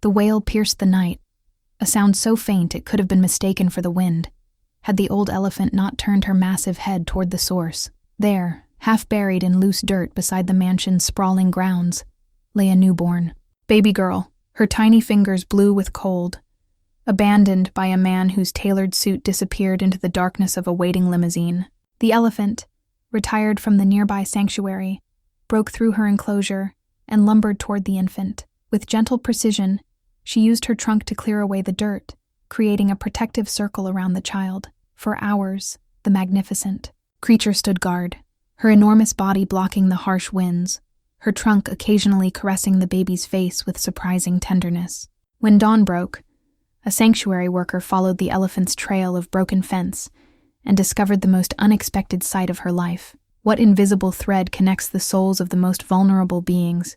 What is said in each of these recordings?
The wail pierced the night, a sound so faint it could have been mistaken for the wind, had the old elephant not turned her massive head toward the source. There, half buried in loose dirt beside the mansion's sprawling grounds, lay a newborn baby girl, her tiny fingers blue with cold, abandoned by a man whose tailored suit disappeared into the darkness of a waiting limousine. The elephant, retired from the nearby sanctuary, broke through her enclosure and lumbered toward the infant. With gentle precision, she used her trunk to clear away the dirt, creating a protective circle around the child. For hours, the magnificent creature stood guard, her enormous body blocking the harsh winds, her trunk occasionally caressing the baby's face with surprising tenderness. When dawn broke, a sanctuary worker followed the elephant's trail of broken fence and discovered the most unexpected sight of her life. What invisible thread connects the souls of the most vulnerable beings,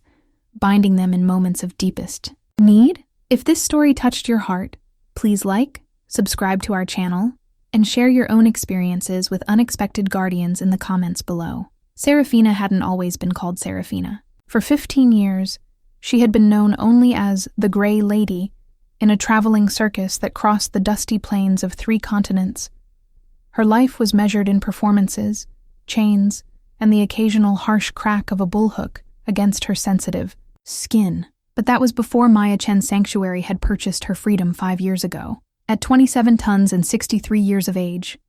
binding them in moments of deepest need? If this story touched your heart, please like, subscribe to our channel, and share your own experiences with unexpected guardians in the comments below. Seraphina hadn't always been called Seraphina. For 15 years, she had been known only as the Gray Lady in a traveling circus that crossed the dusty plains of 3 continents. Her life was measured in performances, chains, and the occasional harsh crack of a bullhook against her sensitive skin. But that was before Maya Chen's sanctuary had purchased her freedom 5 years ago. At 27 tons and 63 years of age,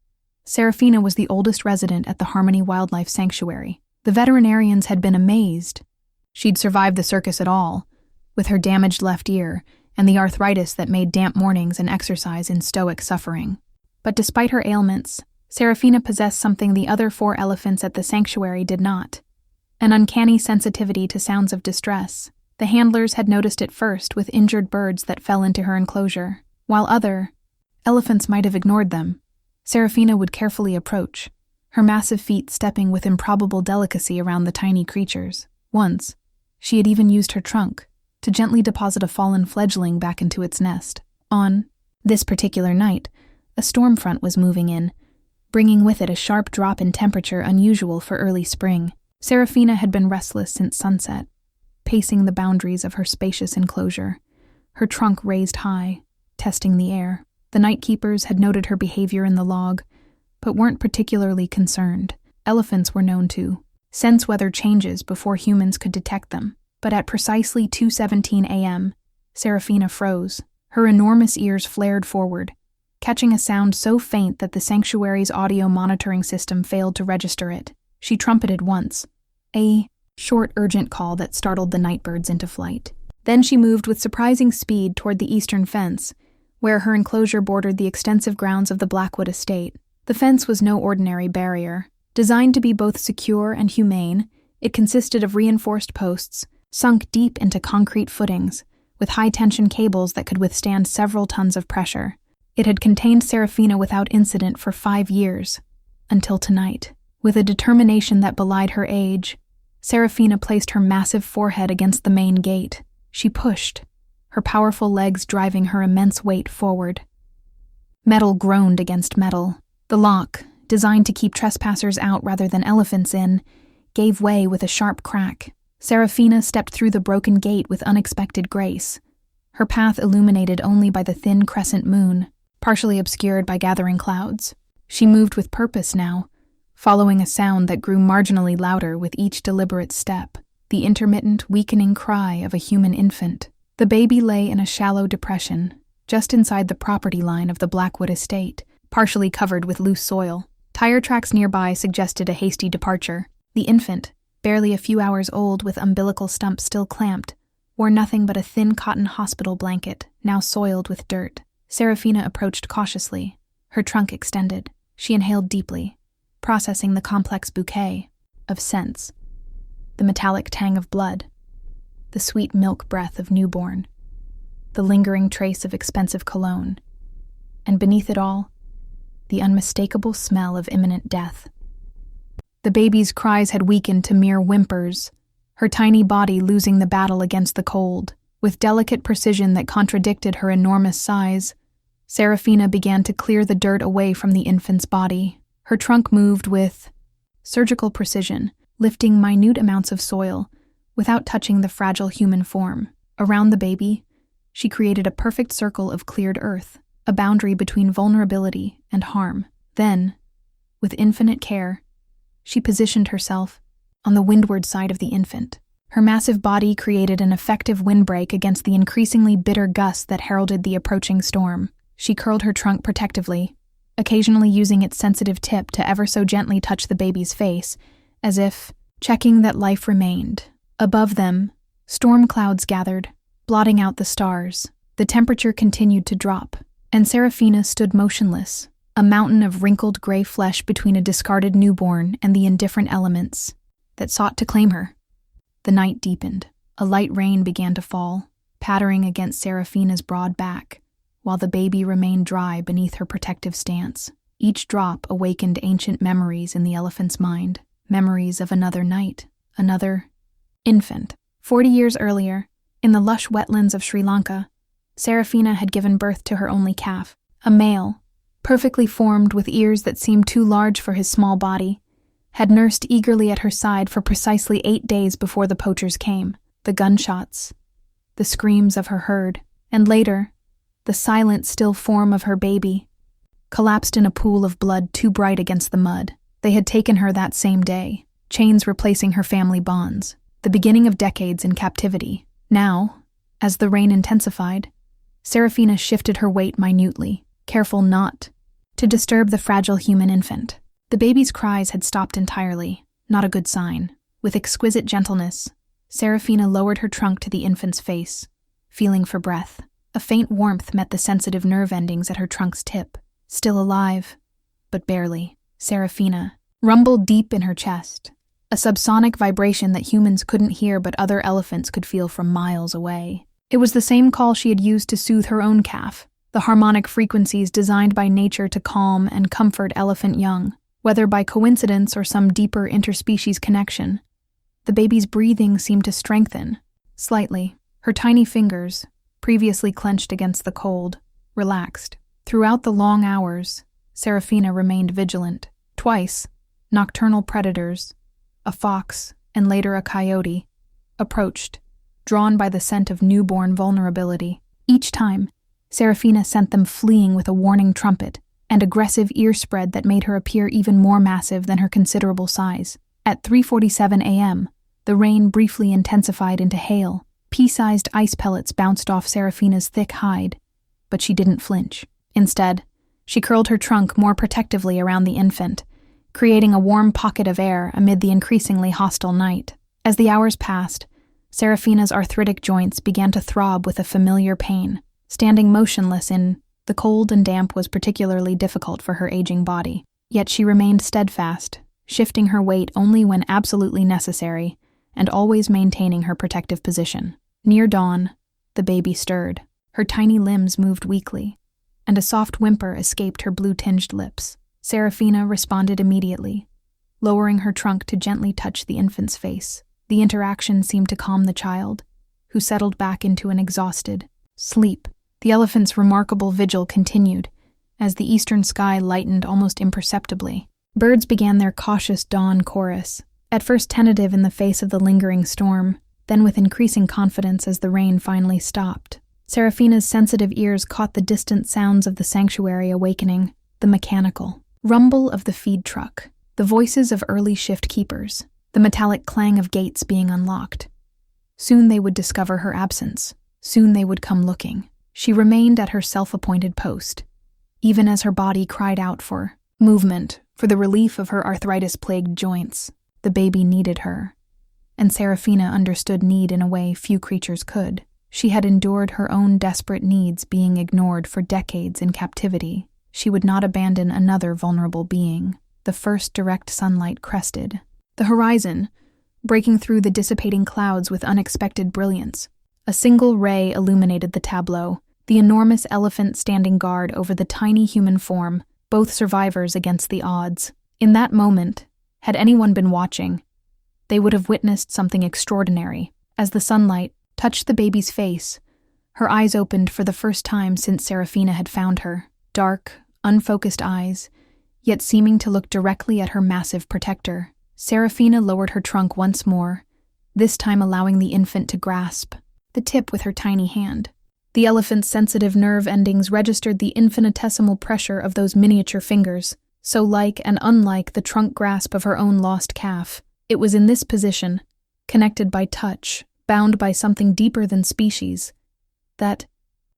Seraphina was the oldest resident at the Harmony Wildlife Sanctuary. The veterinarians had been amazed she'd survived the circus at all, with her damaged left ear and the arthritis that made damp mornings and exercise in stoic suffering. But despite her ailments, Seraphina possessed something the other 4 elephants at the sanctuary did not: an uncanny sensitivity to sounds of distress. The handlers had noticed it first with injured birds that fell into her enclosure. While other elephants might have ignored them, Seraphina would carefully approach, her massive feet stepping with improbable delicacy around the tiny creatures. Once, she had even used her trunk to gently deposit a fallen fledgling back into its nest. On this particular night, a storm front was moving in, bringing with it a sharp drop in temperature unusual for early spring. Seraphina had been restless since sunset, pacing the boundaries of her spacious enclosure, her trunk raised high, testing the air. The night keepers had noted her behavior in the log, but weren't particularly concerned. Elephants were known to sense weather changes before humans could detect them. But at precisely 2:17 a.m., Seraphina froze. Her enormous ears flared forward, catching a sound so faint that the sanctuary's audio monitoring system failed to register it. She trumpeted once, a short, urgent call that startled the nightbirds into flight. Then she moved with surprising speed toward the eastern fence, where her enclosure bordered the extensive grounds of the Blackwood estate. The fence was no ordinary barrier. Designed to be both secure and humane, it consisted of reinforced posts, sunk deep into concrete footings, with high-tension cables that could withstand several tons of pressure. It had contained Seraphina without incident for 5 years, until tonight. With a determination that belied her age, Seraphina placed her massive forehead against the main gate. She pushed, her powerful legs driving her immense weight forward. Metal groaned against metal. The lock, designed to keep trespassers out rather than elephants in, gave way with a sharp crack. Seraphina stepped through the broken gate with unexpected grace, her path illuminated only by the thin crescent moon, partially obscured by gathering clouds. She moved with purpose now, following a sound that grew marginally louder with each deliberate step, the intermittent, weakening cry of a human infant. The baby lay in a shallow depression, just inside the property line of the Blackwood estate, partially covered with loose soil. Tire tracks nearby suggested a hasty departure. The infant, barely a few hours old with umbilical stump still clamped, wore nothing but a thin cotton hospital blanket, now soiled with dirt. Seraphina approached cautiously, her trunk extended. She inhaled deeply, processing the complex bouquet of scents, the metallic tang of blood, the sweet milk breath of newborn, the lingering trace of expensive cologne, and beneath it all, the unmistakable smell of imminent death. The baby's cries had weakened to mere whimpers, her tiny body losing the battle against the cold. With delicate precision that contradicted her enormous size, Seraphina began to clear the dirt away from the infant's body. Her trunk moved with surgical precision, lifting minute amounts of soil without touching the fragile human form. Around the baby, She created a perfect circle of cleared earth, a boundary between vulnerability and harm. Then, with infinite care, she positioned herself on the windward side of the infant. Her massive body created an effective windbreak against the increasingly bitter gusts that heralded the approaching storm. She curled her trunk protectively, occasionally using its sensitive tip to ever so gently touch the baby's face, as if checking that life remained. Above them, storm clouds gathered, blotting out the stars. The temperature continued to drop, and Seraphina stood motionless, a mountain of wrinkled gray flesh between a discarded newborn and the indifferent elements that sought to claim her. The night deepened. A light rain began to fall, pattering against Seraphina's broad back, while the baby remained dry beneath her protective stance. Each drop awakened ancient memories in the elephant's mind, memories of another night, another infant. 40 years earlier, in the lush wetlands of Sri Lanka, Seraphina had given birth to her only calf, a male, perfectly formed with ears that seemed too large for his small body, had nursed eagerly at her side for precisely 8 days before the poachers came. The gunshots, the screams of her herd, and later, the silent, still form of her baby, collapsed in a pool of blood too bright against the mud. They had taken her that same day, chains replacing her family bonds, the beginning of decades in captivity. Now, as the rain intensified, Seraphina shifted her weight minutely, careful not to disturb the fragile human infant. The baby's cries had stopped entirely, not a good sign. With exquisite gentleness, Seraphina lowered her trunk to the infant's face, feeling for breath. A faint warmth met the sensitive nerve endings at her trunk's tip. Still alive, but barely. Seraphina rumbled deep in her chest, a subsonic vibration that humans couldn't hear but other elephants could feel from miles away. It was the same call she had used to soothe her own calf, the harmonic frequencies designed by nature to calm and comfort elephant young. Whether by coincidence or some deeper interspecies connection, the baby's breathing seemed to strengthen, slightly. Her tiny fingers, previously clenched against the cold, relaxed. Throughout the long hours, Seraphina remained vigilant. Twice, nocturnal predators, a fox and later a coyote, approached, drawn by the scent of newborn vulnerability. Each time, Seraphina sent them fleeing with a warning trumpet, and aggressive ear spread that made her appear even more massive than her considerable size. At 3:47 a.m., the rain briefly intensified into hail. Pea-sized ice pellets bounced off Seraphina's thick hide, but she didn't flinch. Instead, she curled her trunk more protectively around the infant, creating a warm pocket of air amid the increasingly hostile night. As the hours passed, Seraphina's arthritic joints began to throb with a familiar pain. Standing motionless in the cold and damp was particularly difficult for her aging body. Yet she remained steadfast, shifting her weight only when absolutely necessary, and always maintaining her protective position. Near dawn, the baby stirred. Her tiny limbs moved weakly, and a soft whimper escaped her blue-tinged lips. Seraphina responded immediately, lowering her trunk to gently touch the infant's face. The interaction seemed to calm the child, who settled back into an exhausted sleep. The elephant's remarkable vigil continued, as the eastern sky lightened almost imperceptibly. Birds began their cautious dawn chorus, at first tentative in the face of the lingering storm, then with increasing confidence as the rain finally stopped. Seraphina's sensitive ears caught the distant sounds of the sanctuary awakening, the mechanical rumble of the feed truck, the voices of early shift keepers, the metallic clang of gates being unlocked. Soon they would discover her absence. Soon they would come looking. She remained at her self-appointed post, even as her body cried out for movement, for the relief of her arthritis-plagued joints. The baby needed her, and Seraphina understood need in a way few creatures could. She had endured her own desperate needs being ignored for decades in captivity. She would not abandon another vulnerable being. The first direct sunlight crested the horizon, breaking through the dissipating clouds with unexpected brilliance. A single ray illuminated the tableau, the enormous elephant standing guard over the tiny human form, both survivors against the odds. In that moment, had anyone been watching, they would have witnessed something extraordinary. As the sunlight touched the baby's face, her eyes opened for the first time since Seraphina had found her. Dark, unfocused eyes, yet seeming to look directly at her massive protector. Seraphina lowered her trunk once more, this time allowing the infant to grasp the tip with her tiny hand. The elephant's sensitive nerve endings registered the infinitesimal pressure of those miniature fingers, so like and unlike the trunk grasp of her own lost calf. It was in this position, connected by touch, bound by something deeper than species, that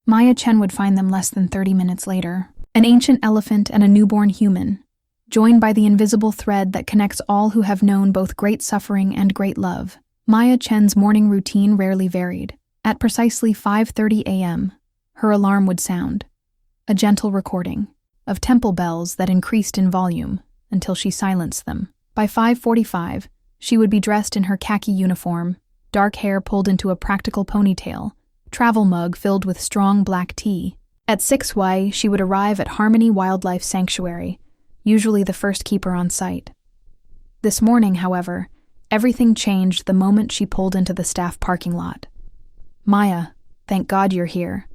Maya Chen would find them less than 30 minutes later. An ancient elephant and a newborn human, joined by the invisible thread that connects all who have known both great suffering and great love. Maya Chen's morning routine rarely varied. At precisely 5:30 a.m., her alarm would sound, a gentle recording of temple bells that increased in volume until she silenced them. By 5:45, she would be dressed in her khaki uniform, dark hair pulled into a practical ponytail, travel mug filled with strong black tea. At 6 she would arrive at Harmony Wildlife Sanctuary, usually the first keeper on site. This morning, however, everything changed the moment she pulled into the staff parking lot. "Maya, thank God you're here."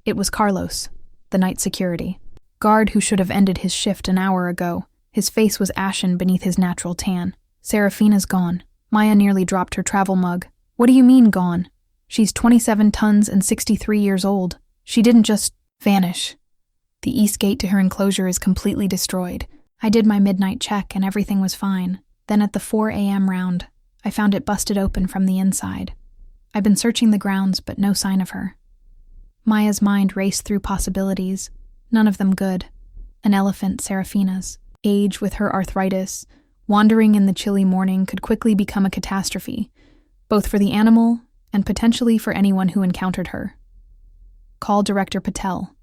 It was Carlos, the night security guard who should have ended his shift an hour ago. His face was ashen beneath his natural tan. "Seraphina's gone." Maya nearly dropped her travel mug. "What do you mean, gone? She's 27 tons and 63 years old. She didn't just vanish. The east gate to her enclosure is completely destroyed. I did my midnight check and everything was fine. Then at the 4 a.m. round, I found it busted open from the inside. I've been searching the grounds, but no sign of her." Maya's mind raced through possibilities, none of them good. An elephant, Seraphina's. Age with her arthritis, wandering in the chilly morning could quickly become a catastrophe, both for the animal and potentially for anyone who encountered her. Call Director Patel.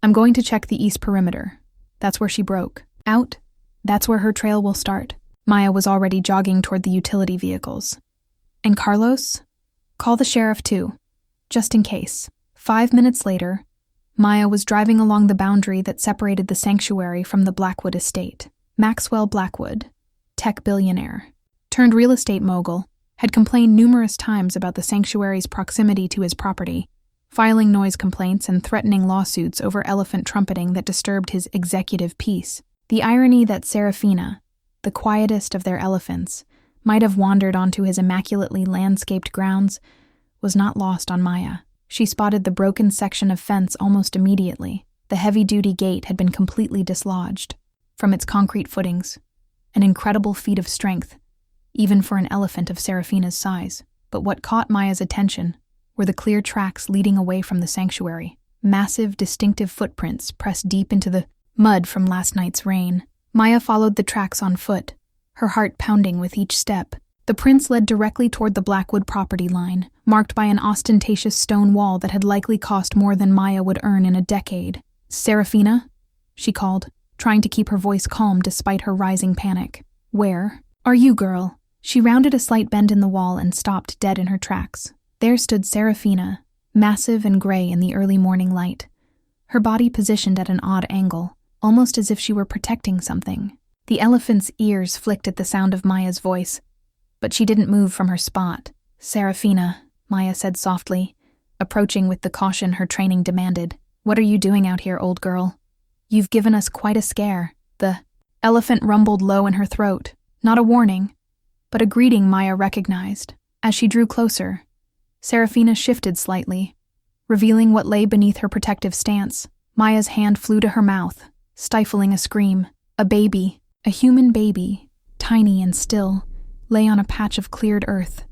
"I'm going to check the east perimeter. That's where she broke. Out, that's where her trail will start." Maya was already jogging toward the utility vehicles. "And Carlos? Call the sheriff too, just in case." 5 minutes later, Maya was driving along the boundary that separated the sanctuary from the Blackwood estate. Maxwell Blackwood, tech billionaire, turned real estate mogul, had complained numerous times about the sanctuary's proximity to his property, filing noise complaints and threatening lawsuits over elephant trumpeting that disturbed his executive peace. The irony that Seraphina, the quietest of their elephants, might have wandered onto his immaculately landscaped grounds was not lost on Maya. She spotted the broken section of fence almost immediately. The heavy-duty gate had been completely dislodged from its concrete footings, an incredible feat of strength, even for an elephant of Seraphina's size. But what caught Maya's attention were the clear tracks leading away from the sanctuary. Massive, distinctive footprints pressed deep into the mud from last night's rain. Maya followed the tracks on foot, her heart pounding with each step. The prints led directly toward the Blackwood property line, marked by an ostentatious stone wall that had likely cost more than Maya would earn in a decade. "Seraphina?" she called, trying to keep her voice calm despite her rising panic. "Where are you, girl?" She rounded a slight bend in the wall and stopped dead in her tracks. There stood Seraphina, massive and gray in the early morning light, her body positioned at an odd angle, almost as if she were protecting something. The elephant's ears flicked at the sound of Maya's voice, but she didn't move from her spot. "Seraphina," Maya said softly, approaching with the caution her training demanded. "What are you doing out here, old girl? You've given us quite a scare." The elephant rumbled low in her throat, not a warning, but a greeting Maya recognized. As she drew closer, Seraphina shifted slightly, revealing what lay beneath her protective stance. Maya's hand flew to her mouth, stifling a scream. A baby, a human baby, tiny and still, lay on a patch of cleared earth.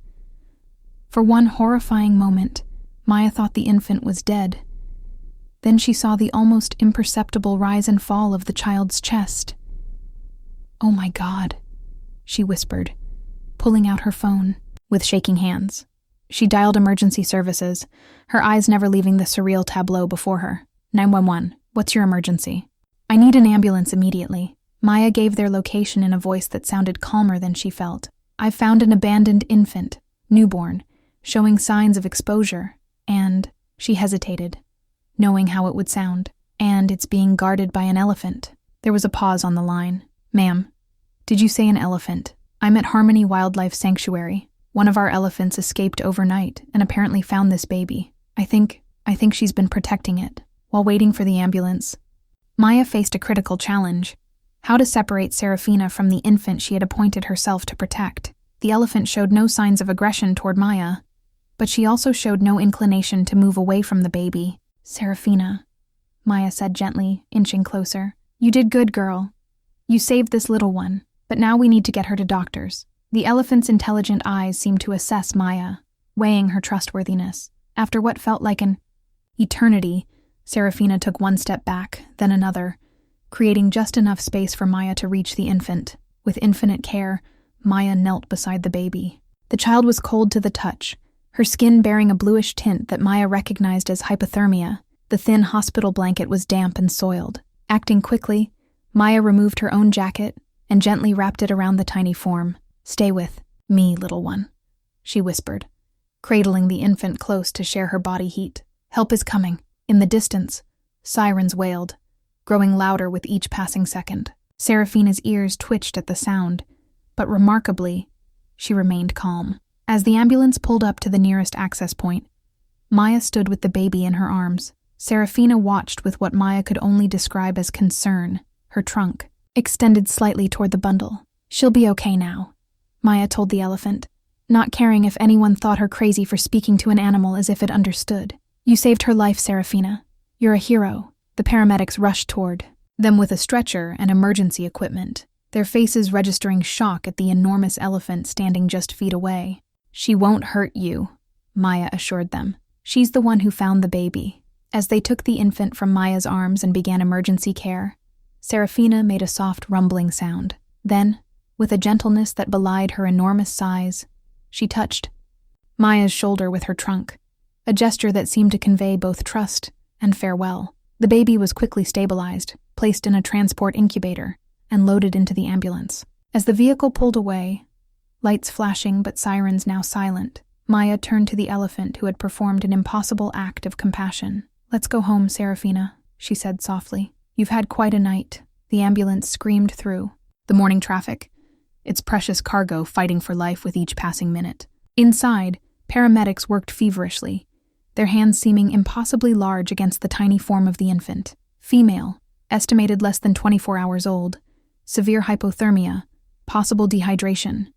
For one horrifying moment, Maya thought the infant was dead. Then she saw the almost imperceptible rise and fall of the child's chest. "Oh my God," she whispered, pulling out her phone. With shaking hands, she dialed emergency services, her eyes never leaving the surreal tableau before her. 911, what's your emergency? "I need an ambulance immediately." Maya gave their location in a voice that sounded calmer than she felt. "I've found an abandoned infant, newborn, showing signs of exposure, and," she hesitated, knowing how it would sound, "and it's being guarded by an elephant." There was a pause on the line. "Ma'am, did you say an elephant? I'm at Harmony Wildlife Sanctuary. One of our elephants escaped overnight and apparently found this baby. I think she's been protecting it." While waiting for the ambulance, Maya faced a critical challenge: how to separate Seraphina from the infant she had appointed herself to protect. The elephant showed no signs of aggression toward Maya, but she also showed no inclination to move away from the baby. "Seraphina," Maya said gently, inching closer. "You did good, girl. You saved this little one, but now we need to get her to doctors." The elephant's intelligent eyes seemed to assess Maya, weighing her trustworthiness. After what felt like an eternity, Seraphina took one step back, then another, creating just enough space for Maya to reach the infant. With infinite care, Maya knelt beside the baby. The child was cold to the touch, her skin bearing a bluish tint that Maya recognized as hypothermia. The thin hospital blanket was damp and soiled. Acting quickly, Maya removed her own jacket and gently wrapped it around the tiny form. "Stay with me, little one," she whispered, cradling the infant close to share her body heat. "Help is coming." In the distance, sirens wailed, growing louder with each passing second. Seraphina's ears twitched at the sound, but remarkably, she remained calm. As the ambulance pulled up to the nearest access point, Maya stood with the baby in her arms. Seraphina watched with what Maya could only describe as concern, her trunk extended slightly toward the bundle. "She'll be okay now," Maya told the elephant, not caring if anyone thought her crazy for speaking to an animal as if it understood. "You saved her life, Seraphina. You're a hero." The paramedics rushed toward them with a stretcher and emergency equipment, their faces registering shock at the enormous elephant standing just feet away. "She won't hurt you," Maya assured them. "She's the one who found the baby." As they took the infant from Maya's arms and began emergency care, Seraphina made a soft rumbling sound. Then, with a gentleness that belied her enormous size, she touched Maya's shoulder with her trunk, a gesture that seemed to convey both trust and farewell. The baby was quickly stabilized, placed in a transport incubator, and loaded into the ambulance. As the vehicle pulled away, lights flashing but sirens now silent, Maya turned to the elephant who had performed an impossible act of compassion. "Let's go home, Seraphina," she said softly. "You've had quite a night." The ambulance screamed through the morning traffic, its precious cargo fighting for life with each passing minute. Inside, paramedics worked feverishly, their hands seeming impossibly large against the tiny form of the infant. Female, estimated less than 24 hours old, severe hypothermia, possible dehydration.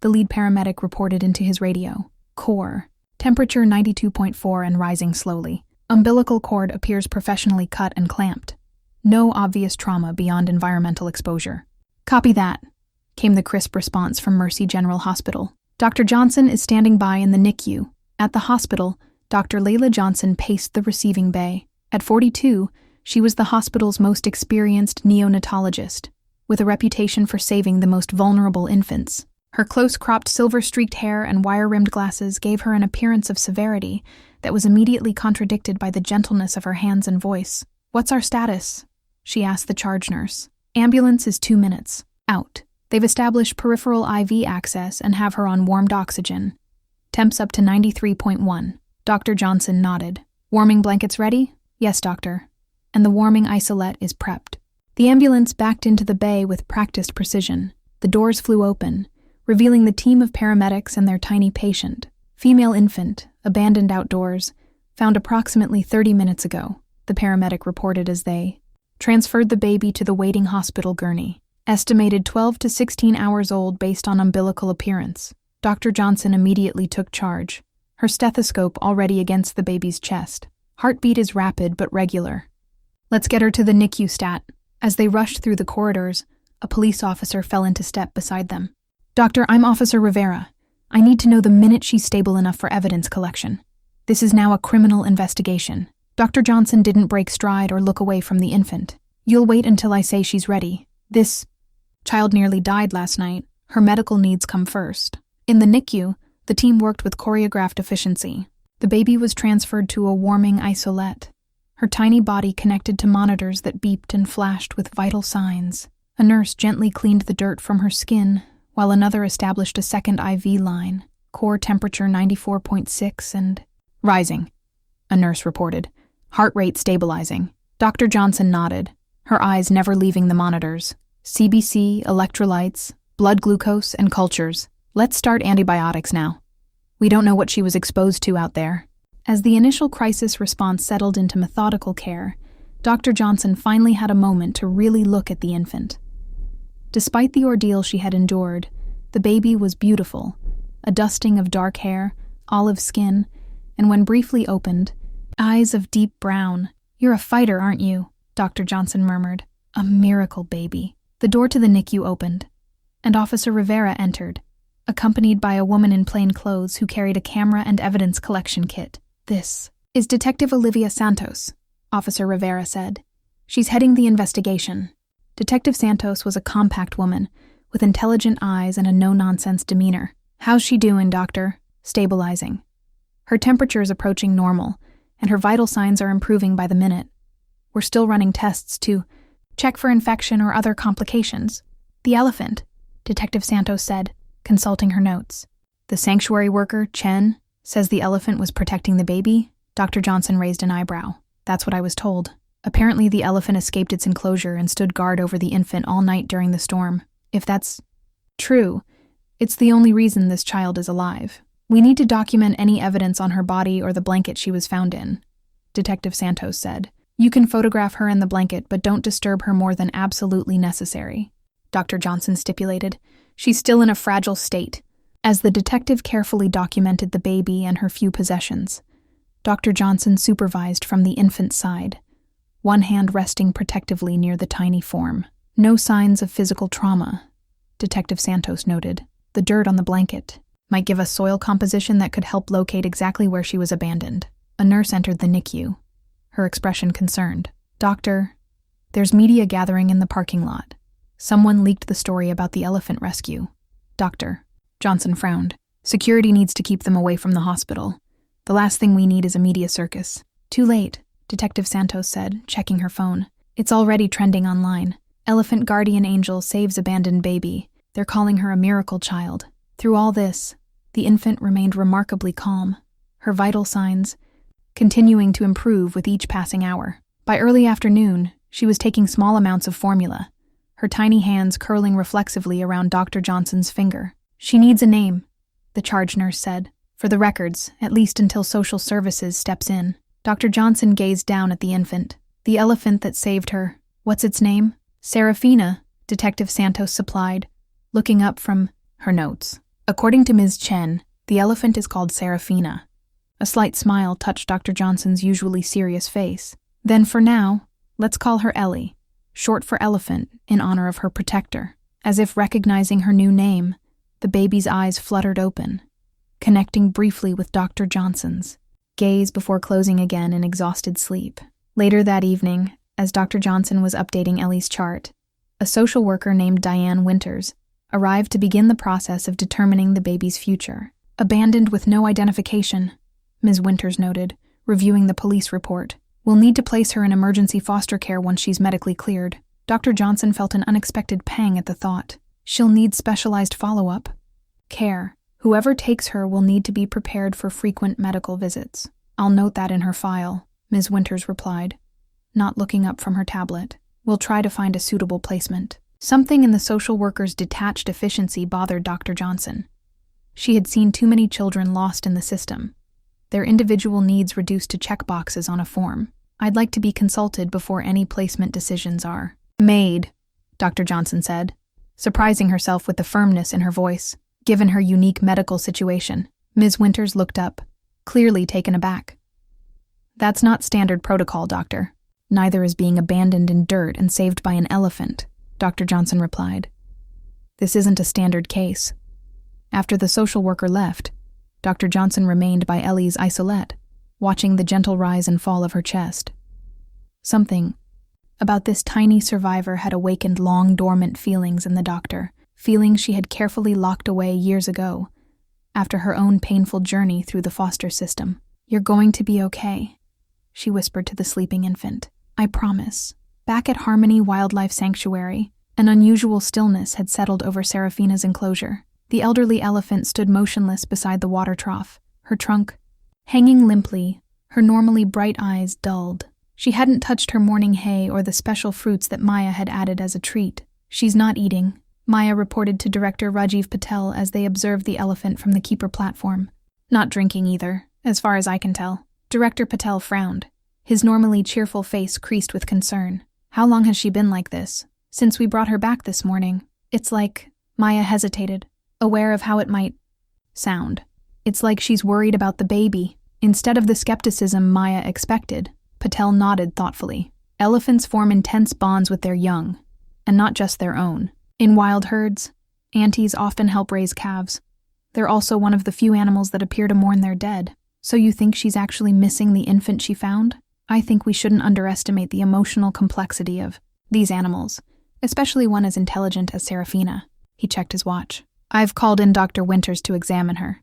The lead paramedic reported into his radio. Core, temperature 92.4 and rising slowly. Umbilical cord appears professionally cut and clamped. No obvious trauma beyond environmental exposure. "Copy that," came the crisp response from Mercy General Hospital. "Dr. Johnson is standing by in the NICU." At the hospital, Dr. Layla Johnson paced the receiving bay. At 42, she was the hospital's most experienced neonatologist, with a reputation for saving the most vulnerable infants. Her close-cropped silver-streaked hair and wire-rimmed glasses gave her an appearance of severity that was immediately contradicted by the gentleness of her hands and voice. "What's our status?" she asked the charge nurse. "Ambulance is 2 minutes. Out. They've established peripheral IV access and have her on warmed oxygen. Temps up to 93.1. Dr. Johnson nodded. "Warming blankets ready?" "Yes, doctor. And the warming isolette is prepped." The ambulance backed into the bay with practiced precision. The doors flew open, revealing the team of paramedics and their tiny patient. "Female infant, abandoned outdoors, found approximately 30 minutes ago," the paramedic reported as they transferred the baby to the waiting hospital gurney. "Estimated 12 to 16 hours old based on umbilical appearance." Dr. Johnson immediately took charge, her stethoscope already against the baby's chest. "Heartbeat is rapid but regular. Let's get her to the NICU stat." As they rushed through the corridors, a police officer fell into step beside them. "Doctor, I'm Officer Rivera. I need to know the minute she's stable enough for evidence collection. This is now a criminal investigation." Dr. Johnson didn't break stride or look away from the infant. "You'll wait until I say she's ready. This child nearly died last night. Her medical needs come first." In the NICU, the team worked with choreographed efficiency. The baby was transferred to a warming isolette, her tiny body connected to monitors that beeped and flashed with vital signs. A nurse gently cleaned the dirt from her skin, while another established a second IV line, core temperature 94.6 and rising, a nurse reported, heart rate stabilizing. Dr. Johnson nodded, her eyes never leaving the monitors. "CBC, electrolytes, blood glucose, and cultures. Let's start antibiotics now. We don't know what she was exposed to out there." As the initial crisis response settled into methodical care, Dr. Johnson finally had a moment to really look at the infant. Despite the ordeal she had endured, the baby was beautiful, a dusting of dark hair, olive skin, and when briefly opened, eyes of deep brown. "You're a fighter, aren't you?" Dr. Johnson murmured. "A miracle baby." The door to the NICU opened, and Officer Rivera entered, accompanied by a woman in plain clothes who carried a camera and evidence collection kit. "This is Detective Olivia Santos," Officer Rivera said. "She's heading the investigation." Detective Santos was a compact woman with intelligent eyes and a no-nonsense demeanor. "How's she doing, doctor?" "Stabilizing. Her temperature is approaching normal, and her vital signs are improving by the minute. We're still running tests to check for infection or other complications." "The elephant," Detective Santos said, consulting her notes. "The sanctuary worker, Chen, says the elephant was protecting the baby?" Dr. Johnson raised an eyebrow. "That's what I was told. Apparently the elephant escaped its enclosure and stood guard over the infant all night during the storm. If that's true, it's the only reason this child is alive. We need to document any evidence on her body or the blanket she was found in," Detective Santos said. "You can photograph her in the blanket, but don't disturb her more than absolutely necessary," Dr. Johnson stipulated. "She's still in a fragile state." As the detective carefully documented the baby and her few possessions, Dr. Johnson supervised from the infant's side, one hand resting protectively near the tiny form. "No signs of physical trauma," Detective Santos noted. "The dirt on the blanket might give us soil composition that could help locate exactly where she was abandoned." A nurse entered the NICU, her expression concerned. "Doctor, there's media gathering in the parking lot. Someone leaked the story about the elephant rescue." "Doctor," Johnson frowned. "Security needs to keep them away from the hospital. The last thing we need is a media circus." "Too late," Detective Santos said, checking her phone. "It's already trending online. Elephant guardian angel saves abandoned baby. They're calling her a miracle child." Through all this, the infant remained remarkably calm, her vital signs continuing to improve with each passing hour. By early afternoon, she was taking small amounts of formula, her tiny hands curling reflexively around Dr. Johnson's finger. "She needs a name," the charge nurse said. "For the records, at least until social services steps in." Dr. Johnson gazed down at the infant. "The elephant that saved her. What's its name?" "Seraphina," Detective Santos supplied, looking up from her notes. "According to Ms. Chen, the elephant is called Seraphina." A slight smile touched Dr. Johnson's usually serious face. "Then for now, let's call her Ellie, short for elephant, in honor of her protector." As if recognizing her new name, the baby's eyes fluttered open, connecting briefly with Dr. Johnson's gaze before closing again in exhausted sleep. Later that evening, as Dr. Johnson was updating Ellie's chart, a social worker named Diane Winters arrived to begin the process of determining the baby's future. "Abandoned with no identification," Ms. Winters noted, reviewing the police report. "We'll need to place her in emergency foster care once she's medically cleared." Dr. Johnson felt an unexpected pang at the thought. "She'll need specialized follow-up care. Whoever takes her will need to be prepared for frequent medical visits." "I'll note that in her file," Ms. Winters replied, not looking up from her tablet. "We'll try to find a suitable placement." Something in the social worker's detached efficiency bothered Dr. Johnson. She had seen too many children lost in the system, their individual needs reduced to checkboxes on a form. "I'd like to be consulted before any placement decisions are made," Dr. Johnson said, surprising herself with the firmness in her voice, given her unique medical situation. Ms. Winters looked up, clearly taken aback. "That's not standard protocol, doctor. Neither is being abandoned in dirt and saved by an elephant," Dr. Johnson replied. "This isn't a standard case." After the social worker left, Dr. Johnson remained by Ellie's isolette, watching the gentle rise and fall of her chest. Something about this tiny survivor had awakened long dormant feelings in the doctor, feelings she had carefully locked away years ago, after her own painful journey through the foster system. "You're going to be okay," she whispered to the sleeping infant. "I promise." Back at Harmony Wildlife Sanctuary, an unusual stillness had settled over Seraphina's enclosure. The elderly elephant stood motionless beside the water trough, her trunk hanging limply, her normally bright eyes dulled. She hadn't touched her morning hay or the special fruits that Maya had added as a treat. "She's not eating," Maya reported to Director Rajiv Patel as they observed the elephant from the keeper platform. "Not drinking either, as far as I can tell." Director Patel frowned, his normally cheerful face creased with concern. "How long has she been like this?" "Since we brought her back this morning. It's like..." Maya hesitated, aware of how it might sound. It's like she's worried about the baby, instead of the skepticism Maya expected. Patel nodded thoughtfully. Elephants form intense bonds with their young, and not just their own. In wild herds, aunties often help raise calves. They're also one of the few animals that appear to mourn their dead. So you think she's actually missing the infant she found? I think we shouldn't underestimate the emotional complexity of these animals, especially one as intelligent as Seraphina. He checked his watch. I've called in Dr. Winters to examine her.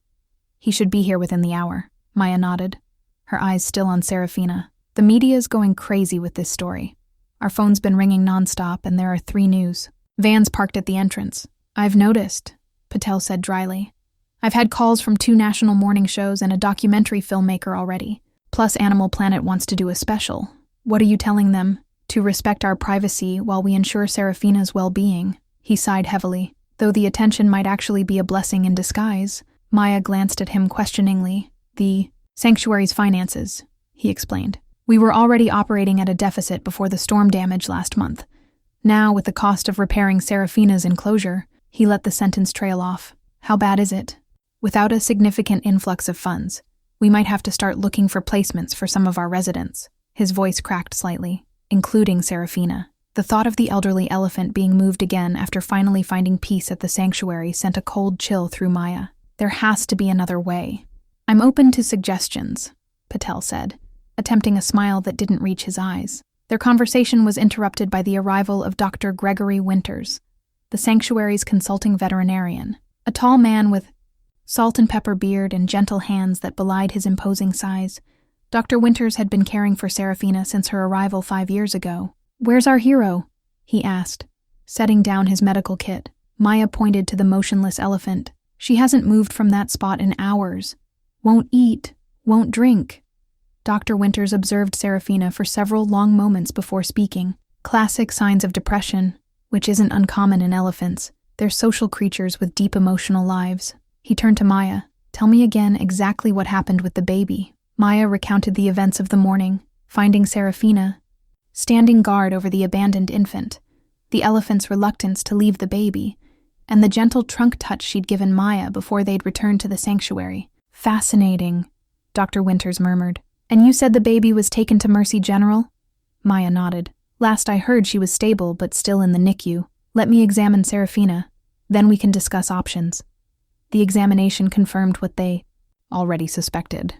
He should be here within the hour. Maya nodded, her eyes still on Seraphina. The media's going crazy with this story. Our phone's been ringing nonstop, and there are 3 news. Vans parked at the entrance. I've noticed, Patel said dryly. I've had calls from 2 national morning shows and a documentary filmmaker already. Plus Animal Planet wants to do a special. What are you telling them? To respect our privacy while we ensure Seraphina's well-being. He sighed heavily. Though the attention might actually be a blessing in disguise. Maya glanced at him questioningly. The sanctuary's finances, he explained. We were already operating at a deficit before the storm damage last month. Now, with the cost of repairing Seraphina's enclosure, he let the sentence trail off. How bad is it? Without a significant influx of funds, we might have to start looking for placements for some of our residents. His voice cracked slightly, including Seraphina. The thought of the elderly elephant being moved again after finally finding peace at the sanctuary sent a cold chill through Maya. There has to be another way. I'm open to suggestions, Patel said, attempting a smile that didn't reach his eyes. Their conversation was interrupted by the arrival of Dr. Gregory Winters, the sanctuary's consulting veterinarian, a tall man with salt and pepper beard and gentle hands that belied his imposing size. Dr. Winters had been caring for Seraphina since her arrival 5 years ago. Where's our hero? He asked, setting down his medical kit. Maya pointed to the motionless elephant. She hasn't moved from that spot in hours. Won't eat, won't drink. Dr. Winters observed Seraphina for several long moments before speaking. Classic signs of depression, which isn't uncommon in elephants. They're social creatures with deep emotional lives. He turned to Maya. Tell me again exactly what happened with the baby. Maya recounted the events of the morning, finding Seraphina standing guard over the abandoned infant, the elephant's reluctance to leave the baby, and the gentle trunk touch she'd given Maya before they'd returned to the sanctuary. Fascinating, Dr. Winters murmured. And you said the baby was taken to Mercy General? Maya nodded. Last I heard she was stable but still in the NICU. Let me examine Seraphina, then we can discuss options. The examination confirmed what they already suspected.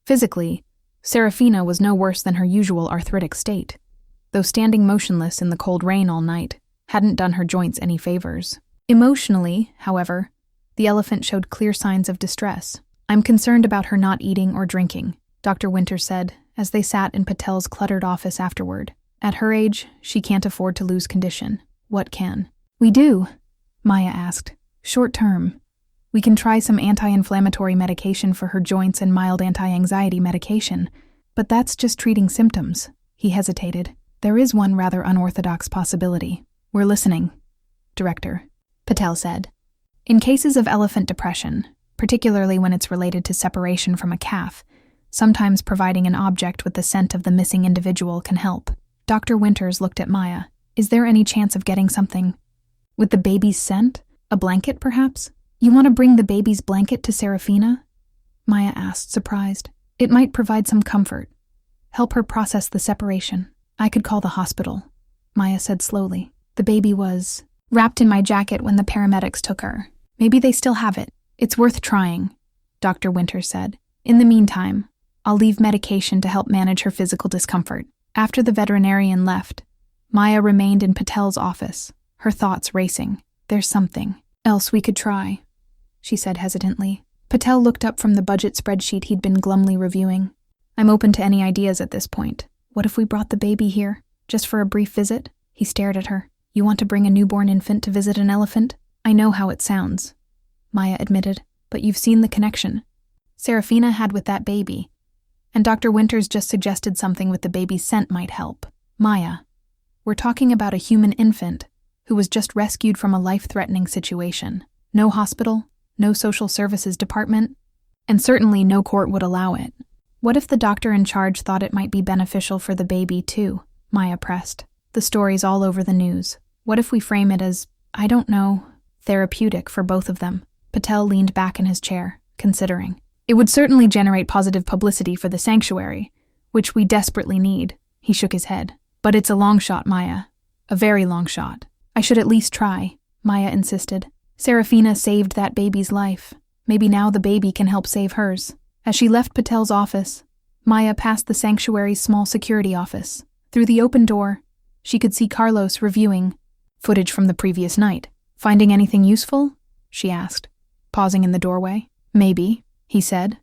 Physically, Seraphina was no worse than her usual arthritic state, though standing motionless in the cold rain all night hadn't done her joints any favors. Emotionally, however, the elephant showed clear signs of distress. I'm concerned about her not eating or drinking, Dr. Winters said, as they sat in Patel's cluttered office afterward. At her age, she can't afford to lose condition. What can? We do, Maya asked. Short term. We can try some anti-inflammatory medication for her joints and mild anti-anxiety medication, but that's just treating symptoms. He hesitated. There is one rather unorthodox possibility. We're listening, Director, Patel said. In cases of elephant depression, particularly when it's related to separation from a calf, sometimes providing an object with the scent of the missing individual can help. Dr. Winters looked at Maya. Is there any chance of getting something with the baby's scent? A blanket, perhaps? You want to bring the baby's blanket to Seraphina? Maya asked, surprised. It might provide some comfort. Help her process the separation. I could call the hospital, Maya said slowly. The baby was wrapped in my jacket when the paramedics took her. Maybe they still have it. It's worth trying, Dr. Winters said. In the meantime, I'll leave medication to help manage her physical discomfort. After the veterinarian left, Maya remained in Patel's office, her thoughts racing. There's something else we could try, she said hesitantly. Patel looked up from the budget spreadsheet he'd been glumly reviewing. I'm open to any ideas at this point. What if we brought the baby here, just for a brief visit? He stared at her. You want to bring a newborn infant to visit an elephant? I know how it sounds, Maya admitted, but you've seen the connection Seraphina had with that baby. And Dr. Winters just suggested something with the baby's scent might help. Maya, we're talking about a human infant who was just rescued from a life-threatening situation. No hospital, no social services department, and certainly no court would allow it. What if the doctor in charge thought it might be beneficial for the baby too? Maya pressed. The story's all over the news. What if we frame it as, I don't know, therapeutic for both of them? Patel leaned back in his chair. considering. It would certainly generate positive publicity for the sanctuary, which we desperately need. He shook his head. But it's a long shot, Maya. A very long shot. I should at least try, Maya insisted. Seraphina saved that baby's life. Maybe now the baby can help save hers. As she left Patel's office, Maya passed the sanctuary's small security office. Through the open door, she could see Carlos reviewing footage from the previous night. Finding anything useful? She asked, pausing in the doorway. Maybe, he said,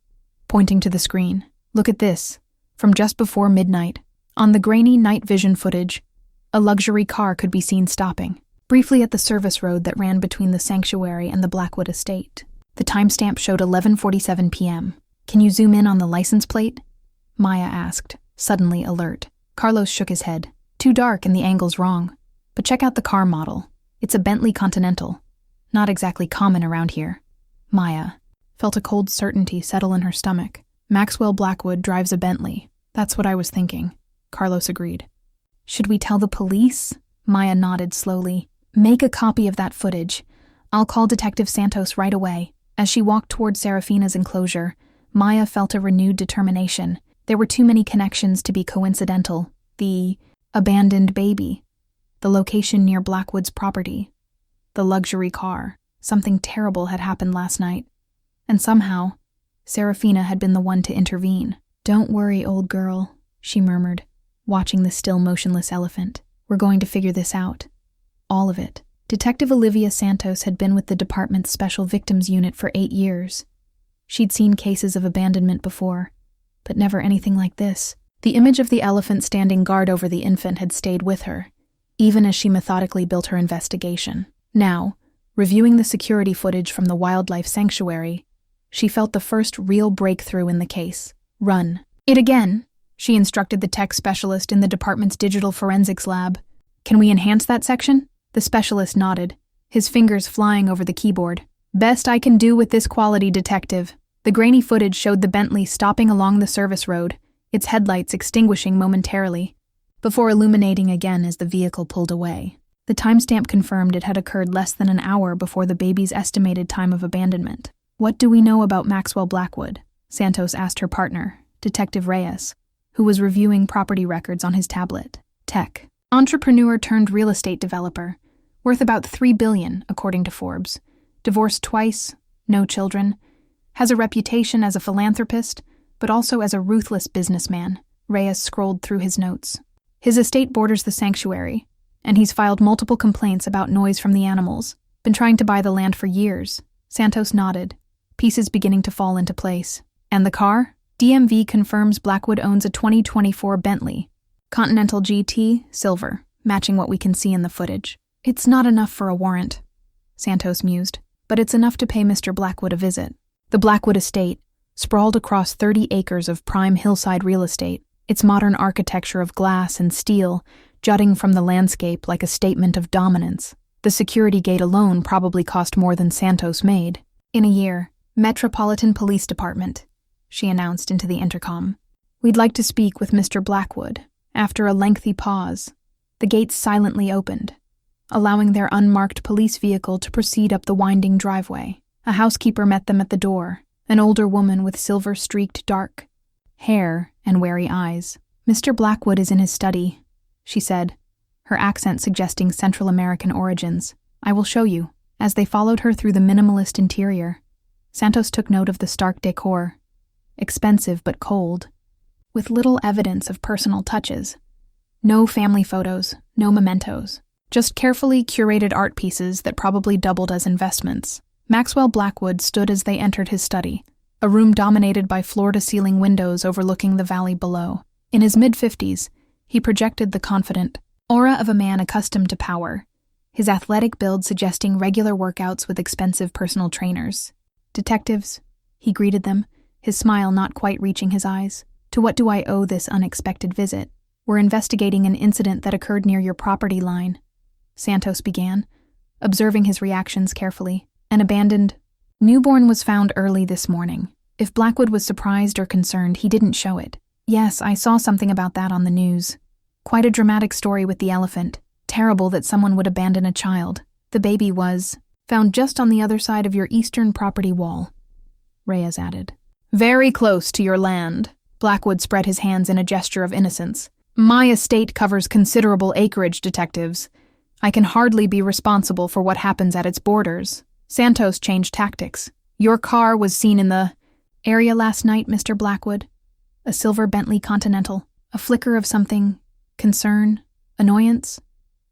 pointing to the screen. Look at this. From just before midnight, on the grainy night vision footage, a luxury car could be seen stopping, briefly at the service road that ran between the sanctuary and the Blackwood estate. The timestamp showed 11:47 p.m. Can you zoom in on the license plate? Maya asked, suddenly alert. Carlos shook his head. Too dark and the angle's wrong. But check out the car model. It's a Bentley Continental. Not exactly common around here. Maya felt a cold certainty settle in her stomach. Maxwell Blackwood drives a Bentley. That's what I was thinking, Carlos agreed. Should we tell the police? Maya nodded slowly. Make a copy of that footage. I'll call Detective Santos right away. As she walked toward Seraphina's enclosure, Maya felt a renewed determination. There were too many connections to be coincidental. The abandoned baby, the location near Blackwood's property, the luxury car. Something terrible had happened last night. And somehow, Seraphina had been the one to intervene. Don't worry, old girl, she murmured, watching the still motionless elephant. We're going to figure this out. All of it. Detective Olivia Santos had been with the department's Special Victims Unit for 8 years. She'd seen cases of abandonment before, but never anything like this. The image of the elephant standing guard over the infant had stayed with her, even as she methodically built her investigation. Now, reviewing the security footage from the wildlife sanctuary, she felt the first real breakthrough in the case. Run. It again, she instructed the tech specialist in the department's digital forensics lab. Can we enhance that section? The specialist nodded, his fingers flying over the keyboard. Best I can do with this quality, detective. The grainy footage showed the Bentley stopping along the service road, its headlights extinguishing momentarily, before illuminating again as the vehicle pulled away. The timestamp confirmed it had occurred less than an hour before the baby's estimated time of abandonment. What do we know about Maxwell Blackwood? Santos asked her partner, Detective Reyes, who was reviewing property records on his tablet. Tech. Entrepreneur turned real estate developer, worth about $3 billion, according to Forbes. Divorced twice, no children, has a reputation as a philanthropist, but also as a ruthless businessman. Reyes scrolled through his notes. His estate borders the sanctuary, and he's filed multiple complaints about noise from the animals. Been trying to buy the land for years. Santos nodded, pieces beginning to fall into place. And the car? DMV confirms Blackwood owns a 2024 Bentley, Continental GT, silver, matching what we can see in the footage. It's not enough for a warrant, Santos mused, but it's enough to pay Mr. Blackwood a visit. The Blackwood estate, sprawled across 30 acres of prime hillside real estate, its modern architecture of glass and steel jutting from the landscape like a statement of dominance. The security gate alone probably cost more than Santos made. In a year, Metropolitan Police Department, she announced into the intercom. We'd like to speak with Mr. Blackwood. After a lengthy pause, the gates silently opened, allowing their unmarked police vehicle to proceed up the winding driveway. A housekeeper met them at the door, an older woman with silver-streaked dark hair and wary eyes. Mr. Blackwood is in his study, she said, her accent suggesting Central American origins. I will show you. As they followed her through the minimalist interior, Santos took note of the stark decor, expensive but cold, with little evidence of personal touches. No family photos, no mementos, just carefully curated art pieces that probably doubled as investments. Maxwell Blackwood stood as they entered his study, a room dominated by floor-to-ceiling windows overlooking the valley below. In his mid-50s, he projected the confident aura of a man accustomed to power, his athletic build suggesting regular workouts with expensive personal trainers. Detectives, he greeted them, his smile not quite reaching his eyes. To what do I owe this unexpected visit? We're investigating an incident that occurred near your property line, Santos began, observing his reactions carefully. An abandoned newborn was found early this morning. If Blackwood was surprised or concerned, he didn't show it. Yes, I saw something about that on the news. Quite a dramatic story with the elephant. Terrible that someone would abandon a child. The baby was found just on the other side of your eastern property wall. Reyes added. Very close to your land. Blackwood spread his hands in a gesture of innocence. My estate covers considerable acreage, detectives. I can hardly be responsible for what happens at its borders. Santos changed tactics. Your car was seen in the area last night, Mr. Blackwood. A silver Bentley Continental. A flicker of something, concern, annoyance,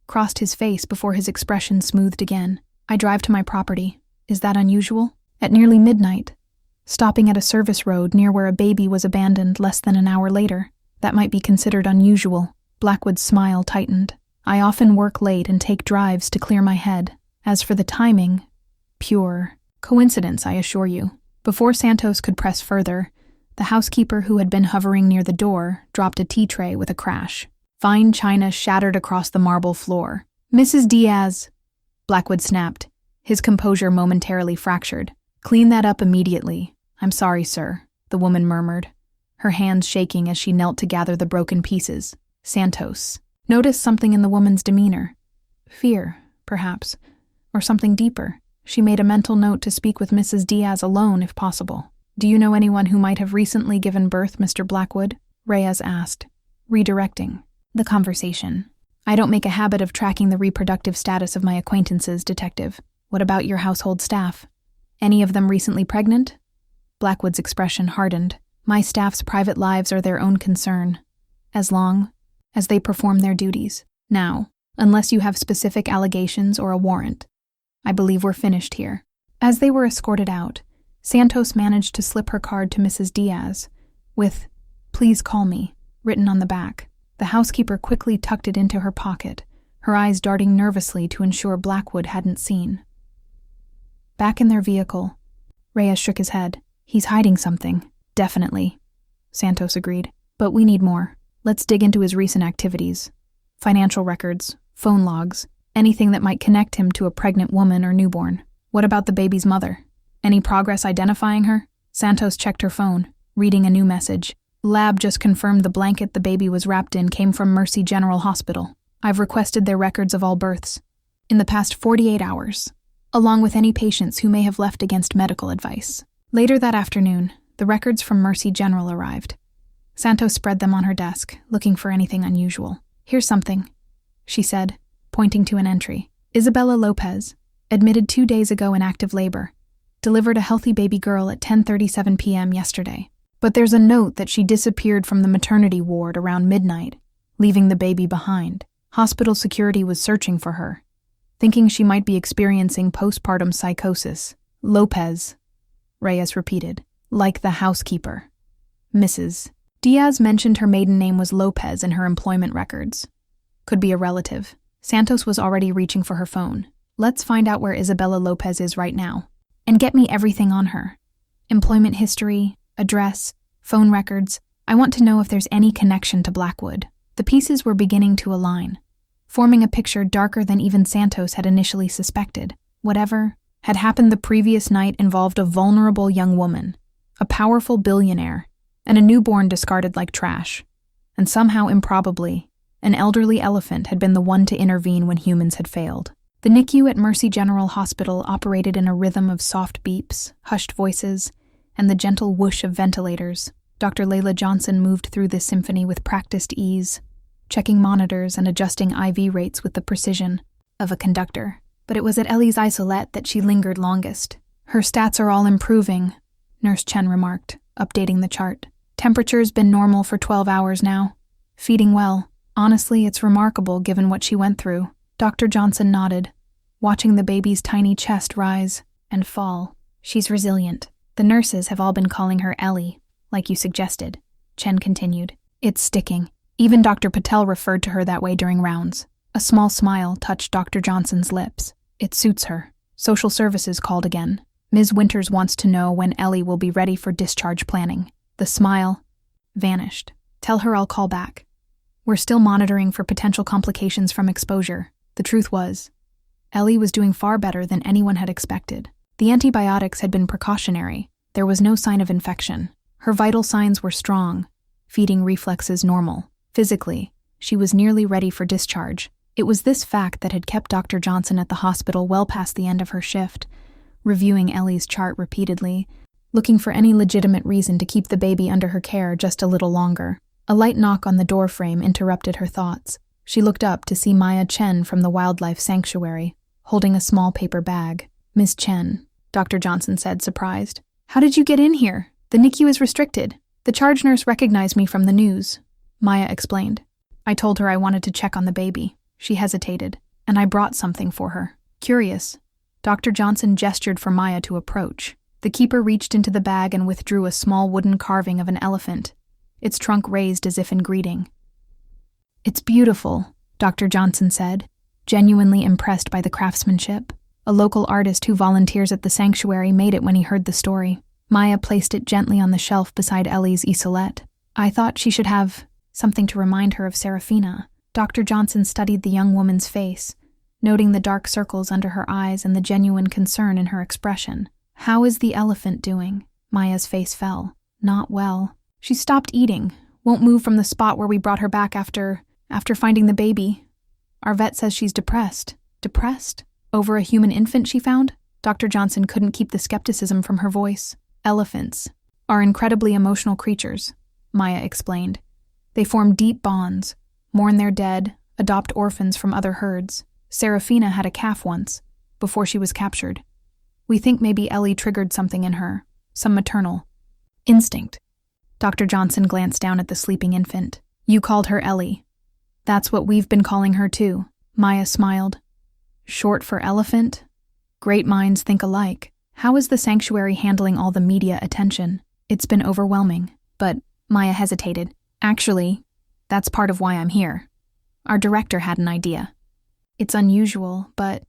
crossed his face before his expression smoothed again. I drive to my property. Is that unusual? At nearly midnight, stopping at a service road near where a baby was abandoned less than an hour later. That might be considered unusual. Blackwood's smile tightened. I often work late and take drives to clear my head. As for the timing, pure coincidence, I assure you. Before Santos could press further, the housekeeper who had been hovering near the door dropped a tea tray with a crash. Fine china shattered across the marble floor. Mrs. Diaz, Blackwood snapped, his composure momentarily fractured. Clean that up immediately. I'm sorry, sir, the woman murmured, her hands shaking as she knelt to gather the broken pieces. Santos noticed something in the woman's demeanor. Fear, perhaps, or something deeper. She made a mental note to speak with Mrs. Diaz alone if possible. Do you know anyone who might have recently given birth, Mr. Blackwood? Reyes asked, redirecting the conversation. I don't make a habit of tracking the reproductive status of my acquaintances, detective. What about your household staff? Any of them recently pregnant? Blackwood's expression hardened. My staff's private lives are their own concern, as long as they perform their duties. Now, unless you have specific allegations or a warrant, I believe we're finished here. As they were escorted out, Santos managed to slip her card to Mrs. Diaz, with, "Please call me," written on the back. The housekeeper quickly tucked it into her pocket, her eyes darting nervously to ensure Blackwood hadn't seen. Back in their vehicle, Reyes shook his head. He's hiding something. Definitely, Santos agreed. But we need more. Let's dig into his recent activities. Financial records, phone logs, anything that might connect him to a pregnant woman or newborn. What about the baby's mother? Any progress identifying her? Santos checked her phone, reading a new message. Lab just confirmed the blanket the baby was wrapped in came from Mercy General Hospital. I've requested their records of all births in the past 48 hours, along with any patients who may have left against medical advice. Later that afternoon, the records from Mercy General arrived. Santos spread them on her desk, looking for anything unusual. Here's something, she said, pointing to an entry. Isabella Lopez, admitted 2 days ago in active labor, delivered a healthy baby girl at 10:37 p.m. yesterday. But there's a note that she disappeared from the maternity ward around midnight, leaving the baby behind. Hospital security was searching for her, thinking she might be experiencing postpartum psychosis. Lopez, Reyes repeated, like the housekeeper. Mrs. Diaz mentioned her maiden name was Lopez in her employment records. Could be a relative. Santos was already reaching for her phone. Let's find out where Isabella Lopez is right now. And get me everything on her. Employment history, address, phone records. I want to know if there's any connection to Blackwood. The pieces were beginning to align, forming a picture darker than even Santos had initially suspected. Whatever had happened the previous night involved a vulnerable young woman, a powerful billionaire, and a newborn discarded like trash. And somehow, improbably, an elderly elephant had been the one to intervene when humans had failed. The NICU at Mercy General Hospital operated in a rhythm of soft beeps, hushed voices, and the gentle whoosh of ventilators. Dr. Layla Johnson moved through this symphony with practiced ease, checking monitors and adjusting IV rates with the precision of a conductor. But it was at Ellie's isolette that she lingered longest. Her stats are all improving, Nurse Chen remarked, updating the chart. Temperature's been normal for 12 hours now. Feeding well. Honestly, it's remarkable given what she went through. Dr. Johnson nodded, watching the baby's tiny chest rise and fall. She's resilient. The nurses have all been calling her Ellie, like you suggested, Chen continued. It's sticking. Even Dr. Patel referred to her that way during rounds. A small smile touched Dr. Johnson's lips. It suits her. Social services called again. Ms. Winters wants to know when Ellie will be ready for discharge planning. The smile vanished. Tell her I'll call back. We're still monitoring for potential complications from exposure. The truth was, Ellie was doing far better than anyone had expected. The antibiotics had been precautionary. There was no sign of infection. Her vital signs were strong, feeding reflexes normal. Physically, she was nearly ready for discharge. It was this fact that had kept Dr. Johnson at the hospital well past the end of her shift, reviewing Ellie's chart repeatedly. looking for any legitimate reason to keep the baby under her care just a little longer. A light knock on the door frame interrupted her thoughts. She looked up to see Maya Chen from the wildlife sanctuary, holding a small paper bag. "Miss Chen," Dr. Johnson said, surprised. "How did you get in here? The NICU is restricted. The charge nurse recognized me from the news," Maya explained. "I told her I wanted to check on the baby." She hesitated. "And I brought something for her." "Curious." Dr. Johnson gestured for Maya to approach. The keeper reached into the bag and withdrew a small wooden carving of an elephant, its trunk raised as if in greeting. "It's beautiful," Dr. Johnson said, genuinely impressed by the craftsmanship. A local artist who volunteers at the sanctuary made it when he heard the story. Maya placed it gently on the shelf beside Ellie's esaulette. "I thought she should have something to remind her of Seraphina." Dr. Johnson studied the young woman's face, noting the dark circles under her eyes and the genuine concern in her expression. "How is the elephant doing?" Maya's face fell. "Not well. She stopped eating, won't move from the spot where we brought her back after finding the baby. Our vet says she's depressed." "Depressed? Over a human infant she found?" Dr. Johnson couldn't keep the skepticism from her voice. "Elephants are incredibly emotional creatures," Maya explained. "They form deep bonds, mourn their dead, adopt orphans from other herds. Seraphina had a calf once, before she was captured. We think maybe Ellie triggered something in her, some maternal instinct." Dr. Johnson glanced down at the sleeping infant. "You called her Ellie. That's what we've been calling her too." Maya smiled. "Short for elephant? Great minds think alike. How is the sanctuary handling all the media attention?" "It's been overwhelming." But Maya hesitated. "Actually, that's part of why I'm here. Our director had an idea." "It's unusual, but..."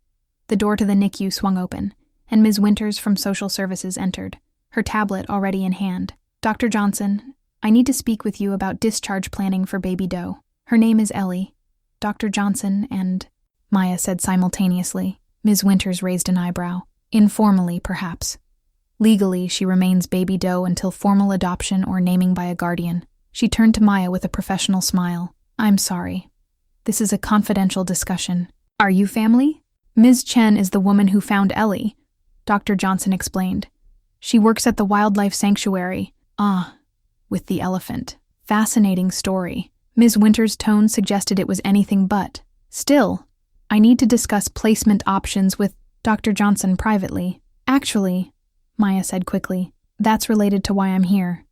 The door to the NICU swung open, and Ms. Winters from Social Services entered, her tablet already in hand. "Dr. Johnson, I need to speak with you about discharge planning for baby Doe. Her name is Ellie. Dr. Johnson and..." Maya said simultaneously. Ms. Winters raised an eyebrow. "Informally, perhaps. Legally, she remains baby Doe until formal adoption or naming by a guardian." She turned to Maya with a professional smile. "I'm sorry. This is a confidential discussion. Are you family?" "Ms. Chen is the woman who found Ellie," Dr. Johnson explained. "She works at the wildlife sanctuary." "Ah, with the elephant. Fascinating story." Ms. Winters' tone suggested it was anything but. "Still, I need to discuss placement options with Dr. Johnson privately." "Actually," Maya said quickly, "that's related to why I'm here.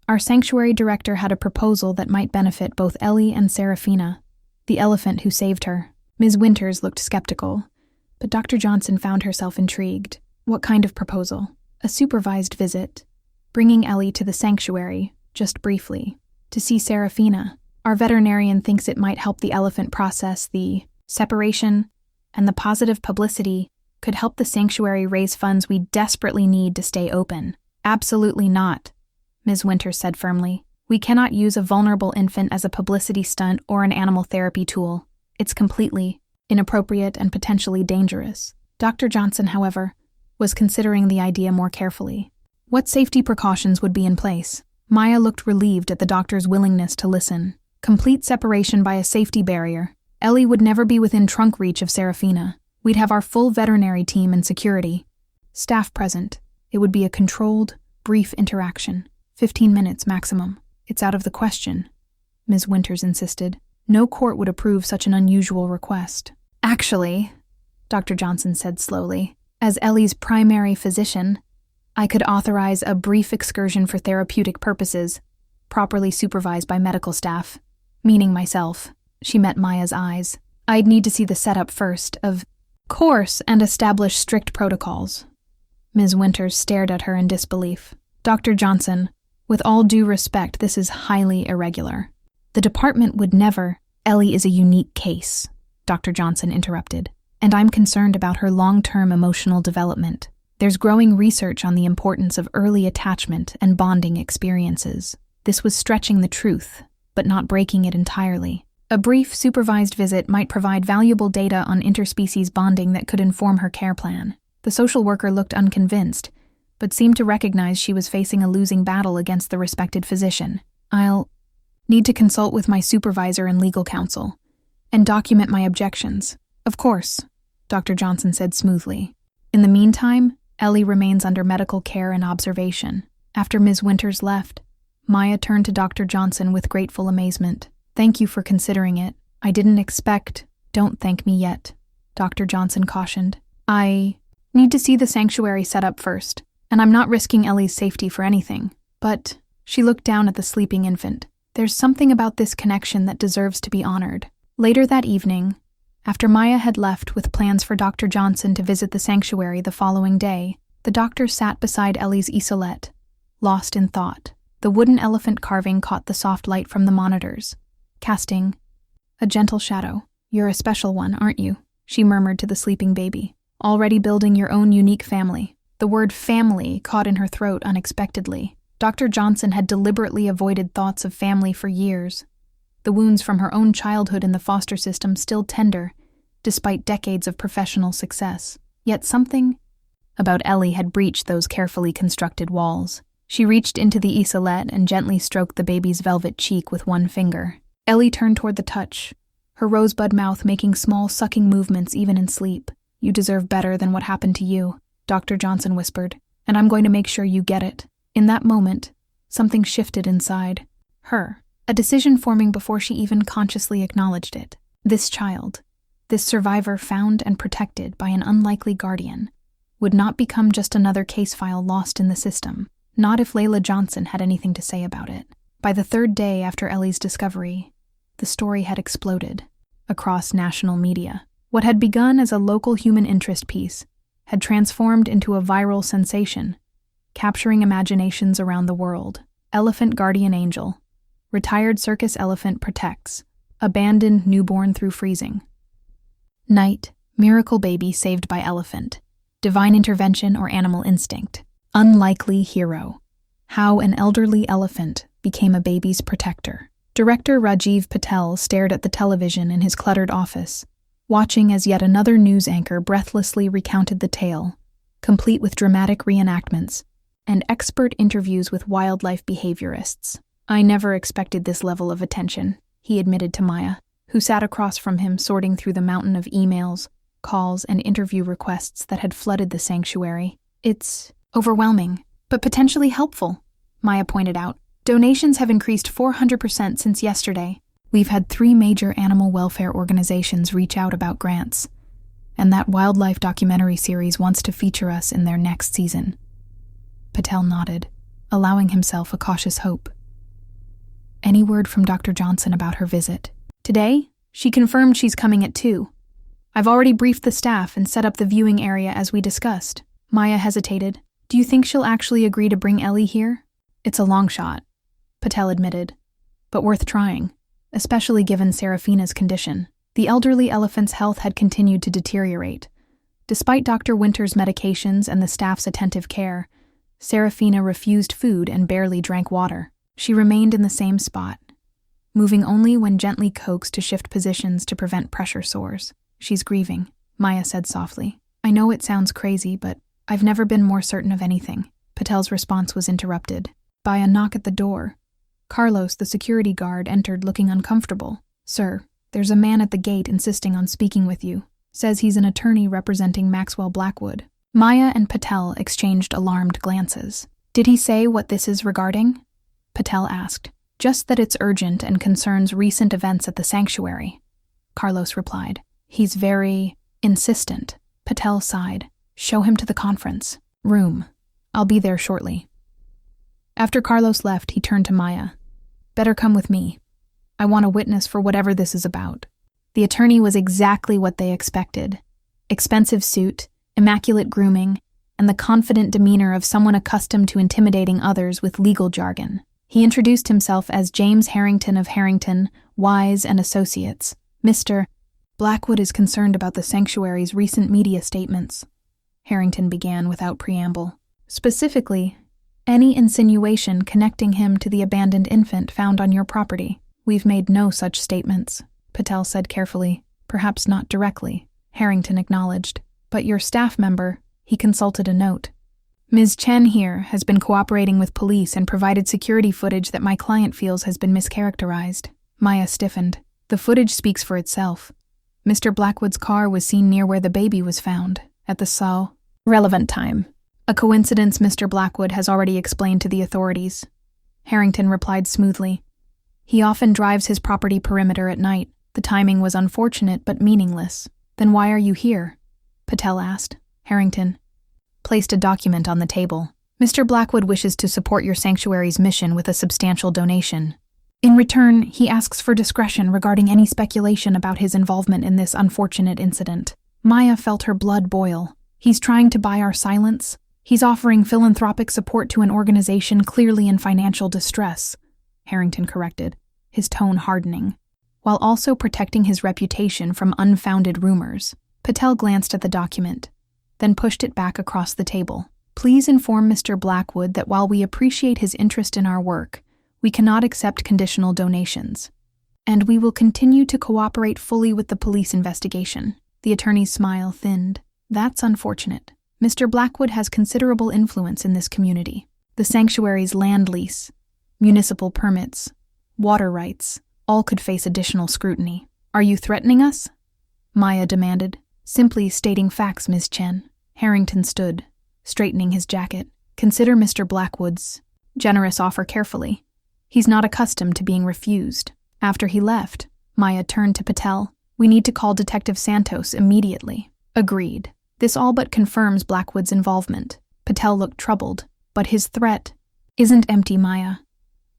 Our sanctuary director had a proposal that might benefit both Ellie and Seraphina, the elephant who saved her." Ms. Winters looked skeptical, but Dr. Johnson found herself intrigued. "What kind of proposal?" "A supervised visit, bringing Ellie to the sanctuary, just briefly, to see Seraphina. Our veterinarian thinks it might help the elephant process the separation, and the positive publicity could help the sanctuary raise funds we desperately need to stay open." "Absolutely not," Ms. Winters said firmly. "We cannot use a vulnerable infant as a publicity stunt or an animal therapy tool. It's completely inappropriate and potentially dangerous." Dr. Johnson, however, was considering the idea more carefully. "What safety precautions would be in place?" Maya looked relieved at the doctor's willingness to listen. "Complete separation by a safety barrier. Ellie would never be within trunk reach of Seraphina. We'd have our full veterinary team and security. Staff present. It would be a controlled, brief interaction. 15 minutes maximum." "It's out of the question," Ms. Winters insisted. "No court would approve such an unusual request." "Actually," Dr. Johnson said slowly, "as Ellie's primary physician, I could authorize a brief excursion for therapeutic purposes, properly supervised by medical staff, meaning myself." She met Maya's eyes. "I'd need to see the setup first, of course, and establish strict protocols." Ms. Winters stared at her in disbelief. "Dr. Johnson, with all due respect, this is highly irregular. The department would never..." "Ellie is a unique case," Dr. Johnson interrupted, "and I'm concerned about her long-term emotional development. There's growing research on the importance of early attachment and bonding experiences. This was stretching the truth, but not breaking it entirely. A brief, supervised visit might provide valuable data on interspecies bonding that could inform her care plan." The social worker looked unconvinced, but seemed to recognize she was facing a losing battle against the respected physician. "I'll need to consult with my supervisor and legal counsel, and document my objections." "Of course," Dr. Johnson said smoothly. "In the meantime, Ellie remains under medical care and observation. After Ms. Winters left, Maya turned to Dr. Johnson with grateful amazement. Thank you for considering it. I didn't expect— Don't thank me yet, Dr. Johnson cautioned. I need to see the sanctuary set up first, and I'm not risking Ellie's safety for anything. But— She looked down at the sleeping infant. There's something about this connection that deserves to be honored. Later that evening, after Maya had left with plans for Dr. Johnson to visit the sanctuary the following day, the doctor sat beside Ellie's esaulette, lost in thought. The wooden elephant carving caught the soft light from the monitors, casting a gentle shadow. You're a special one, aren't you? She murmured to the sleeping baby. Already building your own unique family. The word family caught in her throat unexpectedly. Dr. Johnson had deliberately avoided thoughts of family for years, the wounds from her own childhood in the foster system still tender, despite decades of professional success. Yet something about Ellie had breached those carefully constructed walls. She reached into the esaulette and gently stroked the baby's velvet cheek with one finger. Ellie turned toward the touch, her rosebud mouth making small sucking movements even in sleep. You deserve better than what happened to you, Dr. Johnson whispered, and I'm going to make sure you get it. In that moment, something shifted inside her, a decision forming before she even consciously acknowledged it. This child, this survivor found and protected by an unlikely guardian, would not become just another case file lost in the system, not if Layla Johnson had anything to say about it. By the third day after Ellie's discovery, the story had exploded across national media. What had begun as a local human interest piece had transformed into a viral sensation, capturing imaginations around the world. Elephant guardian angel. Retired circus elephant protects. Abandoned newborn through freezing. Night. Miracle baby saved by elephant. Divine intervention or animal instinct. Unlikely hero. How an elderly elephant became a baby's protector. Director Rajiv Patel stared at the television in his cluttered office, watching as yet another news anchor breathlessly recounted the tale, complete with dramatic reenactments and expert interviews with wildlife behaviorists. I never expected this level of attention, he admitted to Maya, who sat across from him sorting through the mountain of emails, calls, and interview requests that had flooded the sanctuary. It's overwhelming, but potentially helpful, Maya pointed out. Donations have increased 400% since yesterday. We've had 3 major animal welfare organizations reach out about grants, and that wildlife documentary series wants to feature us in their next season. Patel nodded, allowing himself a cautious hope. Any word from Dr. Johnson about her visit? Today, she confirmed she's coming at 2. I've already briefed the staff and set up the viewing area as we discussed. Maya hesitated. Do you think she'll actually agree to bring Ellie here? It's a long shot, Patel admitted, but worth trying, especially given Seraphina's condition. The elderly elephant's health had continued to deteriorate. Despite Dr. Winter's medications and the staff's attentive care, Seraphina refused food and barely drank water. She remained in the same spot, moving only when gently coaxed to shift positions to prevent pressure sores. She's grieving, Maya said softly. I know it sounds crazy, but I've never been more certain of anything. Patel's response was interrupted by a knock at the door. Carlos, the security guard, entered looking uncomfortable. Sir, there's a man at the gate insisting on speaking with you. Says he's an attorney representing Maxwell Blackwood. Maya and Patel exchanged alarmed glances. Did he say what this is regarding? Patel asked. Just that it's urgent and concerns recent events at the sanctuary, Carlos replied. He's very insistent. Patel sighed. Show him to the conference room. I'll be there shortly. After Carlos left, he turned to Maya. Better come with me. I want a witness for whatever this is about. The attorney was exactly what they expected. Expensive suit, immaculate grooming, and the confident demeanor of someone accustomed to intimidating others with legal jargon. He introduced himself as James Harrington of Harrington, Wise and Associates. Mr. Blackwood is concerned about the sanctuary's recent media statements, Harrington began without preamble. Specifically, any insinuation connecting him to the abandoned infant found on your property. We've made no such statements, Patel said carefully. Perhaps not directly, Harrington acknowledged. But your staff member, he consulted a note. Ms. Chen here has been cooperating with police and provided security footage that my client feels has been mischaracterized. Maya stiffened. The footage speaks for itself. Mr. Blackwood's car was seen near where the baby was found, at the relevant time, A coincidence Mr. Blackwood has already explained to the authorities. Harrington replied smoothly. He often drives his property perimeter at night. The timing was unfortunate but meaningless. Then why are you here? Patel asked. Harrington placed a document on the table. Mr. Blackwood wishes to support your sanctuary's mission with a substantial donation. In return, he asks for discretion regarding any speculation about his involvement in this unfortunate incident. Maya felt her blood boil. He's trying to buy our silence. He's offering philanthropic support to an organization clearly in financial distress, Harrington corrected, his tone hardening, while also protecting his reputation from unfounded rumors. Patel glanced at the document, then pushed it back across the table. Please inform Mr. Blackwood that while we appreciate his interest in our work, we cannot accept conditional donations, and we will continue to cooperate fully with the police investigation. The attorney's smile thinned. That's unfortunate. Mr. Blackwood has considerable influence in this community. The sanctuary's land lease, municipal permits, water rights, all could face additional scrutiny. Are you threatening us? Maya demanded. Simply stating facts, Ms. Chen. Harrington stood, straightening his jacket. Consider Mr. Blackwood's generous offer carefully. He's not accustomed to being refused. After he left, Maya turned to Patel. We need to call Detective Santos immediately. Agreed. This all but confirms Blackwood's involvement. Patel looked troubled, but his threat isn't empty, Maya.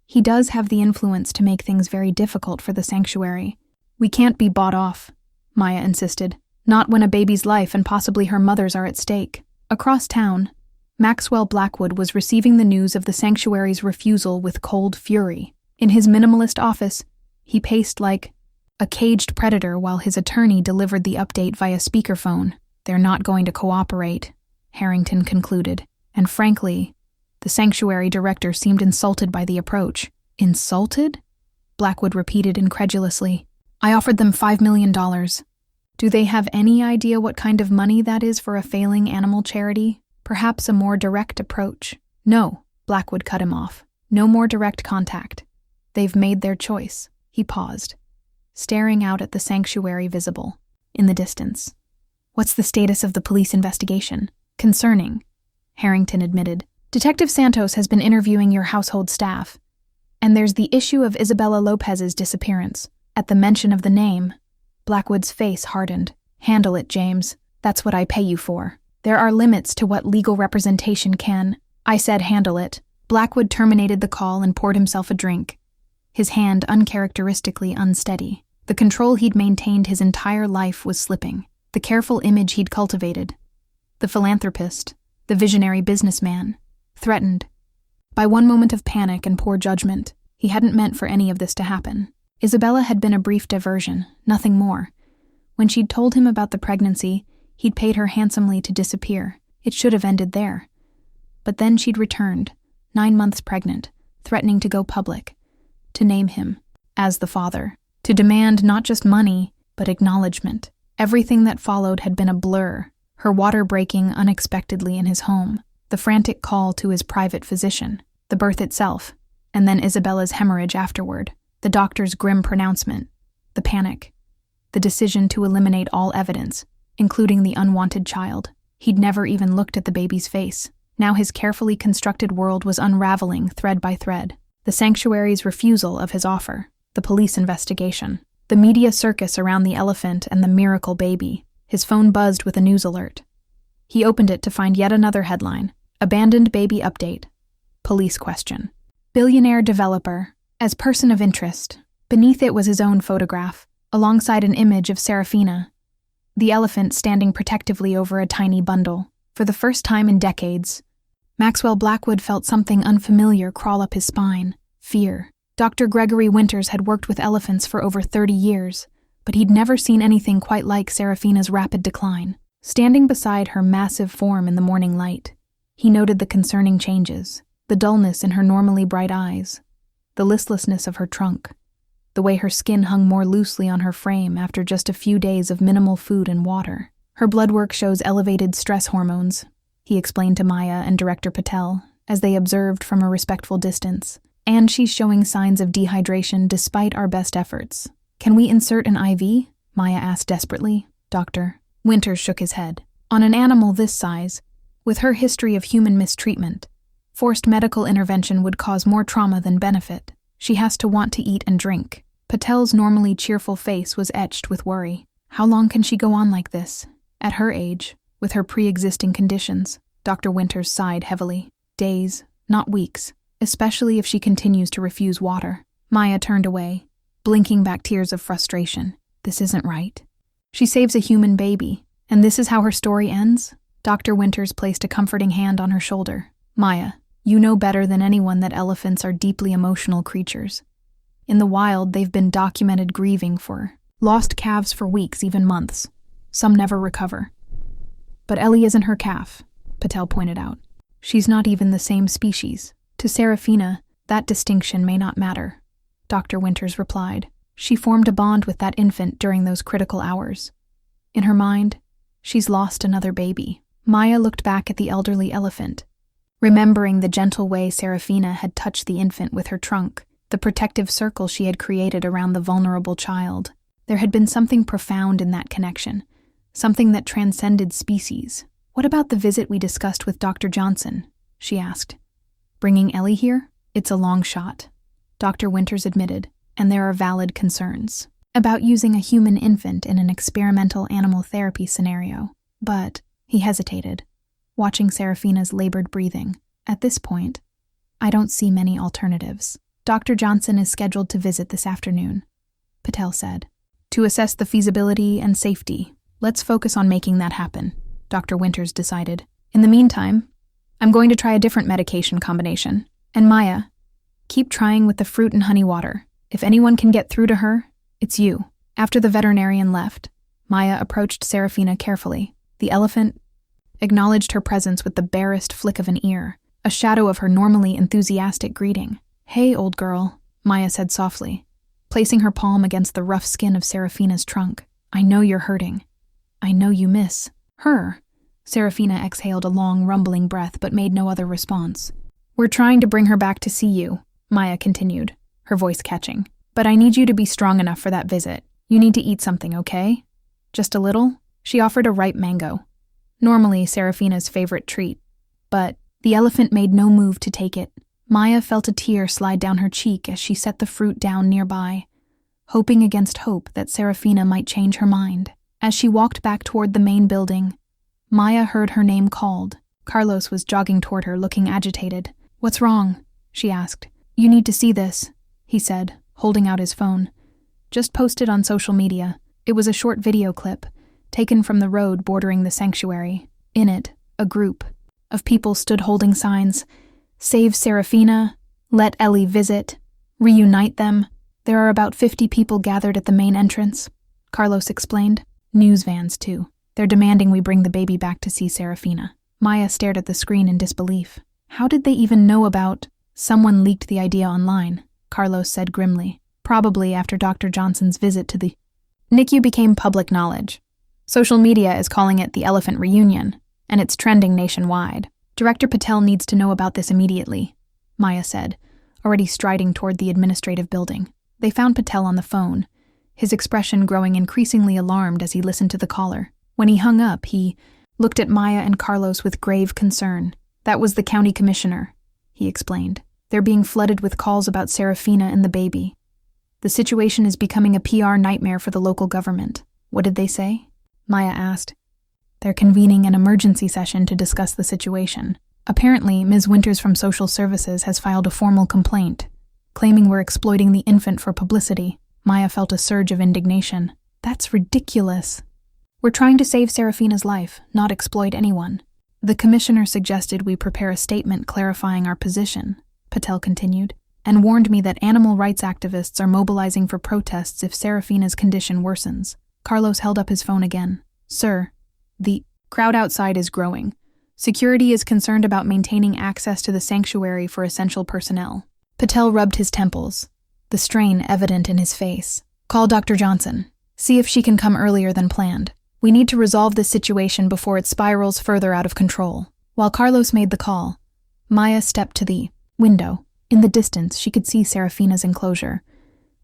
He does have the influence to make things very difficult for the sanctuary. We can't be bought off, Maya insisted. Not when a baby's life and possibly her mother's are at stake. Across town, Maxwell Blackwood was receiving the news of the sanctuary's refusal with cold fury. In his minimalist office, he paced like a caged predator while his attorney delivered the update via speakerphone. They're not going to cooperate, Harrington concluded, and frankly, the sanctuary director seemed insulted by the approach. Insulted? Blackwood repeated incredulously. I offered them $5 million. Do they have any idea what kind of money that is for a failing animal charity? Perhaps a more direct approach. No, Blackwood cut him off. No more direct contact. They've made their choice. He paused, staring out at the sanctuary visible in the distance. What's the status of the police investigation? Concerning, Harrington admitted. Detective Santos has been interviewing your household staff, and there's the issue of Isabella Lopez's disappearance. At the mention of the name, Blackwood's face hardened. Handle it, James. That's what I pay you for. There are limits to what legal representation can. I said handle it. Blackwood terminated the call and poured himself a drink, his hand uncharacteristically unsteady. The control he'd maintained his entire life was slipping. The careful image he'd cultivated, the philanthropist, the visionary businessman, threatened. By one moment of panic and poor judgment, he hadn't meant for any of this to happen. Isabella had been a brief diversion, nothing more. When she'd told him about the pregnancy, he'd paid her handsomely to disappear. It should have ended there. But then she'd returned, 9 months pregnant, threatening to go public, to name him as the father, to demand not just money, but acknowledgement. Everything that followed had been a blur, her water breaking unexpectedly in his home, the frantic call to his private physician, the birth itself, and then Isabella's hemorrhage afterward, the doctor's grim pronouncement, the panic, the decision to eliminate all evidence, including the unwanted child. He'd never even looked at the baby's face. Now his carefully constructed world was unraveling thread by thread. The sanctuary's refusal of his offer, the police investigation, the media circus around the elephant and the miracle baby. His phone buzzed with a news alert. He opened it to find yet another headline. Abandoned baby update. Police question. Billionaire developer, as person of interest. Beneath it was his own photograph, alongside an image of Seraphina, the elephant standing protectively over a tiny bundle. For the first time in decades, Maxwell Blackwood felt something unfamiliar crawl up his spine. Fear. Dr. Gregory Winters had worked with elephants for over 30 years, but he'd never seen anything quite like Seraphina's rapid decline. Standing beside her massive form in the morning light, he noted the concerning changes, the dullness in her normally bright eyes, the listlessness of her trunk, the way her skin hung more loosely on her frame after just a few days of minimal food and water. Her blood work shows elevated stress hormones, he explained to Maya and Director Patel, as they observed from a respectful distance. And she's showing signs of dehydration despite our best efforts. Can we insert an IV? Maya asked desperately. Doctor. Winters shook his head. On an animal this size, With her history of human mistreatment, forced medical intervention would cause more trauma than benefit. She has to want to eat and drink. Patel's normally cheerful face was etched with worry. How long can she go on like this? At her age, with her pre-existing conditions, Dr. Winters sighed heavily. Days, not weeks, especially if she continues to refuse water. Maya turned away, blinking back tears of frustration. This isn't right. She saves a human baby, and this is how her story ends? Dr. Winters placed a comforting hand on her shoulder. Maya, you know better than anyone that elephants are deeply emotional creatures. In the wild, they've been documented grieving for lost calves for weeks, even months. Some never recover. But Ellie isn't her calf, Patel pointed out. She's not even the same species. To Seraphina, that distinction may not matter, Dr. Winters replied. She formed a bond with that infant during those critical hours. In her mind, she's lost another baby. Maya looked back at the elderly elephant, remembering the gentle way Seraphina had touched the infant with her trunk, the protective circle she had created around the vulnerable child. There had been something profound in that connection, something that transcended species. What about the visit we discussed with Dr. Johnson? She asked. Bringing Ellie here? It's a long shot, Dr. Winters admitted, and there are valid concerns about using a human infant in an experimental animal therapy scenario. But he hesitated, watching Seraphina's labored breathing. At this point, I don't see many alternatives. Dr. Johnson is scheduled to visit this afternoon, Patel said, to assess the feasibility and safety. Let's focus on making that happen, Dr. Winters decided. In the meantime, I'm going to try a different medication combination. And Maya, keep trying with the fruit and honey water. If anyone can get through to her, it's you. After the veterinarian left, Maya approached Seraphina carefully. The elephant acknowledged her presence with the barest flick of an ear, a shadow of her normally enthusiastic greeting. Hey, old girl, Maya said softly, placing her palm against the rough skin of Seraphina's trunk. I know you're hurting. I know you miss her. Seraphina exhaled a long, rumbling breath but made no other response. We're trying to bring her back to see you, Maya continued, her voice catching. But I need you to be strong enough for that visit. You need to eat something, okay? Just a little? She offered a ripe mango, normally Seraphina's favorite treat. But the elephant made no move to take it. Maya felt a tear slide down her cheek as she set the fruit down nearby, hoping against hope that Seraphina might change her mind. As she walked back toward the main building, Maya heard her name called. Carlos was jogging toward her, looking agitated. What's wrong? She asked. You need to see this, he said, holding out his phone. Just posted on social media. It was a short video clip, taken from the road bordering the sanctuary. In it, a group of people stood holding signs. Save Seraphina, let Ellie visit, reunite them. There are about 50 people gathered at the main entrance, Carlos explained. News vans, too. They're demanding we bring the baby back to see Seraphina. Maya stared at the screen in disbelief. How did they even know about? Someone leaked the idea online, Carlos said grimly. Probably after Dr. Johnson's visit to the NICU became public knowledge. Social media is calling it the Elephant Reunion, and it's trending nationwide. Director Patel needs to know about this immediately, Maya said, already striding toward the administrative building. They found Patel on the phone, his expression growing increasingly alarmed as he listened to the caller. When he hung up, he looked at Maya and Carlos with grave concern. That was the county commissioner, he explained. They're being flooded with calls about Seraphina and the baby. The situation is becoming a PR nightmare for the local government. What did they say? Maya asked. They're convening an emergency session to discuss the situation. Apparently, Ms. Winters from Social Services has filed a formal complaint, claiming we're exploiting the infant for publicity. Maya felt a surge of indignation. That's ridiculous. We're trying to save Seraphina's life, not exploit anyone. The commissioner suggested we prepare a statement clarifying our position, Patel continued, and warned me that animal rights activists are mobilizing for protests if Seraphina's condition worsens. Carlos held up his phone again. Sir, the crowd outside is growing. Security is concerned about maintaining access to the sanctuary for essential personnel. Patel rubbed his temples, the strain evident in his face. Call Dr. Johnson. See if she can come earlier than planned. We need to resolve this situation before it spirals further out of control. While Carlos made the call, Maya stepped to the window. In the distance, she could see Seraphina's enclosure,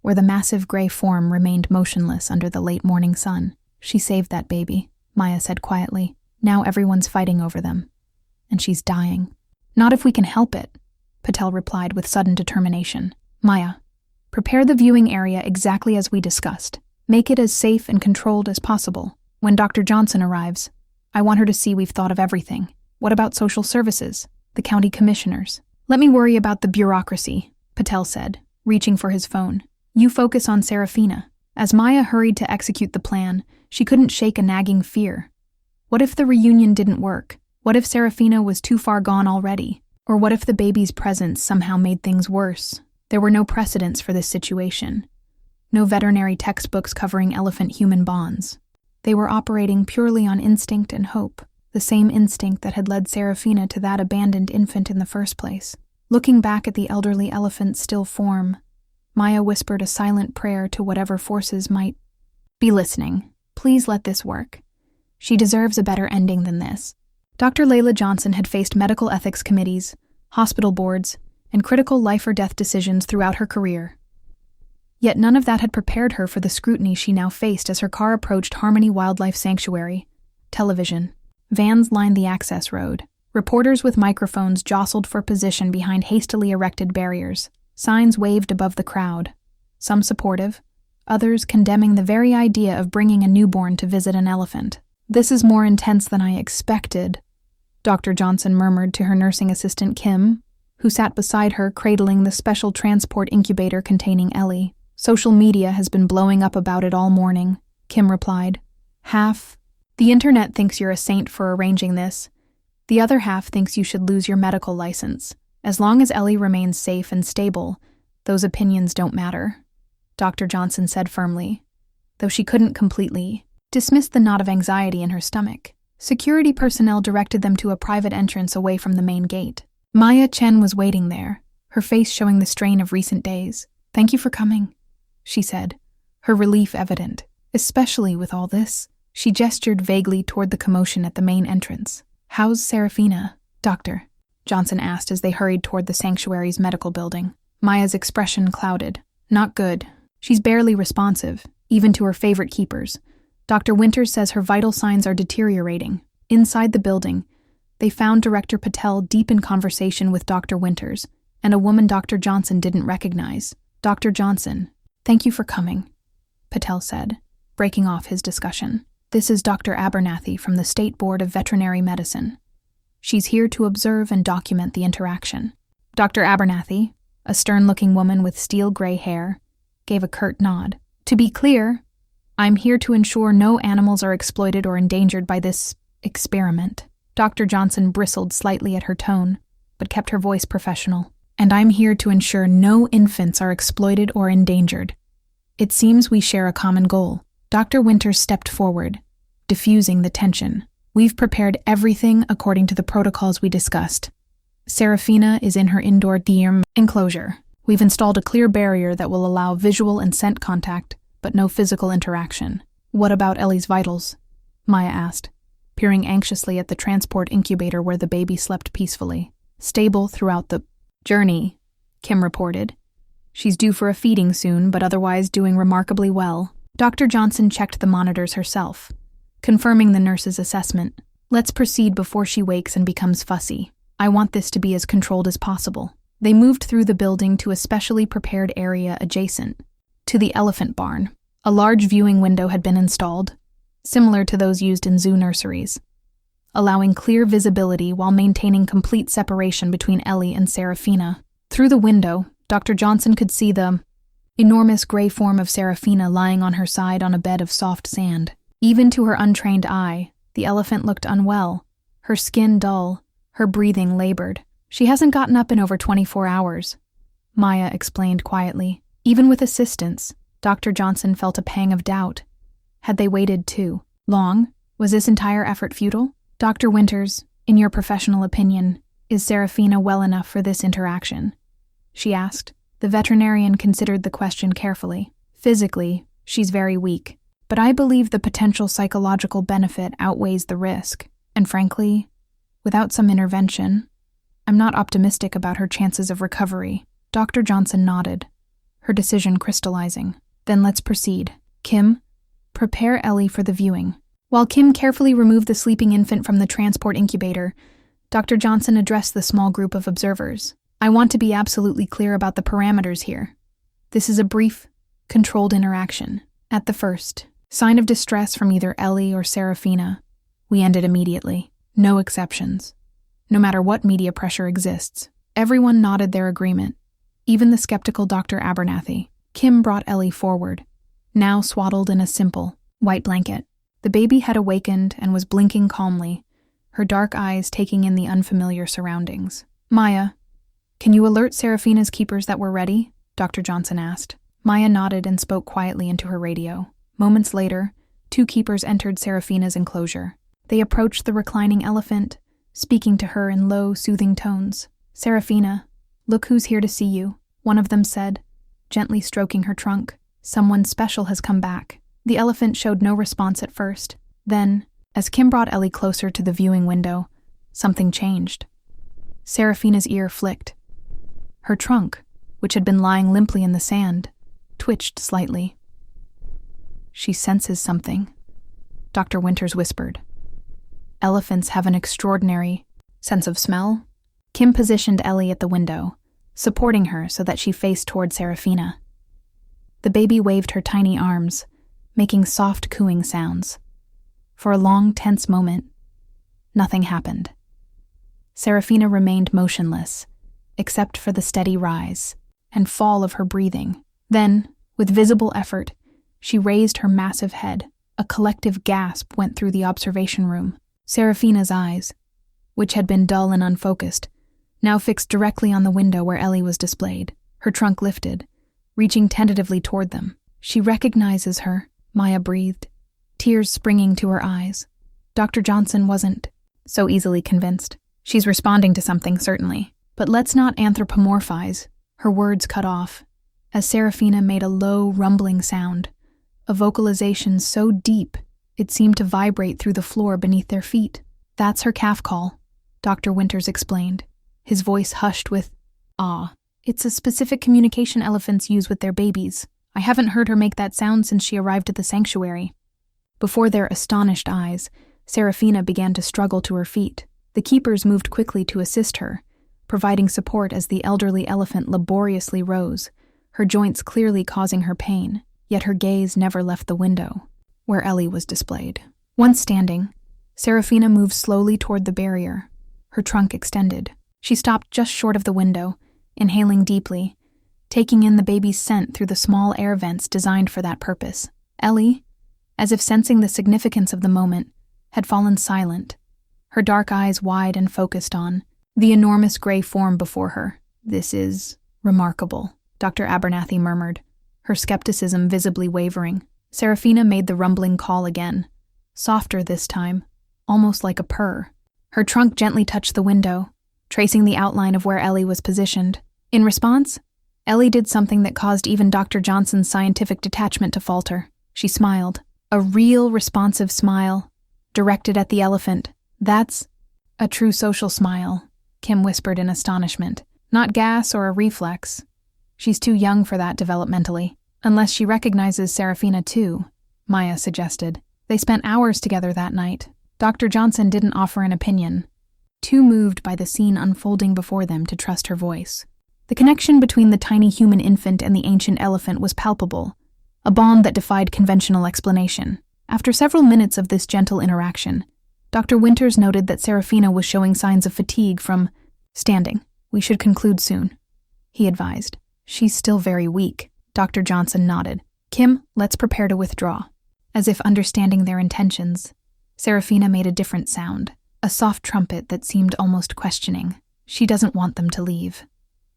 where the massive gray form remained motionless under the late morning sun. She saved that baby, Maya said quietly. Now everyone's fighting over them. and she's dying. Not if we can help it, Patel replied with sudden determination. Maya, prepare the viewing area exactly as we discussed. Make it as safe and controlled as possible. When Dr. Johnson arrives, I want her to see we've thought of everything. What about social services? The county commissioners? Let me worry about the bureaucracy, Patel said, reaching for his phone. You focus on Seraphina. As Maya hurried to execute the plan, she couldn't shake a nagging fear. What if the reunion didn't work? What if Seraphina was too far gone already? Or what if the baby's presence somehow made things worse? There were no precedents for this situation. No veterinary textbooks covering elephant-human bonds. They were operating purely on instinct and hope, the same instinct that had led Seraphina to that abandoned infant in the first place. Looking back at the elderly elephant's still form, Maya whispered a silent prayer to whatever forces might be listening. Please let this work. She deserves a better ending than this. Dr. Layla Johnson had faced medical ethics committees, hospital boards, and critical life-or-death decisions throughout her career. Yet none of that had prepared her for the scrutiny she now faced as her car approached Harmony Wildlife Sanctuary. Television. Vans lined the access road. Reporters with microphones jostled for position behind hastily erected barriers. Signs waved above the crowd, some supportive, others condemning the very idea of bringing a newborn to visit an elephant. This is more intense than I expected, Dr. Johnson murmured to her nursing assistant Kim, who sat beside her cradling the special transport incubator containing Ellie. Social media has been blowing up about it all morning, Kim replied. Half. The internet thinks you're a saint for arranging this. The other half thinks you should lose your medical license. As long as Ellie remains safe and stable, those opinions don't matter, Dr. Johnson said firmly, though she couldn't completely dismiss the knot of anxiety in her stomach. Security personnel directed them to a private entrance away from the main gate. Maya Chen was waiting there, her face showing the strain of recent days. Thank you for coming, she said, her relief evident. Especially with all this, she gestured vaguely toward the commotion at the main entrance. How's Seraphina, doctor? Johnson asked as they hurried toward the sanctuary's medical building. Maya's expression clouded. Not good. She's barely responsive, even to her favorite keepers. Dr. Winters says her vital signs are deteriorating. Inside the building, they found Director Patel deep in conversation with Dr. Winters, and a woman Dr. Johnson didn't recognize. Dr. Johnson, thank you for coming, Patel said, breaking off his discussion. This is Dr. Abernathy from the State Board of Veterinary Medicine. She's here to observe and document the interaction. Dr. Abernathy, a stern-looking woman with steel-gray hair, gave a curt nod. To be clear, I'm here to ensure no animals are exploited or endangered by this experiment. Dr. Johnson bristled slightly at her tone, but kept her voice professional. And I'm here to ensure no infants are exploited or endangered. It seems we share a common goal. Dr. Winters stepped forward, diffusing the tension. We've prepared everything according to the protocols we discussed. Seraphina is in her indoor enclosure. We've installed a clear barrier that will allow visual and scent contact, but no physical interaction. What about Ellie's vitals? Maya asked, peering anxiously at the transport incubator where the baby slept peacefully. Stable throughout the journey, Kim reported. She's due for a feeding soon, but otherwise doing remarkably well. Dr. Johnson checked the monitors herself, confirming the nurse's assessment. Let's proceed before she wakes and becomes fussy. I want this to be as controlled as possible. They moved through the building to a specially prepared area adjacent to the elephant barn. A large viewing window had been installed, similar to those used in zoo nurseries, allowing clear visibility while maintaining complete separation between Ellie and Seraphina. Through the window, Dr. Johnson could see the enormous gray form of Seraphina lying on her side on a bed of soft sand. Even to her untrained eye, the elephant looked unwell, her skin dull, her breathing labored. She hasn't gotten up in over 24 hours, Maya explained quietly. Even with assistance, Dr. Johnson felt a pang of doubt. Had they waited too long? Was this entire effort futile? Dr. Winters, in your professional opinion, is Seraphina well enough for this interaction? She asked. The veterinarian considered the question carefully. Physically, she's very weak, but I believe the potential psychological benefit outweighs the risk, and frankly, without some intervention, I'm not optimistic about her chances of recovery. Dr. Johnson nodded, her decision crystallizing. Then let's proceed. Kim, prepare Ellie for the viewing. While Kim carefully removed the sleeping infant from the transport incubator, Dr. Johnson addressed the small group of observers. I want to be absolutely clear about the parameters here. This is a brief, controlled interaction. At the first sign of distress from either Ellie or Seraphina, we end it immediately. No exceptions. No matter what media pressure exists. Everyone nodded their agreement, even the skeptical Dr. Abernathy. Kim brought Ellie forward, now swaddled in a simple, white blanket. The baby had awakened and was blinking calmly, her dark eyes taking in the unfamiliar surroundings. Maya, can you alert Seraphina's keepers that we're ready? Dr. Johnson asked. Maya nodded and spoke quietly into her radio. Moments later, 2 keepers entered Seraphina's enclosure. They approached the reclining elephant, speaking to her in low, soothing tones. Seraphina, look who's here to see you, one of them said, gently stroking her trunk. Someone special has come back. The elephant showed no response at first. Then, as Kim brought Ellie closer to the viewing window, something changed. Seraphina's ear flicked. Her trunk, which had been lying limply in the sand, twitched slightly. She senses something, Dr. Winters whispered. Elephants have an extraordinary sense of smell. Kim positioned Ellie at the window, supporting her so that she faced toward Seraphina. The baby waved her tiny arms, making soft cooing sounds. For a long, tense moment, nothing happened. Seraphina remained motionless, except for the steady rise and fall of her breathing. Then, with visible effort, she raised her massive head. A collective gasp went through the observation room. Seraphina's eyes, which had been dull and unfocused, now fixed directly on the window where Ellie was displayed. Her trunk lifted, reaching tentatively toward them. She recognizes her, Maya breathed, tears springing to her eyes. Dr. Johnson wasn't so easily convinced. She's responding to something, certainly. But let's not anthropomorphize. Her words cut off, as Seraphina made a low, rumbling sound, a vocalization so deep it seemed to vibrate through the floor beneath their feet. That's her calf call, Dr. Winters explained, his voice hushed with awe. It's a specific communication elephants use with their babies. I haven't heard her make that sound since she arrived at the sanctuary. Before their astonished eyes, Seraphina began to struggle to her feet. The keepers moved quickly to assist her, providing support as the elderly elephant laboriously rose, her joints clearly causing her pain, yet her gaze never left the window, where Ellie was displayed. Once standing, Seraphina moved slowly toward the barrier, her trunk extended. She stopped just short of the window, inhaling deeply, taking in the baby's scent through the small air vents designed for that purpose. Ellie, as if sensing the significance of the moment, had fallen silent, her dark eyes wide and focused on the enormous gray form before her. This is remarkable, Dr. Abernathy murmured, her skepticism visibly wavering. Seraphina made the rumbling call again, softer this time, almost like a purr. Her trunk gently touched the window, tracing the outline of where Ellie was positioned. In response, Ellie did something that caused even Dr. Johnson's scientific detachment to falter. She smiled, a real responsive smile, directed at the elephant. That's a true social smile, Kim whispered in astonishment. Not gas or a reflex. She's too young for that developmentally. Unless she recognizes Seraphina too, Maya suggested. They spent hours together that night. Dr. Johnson didn't offer an opinion, too moved by the scene unfolding before them to trust her voice. The connection between the tiny human infant and the ancient elephant was palpable, a bond that defied conventional explanation. After several minutes of this gentle interaction, Dr. Winters noted that Seraphina was showing signs of fatigue from standing. We should conclude soon, he advised. She's still very weak. Dr. Johnson nodded. Kim, let's prepare to withdraw. As if understanding their intentions, Seraphina made a different sound, a soft trumpet that seemed almost questioning. She doesn't want them to leave,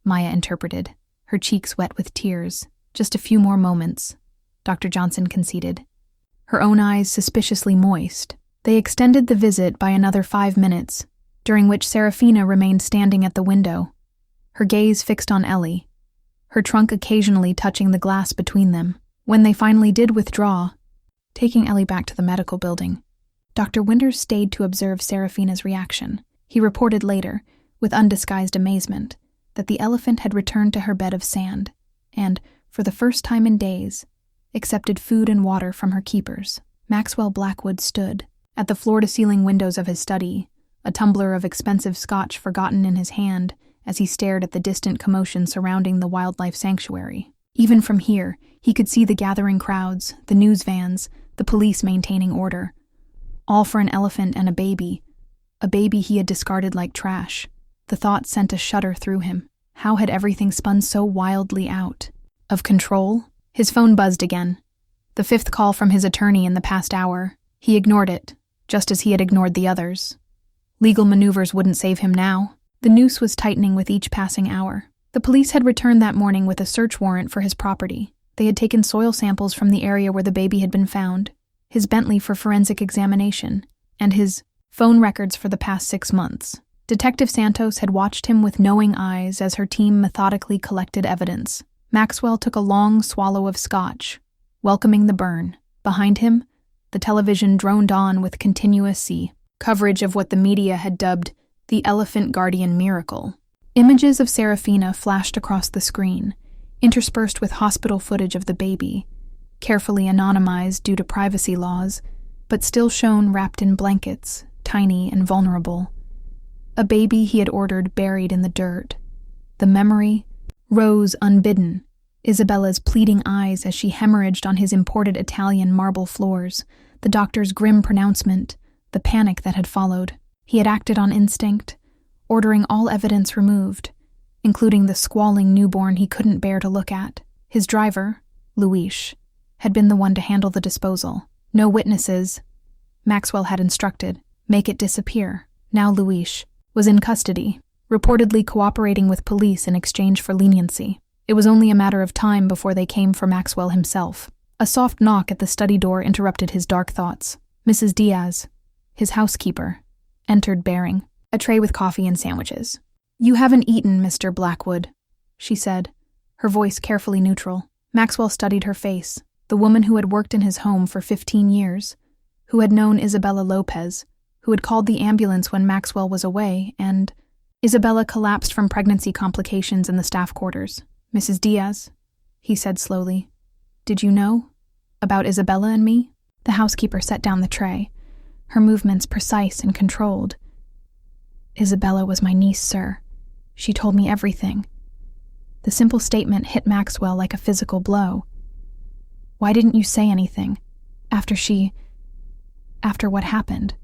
Maya interpreted, her cheeks wet with tears. Just a few more moments, Dr. Johnson conceded, her own eyes suspiciously moist. They extended the visit by another 5 minutes, during which Seraphina remained standing at the window, her gaze fixed on Ellie, her trunk occasionally touching the glass between them. When they finally did withdraw, taking Ellie back to the medical building, Dr. Winters stayed to observe Seraphina's reaction. He reported later, with undisguised amazement, that the elephant had returned to her bed of sand and, for the first time in days, accepted food and water from her keepers. Maxwell Blackwood stood at the floor-to-ceiling windows of his study, a tumbler of expensive scotch forgotten in his hand as he stared at the distant commotion surrounding the wildlife sanctuary. Even from here, he could see the gathering crowds, the news vans, the police maintaining order. All for an elephant and a baby he had discarded like trash. The thought sent a shudder through him. How had everything spun so wildly out of control? His phone buzzed again. The 5th call from his attorney in the past hour. He ignored it, just as he had ignored the others. Legal maneuvers wouldn't save him now. The noose was tightening with each passing hour. The police had returned that morning with a search warrant for his property. They had taken soil samples from the area where the baby had been found, his Bentley for forensic examination, and his phone records for the past 6 months. Detective Santos had watched him with knowing eyes as her team methodically collected evidence. Maxwell took a long swallow of scotch, welcoming the burn. Behind him, the television droned on with continuous coverage of what the media had dubbed the Elephant Guardian Miracle. Images of Seraphina flashed across the screen, interspersed with hospital footage of the baby, carefully anonymized due to privacy laws, but still shown wrapped in blankets, tiny and vulnerable. A baby he had ordered buried in the dirt. The memory rose unbidden, Isabella's pleading eyes as she hemorrhaged on his imported Italian marble floors, the doctor's grim pronouncement, the panic that had followed. He had acted on instinct, ordering all evidence removed, including the squalling newborn he couldn't bear to look at. His driver, Luis, had been the one to handle the disposal. No witnesses, Maxwell had instructed. Make it disappear. Now Luis was in custody, reportedly cooperating with police in exchange for leniency. It was only a matter of time before they came for Maxwell himself. A soft knock at the study door interrupted his dark thoughts. Mrs. Diaz, his housekeeper, entered bearing a tray with coffee and sandwiches. "You haven't eaten, Mr. Blackwood," she said, her voice carefully neutral. Maxwell studied her face, the woman who had worked in his home for 15 years, who had known Isabella Lopez, who had called the ambulance when Maxwell was away, and Isabella collapsed from pregnancy complications in the staff quarters. "Mrs. Diaz," he said slowly, "did you know about Isabella and me?" The housekeeper set down the tray, her movements precise and controlled. "Isabella was my niece, sir. She told me everything." The simple statement hit Maxwell like a physical blow. "Why didn't you say anything? After what happened?"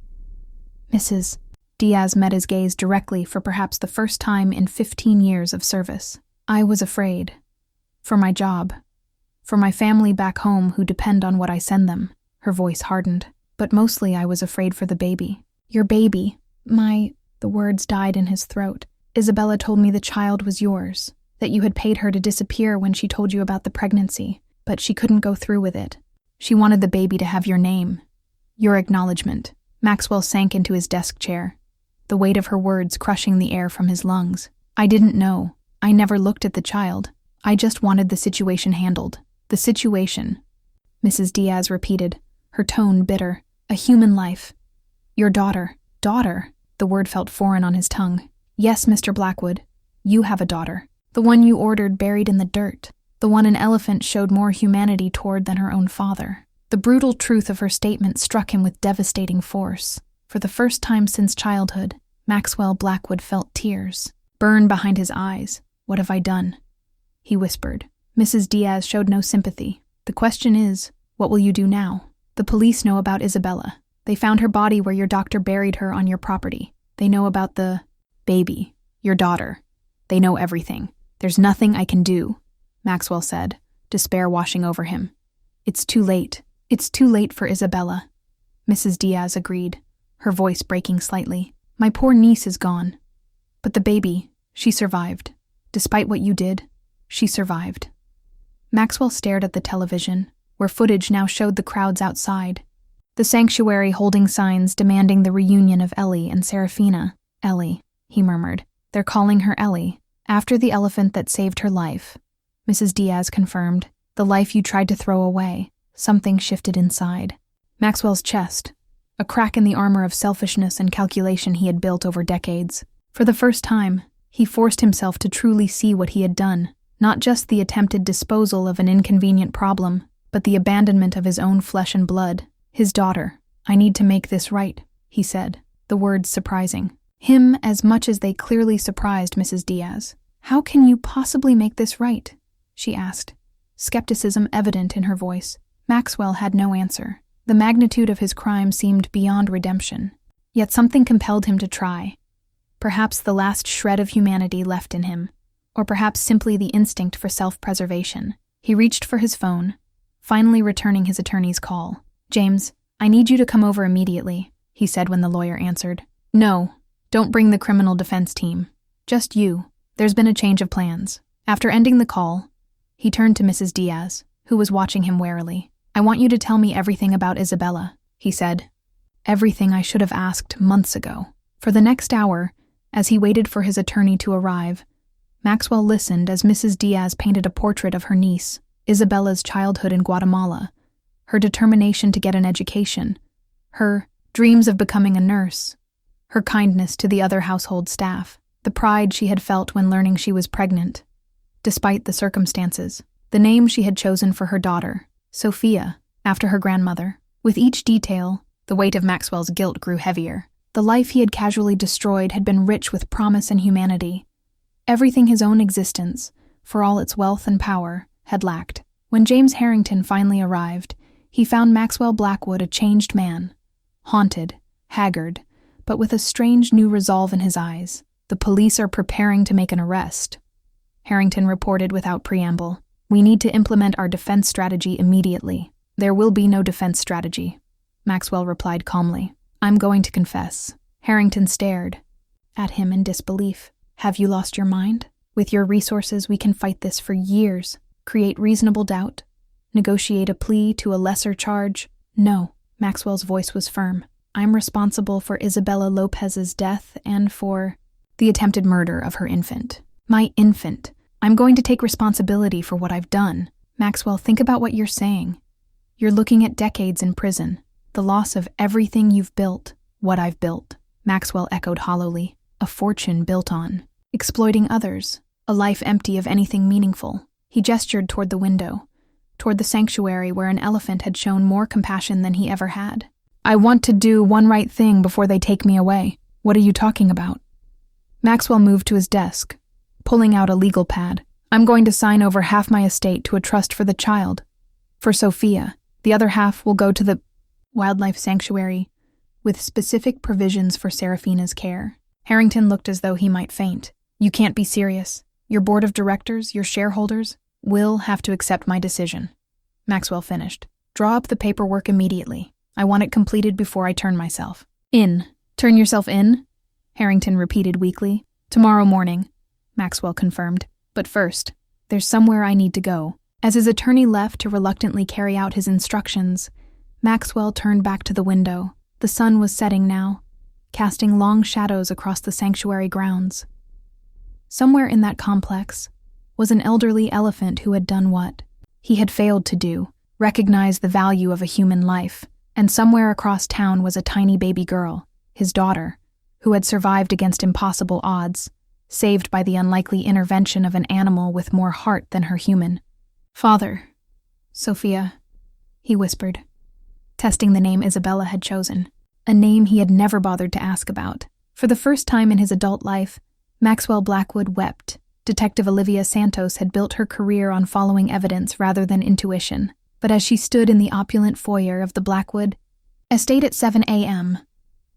Mrs. Diaz met his gaze directly for perhaps the first time in 15 years of service. "I was afraid. For my job. For my family back home who depend on what I send them." Her voice hardened. "But mostly I was afraid for the baby." "Your baby. The words died in his throat. "Isabella told me the child was yours, that you had paid her to disappear when she told you about the pregnancy, but she couldn't go through with it. She wanted the baby to have your name, your acknowledgement." Maxwell sank into his desk chair, the weight of her words crushing the air from his lungs. "I didn't know. I never looked at the child. I just wanted the situation handled." "The situation," Mrs. Diaz repeated, her tone bitter. "A human life. Your daughter." "Daughter?" The word felt foreign on his tongue. "Yes, Mr. Blackwood. You have a daughter. The one you ordered buried in the dirt. The one an elephant showed more humanity toward than her own father." The brutal truth of her statement struck him with devastating force. For the first time since childhood, Maxwell Blackwood felt tears burn behind his eyes. "What have I done?" he whispered. Mrs. Diaz showed no sympathy. "The question is, what will you do now? The police know about Isabella. They found her body where your doctor buried her on your property. They know about the baby, your daughter. They know everything. There's nothing I can do," Maxwell said, despair washing over him. "It's too late. It's too late for Isabella." Mrs. Diaz agreed, her voice breaking slightly. "My poor niece is gone. But the baby, she survived. Despite what you did, she survived." Maxwell stared at the television, where footage now showed the crowds outside. The sanctuary holding signs demanding the reunion of Ellie and Seraphina. "Ellie," he murmured. "They're calling her Ellie, after the elephant that saved her life." Mrs. Diaz confirmed. "The life you tried to throw away." Something shifted inside Maxwell's chest, a crack in the armor of selfishness and calculation he had built over decades. For the first time, he forced himself to truly see what he had done, not just the attempted disposal of an inconvenient problem, but the abandonment of his own flesh and blood. His daughter. "I need to make this right," he said. the words surprising. Him as much as they clearly surprised Mrs. Diaz. "How can you possibly make this right?" she asked, skepticism evident in her voice. Maxwell had no answer. The magnitude of his crime seemed beyond redemption. Yet something compelled him to try. Perhaps the last shred of humanity left in him, or perhaps simply the instinct for self-preservation. He reached for his phone, finally returning his attorney's call. "James, I need you to come over immediately," he said when the lawyer answered. "No, don't bring the criminal defense team. Just you. There's been a change of plans." After ending the call, he turned to Mrs. Diaz, who was watching him warily. "I want you to tell me everything about Isabella," he said. Everything I should have asked months ago. For the next hour, as he waited for his attorney to arrive, Maxwell listened as Mrs. Diaz painted a portrait of her niece, Isabella's childhood in Guatemala, her determination to get an education, her dreams of becoming a nurse, her kindness to the other household staff, the pride she had felt when learning she was pregnant, despite the circumstances, the name she had chosen for her daughter, Sophia, after her grandmother. With each detail, the weight of Maxwell's guilt grew heavier. The life he had casually destroyed had been rich with promise and humanity. Everything his own existence, for all its wealth and power, had lacked. When James Harrington finally arrived, he found Maxwell Blackwood a changed man, haunted, haggard, but with a strange new resolve in his eyes. "The police are preparing to make an arrest," Harrington reported without preamble. "We need to implement our defense strategy immediately." "There will be no defense strategy," Maxwell replied calmly. "I'm going to confess." Harrington stared at him in disbelief. "Have you lost your mind? With your resources, we can fight this for years. Create reasonable doubt. Negotiate a plea to a lesser charge." "No," Maxwell's voice was firm. "I'm responsible for Isabella Lopez's death and for the attempted murder of her infant." "My infant. I'm going to take responsibility for what I've done." "Maxwell, think about what you're saying. You're looking at decades in prison. The loss of everything you've built." "What I've built," Maxwell echoed hollowly. "A fortune built on exploiting others. A life empty of anything meaningful." He gestured toward the window, toward the sanctuary where an elephant had shown more compassion than he ever had. "I want to do one right thing before they take me away." "What are you talking about?" Maxwell moved to his desk, pulling out a legal pad. "I'm going to sign over half my estate to a trust for the child, for Sophia. The other half will go to the wildlife sanctuary, with specific provisions for Seraphina's care." Harrington looked as though he might faint. "You can't be serious. Your board of directors, your shareholders, will have to accept my decision." Maxwell finished. "Draw up the paperwork immediately. I want it completed before I turn myself in." "Turn yourself in?" Harrington repeated weakly. "Tomorrow morning," Maxwell confirmed. "But first, there's somewhere I need to go." As his attorney left to reluctantly carry out his instructions, Maxwell turned back to the window. The sun was setting now, casting long shadows across the sanctuary grounds. Somewhere in that complex was an elderly elephant who had done what he had failed to do, recognize the value of a human life, and somewhere across town was a tiny baby girl, his daughter, who had survived against impossible odds, saved by the unlikely intervention of an animal with more heart than her human. "Father, Sophia," he whispered, testing the name Isabella had chosen, a name he had never bothered to ask about. For the first time in his adult life, Maxwell Blackwood wept. Detective Olivia Santos had built her career on following evidence rather than intuition. But as she stood in the opulent foyer of the Blackwood estate at 7 a.m.,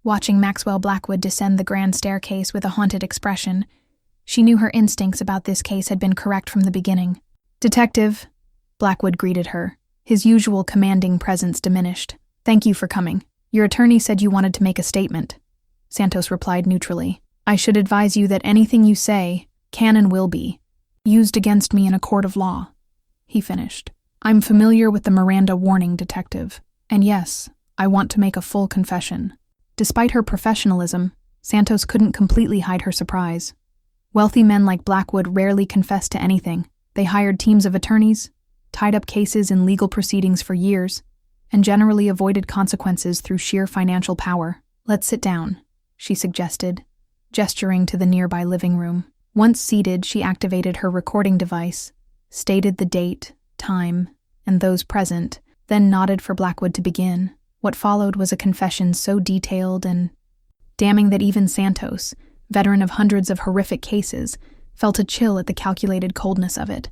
watching Maxwell Blackwood descend the grand staircase with a haunted expression, she knew her instincts about this case had been correct from the beginning. "Detective," Blackwood greeted her, his usual commanding presence diminished. "Thank you for coming. Your attorney said you wanted to make a statement," Santos replied neutrally. "I should advise you that anything you say can and will be used against me in a court of law," he finished. "I'm familiar with the Miranda warning, Detective, and yes, I want to make a full confession." Despite her professionalism, Santos couldn't completely hide her surprise. Wealthy men like Blackwood rarely confessed to anything. They hired teams of attorneys, tied up cases in legal proceedings for years, and generally avoided consequences through sheer financial power. "Let's sit down," she suggested, gesturing to the nearby living room. Once seated, she activated her recording device, stated the date, time, and those present, then nodded for Blackwood to begin. What followed was a confession so detailed and damning that even Santos, veteran of hundreds of horrific cases, felt a chill at the calculated coldness of it.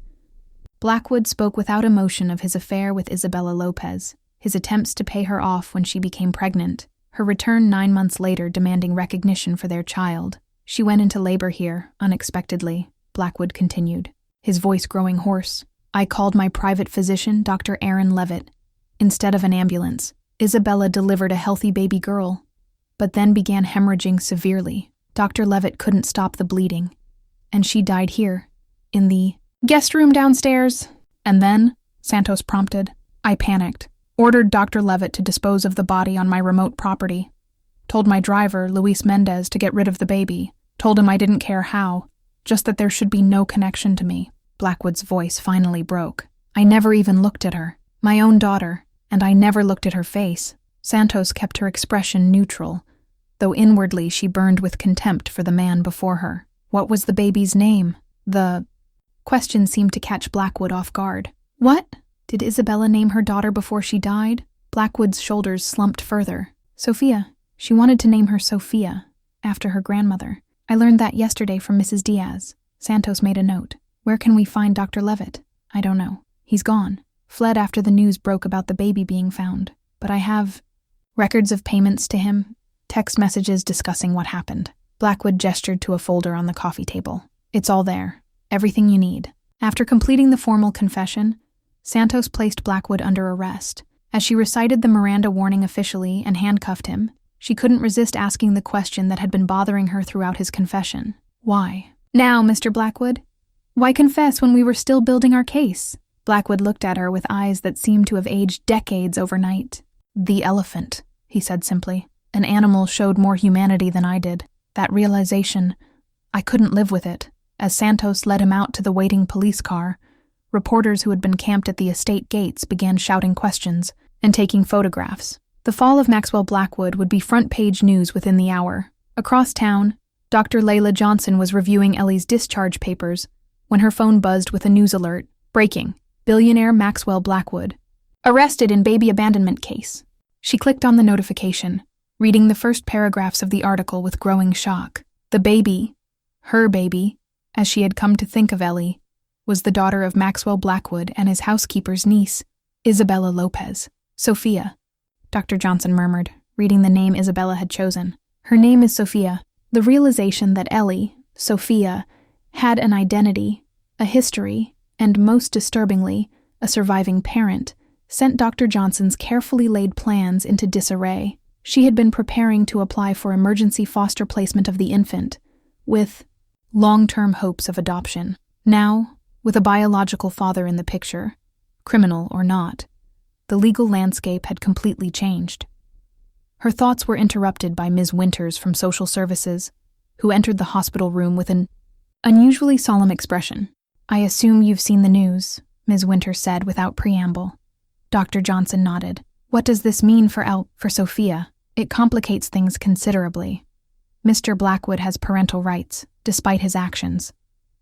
Blackwood spoke without emotion of his affair with Isabella Lopez, his attempts to pay her off when she became pregnant, her return 9 months later demanding recognition for their child. She went into labor here, unexpectedly, Blackwood continued, his voice growing hoarse. I called my private physician, Dr. Aaron Levitt. Instead of an ambulance, Isabella delivered a healthy baby girl, but then began hemorrhaging severely. Dr. Levitt couldn't stop the bleeding, and she died here, in the guest room downstairs. And then, Santos prompted, I panicked, ordered Dr. Levitt to dispose of the body on my remote property, told my driver, Luis Mendez, to get rid of the baby, told him I didn't care how, just that there should be no connection to me. Blackwood's voice finally broke. I never even looked at her, my own daughter, and I never looked at her face. Santos kept her expression neutral, though inwardly she burned with contempt for the man before her. What was the baby's name? The question seemed to catch Blackwood off guard. What? Did Isabella name her daughter before she died? Blackwood's shoulders slumped further. Sophia. She wanted to name her Sophia, after her grandmother. I learned that yesterday from Mrs. Diaz. Santos made a note. Where can we find Dr. Levitt? I don't know. He's gone. Fled after the news broke about the baby being found. But I have records of payments to him, text messages discussing what happened. Blackwood gestured to a folder on the coffee table. It's all there. Everything you need. After completing the formal confession, Santos placed Blackwood under arrest. As she recited the Miranda warning officially and handcuffed him, she couldn't resist asking the question that had been bothering her throughout his confession. Why? Now, Mr. Blackwood, why confess when we were still building our case? Blackwood looked at her with eyes that seemed to have aged decades overnight. The elephant, he said simply. An animal showed more humanity than I did. That realization, I couldn't live with it. As Santos led him out to the waiting police car, reporters who had been camped at the estate gates began shouting questions and taking photographs. The fall of Maxwell Blackwood would be front-page news within the hour. Across town, Dr. Layla Johnson was reviewing Ellie's discharge papers when her phone buzzed with a news alert. Breaking. Billionaire Maxwell Blackwood. Arrested in baby abandonment case. She clicked on the notification, reading the first paragraphs of the article with growing shock. The baby, her baby, as she had come to think of Ellie, was the daughter of Maxwell Blackwood and his housekeeper's niece, Isabella Lopez. Sophia, Dr. Johnson murmured, reading the name Isabella had chosen. Her name is Sophia. The realization that Ellie, Sophia, had an identity, a history, and most disturbingly, a surviving parent, sent Dr. Johnson's carefully laid plans into disarray. She had been preparing to apply for emergency foster placement of the infant, with long-term hopes of adoption. Now, with a biological father in the picture, criminal or not, the legal landscape had completely changed. Her thoughts were interrupted by Ms. Winters from Social Services, who entered the hospital room with an unusually solemn expression. I assume you've seen the news, Ms. Winters said without preamble. Dr. Johnson nodded. What does this mean for Sophia? It complicates things considerably. Mr. Blackwood has parental rights, despite his actions.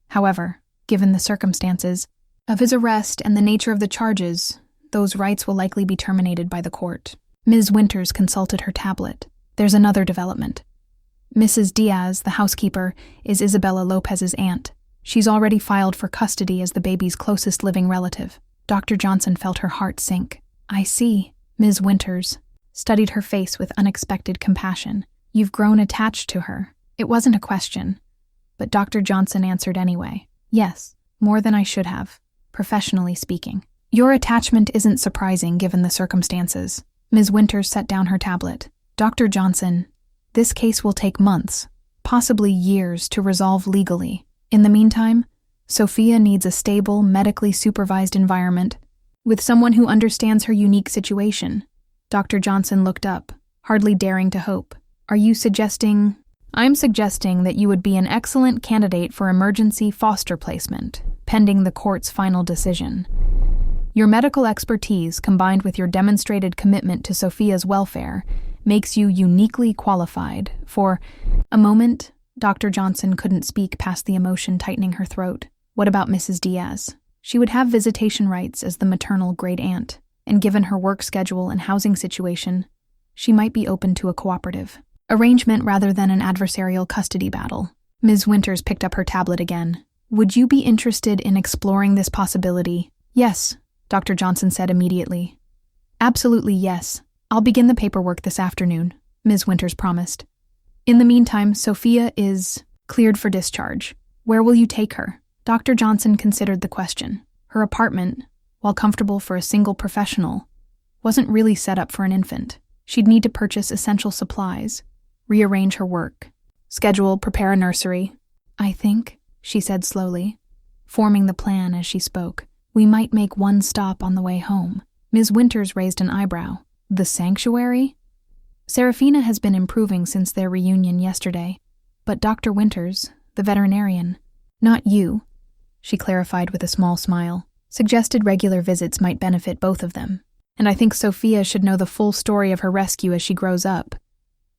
However, given the circumstances of his arrest and the nature of the charges, those rights will likely be terminated by the court. Ms. Winters consulted her tablet. There's another development. Mrs. Diaz, the housekeeper, is Isabella Lopez's aunt. She's already filed for custody as the baby's closest living relative. Dr. Johnson felt her heart sink. I see. Ms. Winters studied her face with unexpected compassion. You've grown attached to her. It wasn't a question, but Dr. Johnson answered anyway. Yes, more than I should have, professionally speaking. Your attachment isn't surprising given the circumstances. Ms. Winters set down her tablet. Dr. Johnson, this case will take months, possibly years, to resolve legally. In the meantime, Sophia needs a stable, medically supervised environment with someone who understands her unique situation. Dr. Johnson looked up, hardly daring to hope. Are you suggesting? I'm suggesting that you would be an excellent candidate for emergency foster placement, pending the court's final decision. Your medical expertise, combined with your demonstrated commitment to Sophia's welfare, makes you uniquely qualified for... A moment, Dr. Johnson couldn't speak past the emotion tightening her throat. What about Mrs. Diaz? She would have visitation rights as the maternal great aunt, and given her work schedule and housing situation, she might be open to a cooperative. Arrangement rather than an adversarial custody battle. Ms. Winters picked up her tablet again. Would you be interested in exploring this possibility? Yes, Dr. Johnson said immediately. Absolutely yes. I'll begin the paperwork this afternoon, Ms. Winters promised. In the meantime, Sophia is cleared for discharge. Where will you take her? Dr. Johnson considered the question. Her apartment, while comfortable for a single professional, wasn't really set up for an infant. She'd need to purchase essential supplies, rearrange her work, prepare a nursery. I think, she said slowly, forming the plan as she spoke, we might make one stop on the way home. Ms. Winters raised an eyebrow. The sanctuary? Seraphina has been improving since their reunion yesterday, but Dr. Winters, the veterinarian, not you, she clarified with a small smile, suggested regular visits might benefit both of them. And I think Sophia should know the full story of her rescue as she grows up.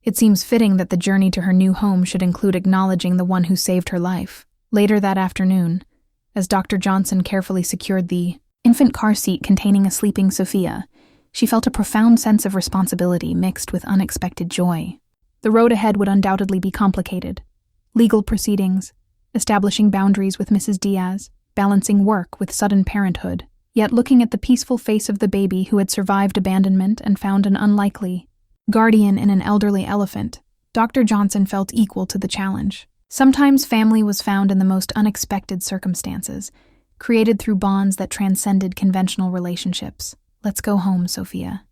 It seems fitting that the journey to her new home should include acknowledging the one who saved her life. Later that afternoon, as Dr. Johnson carefully secured the infant car seat containing a sleeping Sophia, she felt a profound sense of responsibility mixed with unexpected joy. The road ahead would undoubtedly be complicated. Legal proceedings, establishing boundaries with Mrs. Diaz, balancing work with sudden parenthood. Yet looking at the peaceful face of the baby who had survived abandonment and found an unlikely guardian in an elderly elephant, Dr. Johnson felt equal to the challenge. Sometimes family was found in the most unexpected circumstances, created through bonds that transcended conventional relationships. Let's go home, Sophia,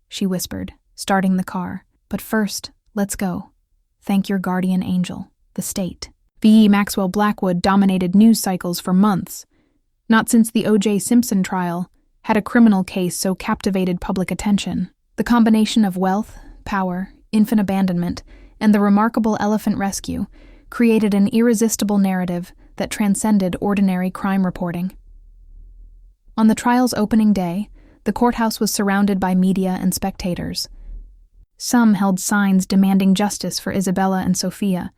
she whispered, starting the car. But first, let's go. Thank your guardian angel, the state. V. Maxwell Blackwood dominated news cycles for months. Not since the O.J. Simpson trial had a criminal case so captivated public attention. The combination of wealth, power, infant abandonment, and the remarkable elephant rescue created an irresistible narrative that transcended ordinary crime reporting. On the trial's opening day, the courthouse was surrounded by media and spectators. Some held signs demanding justice for Isabella and Sophia,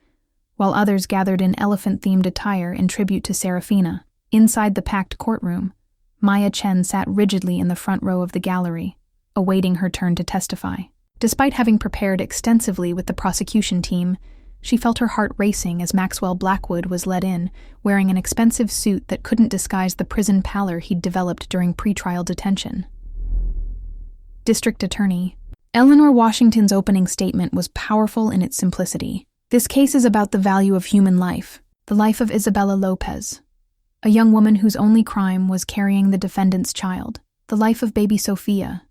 while others gathered in elephant-themed attire in tribute to Seraphina. Inside the packed courtroom, Maya Chen sat rigidly in the front row of the gallery, awaiting her turn to testify. Despite having prepared extensively with the prosecution team, she felt her heart racing as Maxwell Blackwood was led in, wearing an expensive suit that couldn't disguise the prison pallor he'd developed during pretrial detention. District Attorney Eleanor Washington's opening statement was powerful in its simplicity. This case is about the value of human life, the life of Isabella Lopez, a young woman whose only crime was carrying the defendant's child, the life of baby Sophia,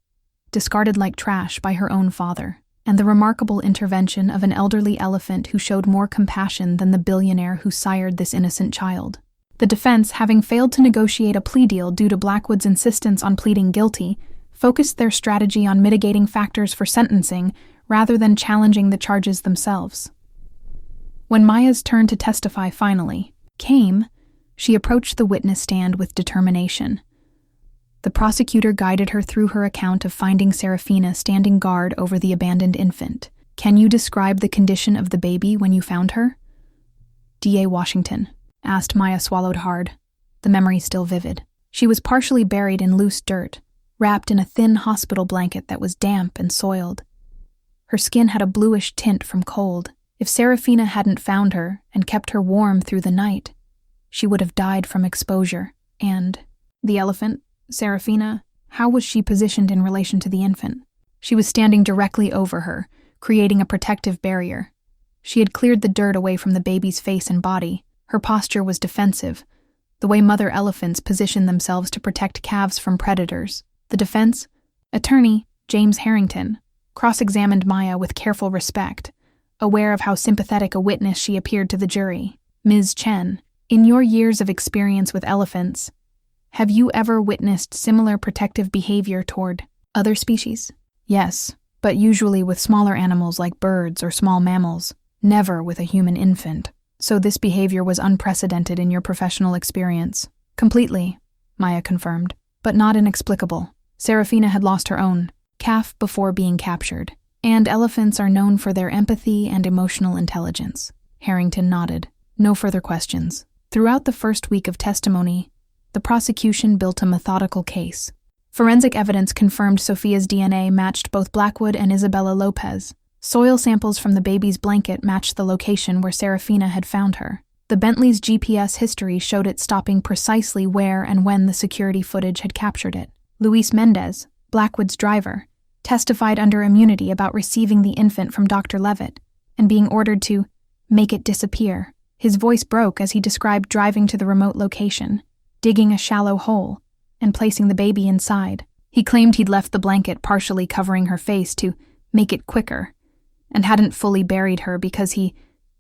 discarded like trash by her own father, and the remarkable intervention of an elderly elephant who showed more compassion than the billionaire who sired this innocent child. The defense, having failed to negotiate a plea deal due to Blackwood's insistence on pleading guilty, focused their strategy on mitigating factors for sentencing rather than challenging the charges themselves. When Maya's turn to testify finally came, she approached the witness stand with determination. The prosecutor guided her through her account of finding Seraphina standing guard over the abandoned infant. Can you describe the condition of the baby when you found her? D.A. Washington asked. Maya swallowed hard, the memory still vivid. She was partially buried in loose dirt, wrapped in a thin hospital blanket that was damp and soiled. Her skin had a bluish tint from cold. If Seraphina hadn't found her and kept her warm through the night, she would have died from exposure. And the elephant, Seraphina, how was she positioned in relation to the infant? She was standing directly over her, creating a protective barrier. She had cleared the dirt away from the baby's face and body. Her posture was defensive, the way mother elephants position themselves to protect calves from predators. The defense, attorney James Harrington, cross-examined Maya with careful respect, aware of how sympathetic a witness she appeared to the jury. Ms. Chen, in your years of experience with elephants, have you ever witnessed similar protective behavior toward other species? Yes, but usually with smaller animals like birds or small mammals, never with a human infant. So this behavior was unprecedented in your professional experience. Completely, Maya confirmed, but not inexplicable. Seraphina had lost her own calf before being captured, and elephants are known for their empathy and emotional intelligence. Harrington nodded. No further questions. Throughout the first week of testimony, the prosecution built a methodical case. Forensic evidence confirmed Sophia's DNA matched both Blackwood and Isabella Lopez. Soil samples from the baby's blanket matched the location where Seraphina had found her. The Bentley's GPS history showed it stopping precisely where and when the security footage had captured it. Luis Mendez, Blackwood's driver, testified under immunity about receiving the infant from Dr. Levitt and being ordered to make it disappear. His voice broke as he described driving to the remote location, digging a shallow hole, and placing the baby inside. He claimed he'd left the blanket partially covering her face to make it quicker, and hadn't fully buried her because he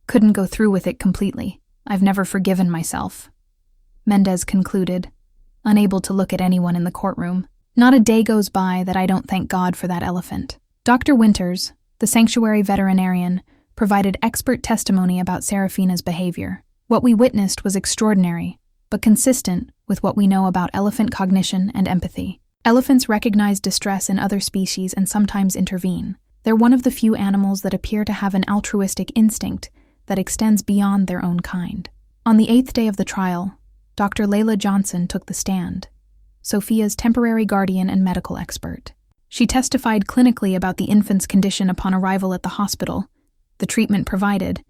couldn't go through with it completely. I've never forgiven myself, Mendez concluded, unable to look at anyone in the courtroom. Not a day goes by that I don't thank God for that elephant. Dr. Winters, the sanctuary veterinarian, provided expert testimony about Seraphina's behavior. What we witnessed was extraordinary, but consistent with what we know about elephant cognition and empathy. Elephants recognize distress in other species and sometimes intervene. They're one of the few animals that appear to have an altruistic instinct that extends beyond their own kind. On the 8th day of the trial, Dr. Layla Johnson took the stand, Sophia's temporary guardian and medical expert. She testified clinically about the infant's condition upon arrival at the hospital, the treatment provided,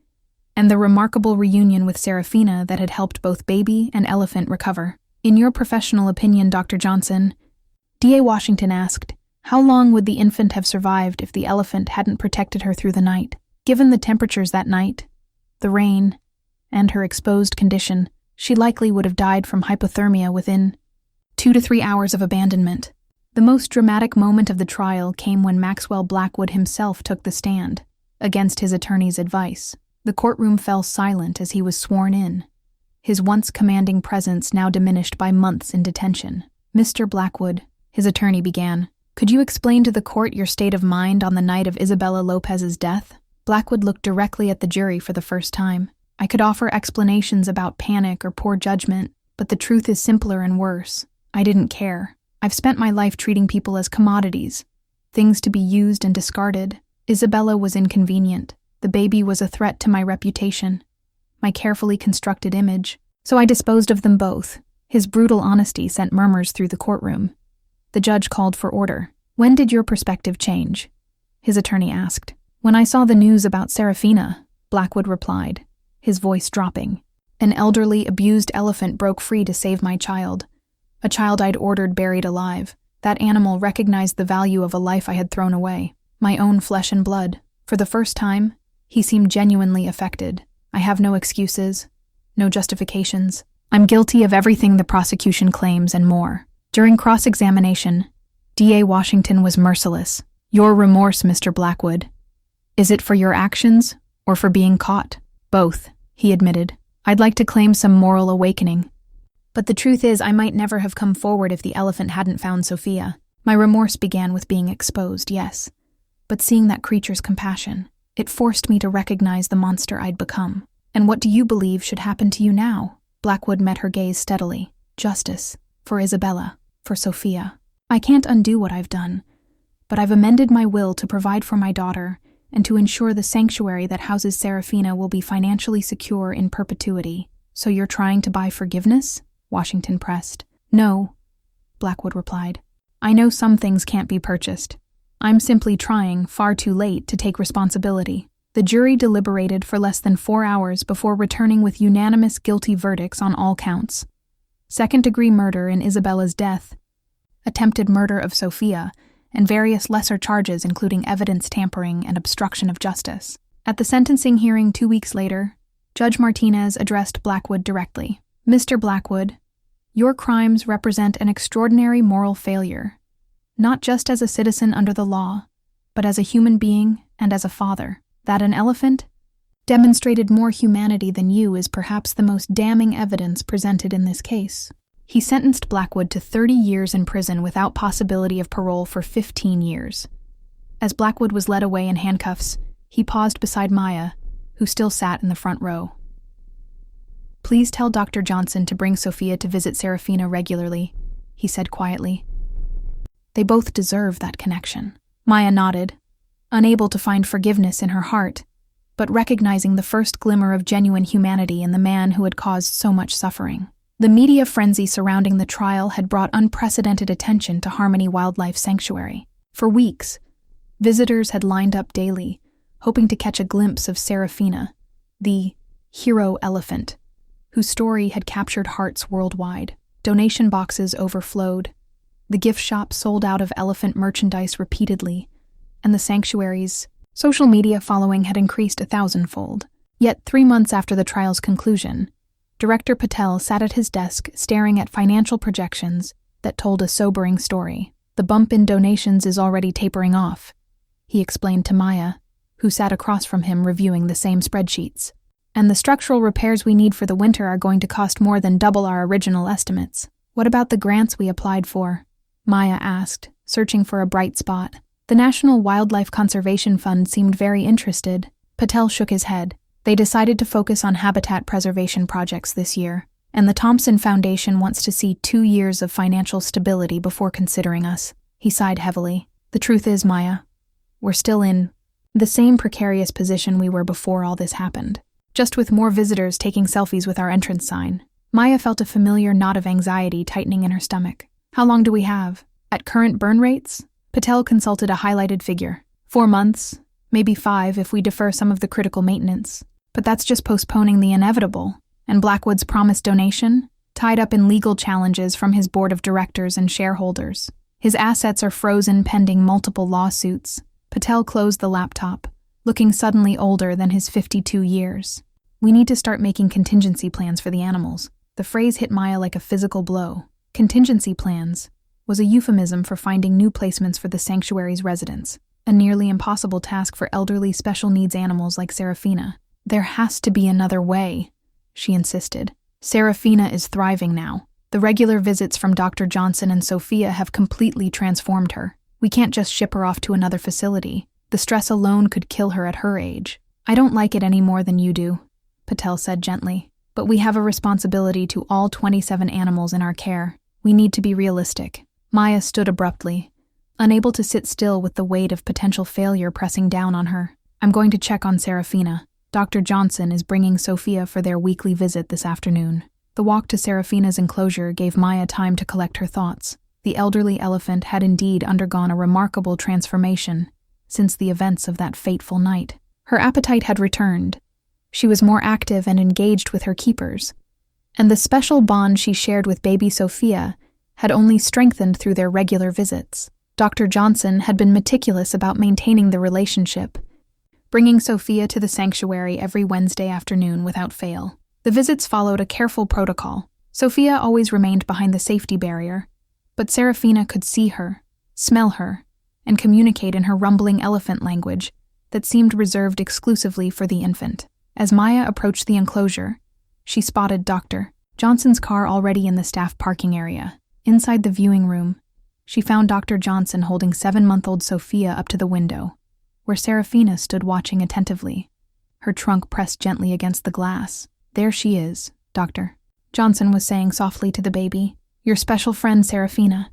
and the remarkable reunion with Seraphina that had helped both baby and elephant recover. In your professional opinion, Dr. Johnson, D.A. Washington asked, how long would the infant have survived if the elephant hadn't protected her through the night? Given the temperatures that night, the rain, and her exposed condition, she likely would have died from hypothermia within 2 to 3 hours of abandonment. The most dramatic moment of the trial came when Maxwell Blackwood himself took the stand, against his attorney's advice. The courtroom fell silent as he was sworn in, his once commanding presence now diminished by months in detention. Mr. Blackwood, his attorney began, could you explain to the court your state of mind on the night of Isabella Lopez's death? Blackwood looked directly at the jury for the first time. I could offer explanations about panic or poor judgment, but the truth is simpler and worse. I didn't care. I've spent my life treating people as commodities, things to be used and discarded. Isabella was inconvenient. The baby was a threat to my reputation, my carefully constructed image, so I disposed of them both. His brutal honesty sent murmurs through the courtroom. The judge called for order. When did your perspective change? His attorney asked. When I saw the news about Seraphina, Blackwood replied, his voice dropping. An elderly, abused elephant broke free to save my child. A child I'd ordered buried alive. That animal recognized the value of a life I had thrown away. My own flesh and blood. For the first time, he seemed genuinely affected. I have no excuses, no justifications. I'm guilty of everything the prosecution claims and more. During cross-examination, D.A. Washington was merciless. Your remorse, Mr. Blackwood. Is it for your actions or for being caught? Both, he admitted. I'd like to claim some moral awakening. But the truth is, I might never have come forward if the elephant hadn't found Sophia. My remorse began with being exposed, yes. But seeing that creature's compassion, it forced me to recognize the monster I'd become. And what do you believe should happen to you now? Blackwood met her gaze steadily. Justice. For Isabella. For Sophia. I can't undo what I've done, but I've amended my will to provide for my daughter and to ensure the sanctuary that houses Seraphina will be financially secure in perpetuity. So you're trying to buy forgiveness? Washington pressed. No, Blackwood replied. I know some things can't be purchased. I'm simply trying, far too late, to take responsibility. The jury deliberated for less than 4 hours before returning with unanimous guilty verdicts on all counts. Second-degree murder in Isabella's death, attempted murder of Sophia, and various lesser charges including evidence tampering and obstruction of justice. At the sentencing hearing 2 weeks later, Judge Martinez addressed Blackwood directly. Mr. Blackwood, your crimes represent an extraordinary moral failure, not just as a citizen under the law, but as a human being and as a father. That an elephant demonstrated more humanity than you is perhaps the most damning evidence presented in this case. He sentenced Blackwood to 30 years in prison without possibility of parole for 15 years. As Blackwood was led away in handcuffs, he paused beside Maya, who still sat in the front row. Please tell Dr. Johnson to bring Sophia to visit Seraphina regularly, he said quietly. They both deserve that connection. Maya nodded, unable to find forgiveness in her heart, but recognizing the first glimmer of genuine humanity in the man who had caused so much suffering. The media frenzy surrounding the trial had brought unprecedented attention to Harmony Wildlife Sanctuary. For weeks, visitors had lined up daily, hoping to catch a glimpse of Seraphina, the hero elephant, whose story had captured hearts worldwide. Donation boxes overflowed. The gift shop sold out of elephant merchandise repeatedly, and the sanctuary's social media following had increased 1,000-fold. Yet 3 months after the trial's conclusion, Director Patel sat at his desk staring at financial projections that told a sobering story. The bump in donations is already tapering off, he explained to Maya, who sat across from him reviewing the same spreadsheets. And the structural repairs we need for the winter are going to cost more than double our original estimates. What about the grants we applied for? Maya asked, searching for a bright spot. The National Wildlife Conservation Fund seemed very interested. Patel shook his head. They decided to focus on habitat preservation projects this year, and the Thompson Foundation wants to see 2 years of financial stability before considering us. He sighed heavily. The truth is, Maya, we're still in the same precarious position we were before all this happened, just with more visitors taking selfies with our entrance sign. Maya felt a familiar knot of anxiety tightening in her stomach. How long do we have? At current burn rates? Patel consulted a highlighted figure. 4 months, maybe 5 if we defer some of the critical maintenance. But that's just postponing the inevitable. And Blackwood's promised donation? Tied up in legal challenges from his board of directors and shareholders. His assets are frozen pending multiple lawsuits. Patel closed the laptop, looking suddenly older than his 52 years. We need to start making contingency plans for the animals. The phrase hit Maya like a physical blow. Contingency plans was a euphemism for finding new placements for the sanctuary's residents, a nearly impossible task for elderly special needs animals like Seraphina. There has to be another way, she insisted. Seraphina is thriving now. The regular visits from Dr. Johnson and Sophia have completely transformed her. We can't just ship her off to another facility. The stress alone could kill her at her age. I don't like it any more than you do, Patel said gently. But we have a responsibility to all 27 animals in our care. We need to be realistic. Maya stood abruptly, unable to sit still with the weight of potential failure pressing down on her. I'm going to check on Seraphina. Dr. Johnson is bringing Sophia for their weekly visit this afternoon. The walk to Seraphina's enclosure gave Maya time to collect her thoughts. The elderly elephant had indeed undergone a remarkable transformation since the events of that fateful night. Her appetite had returned. She was more active and engaged with her keepers, and the special bond she shared with baby Sophia had only strengthened through their regular visits. Dr. Johnson had been meticulous about maintaining the relationship, bringing Sophia to the sanctuary every Wednesday afternoon without fail. The visits followed a careful protocol. Sophia always remained behind the safety barrier, but Seraphina could see her, smell her, and communicate in her rumbling elephant language that seemed reserved exclusively for the infant. As Maya approached the enclosure, she spotted Dr. Johnson's car already in the staff parking area. Inside the viewing room, she found Dr. Johnson holding 7-month-old Sophia up to the window, where Seraphina stood watching attentively, her trunk pressed gently against the glass. There she is, Doctor. Johnson was saying softly to the baby. Your special friend, Seraphina.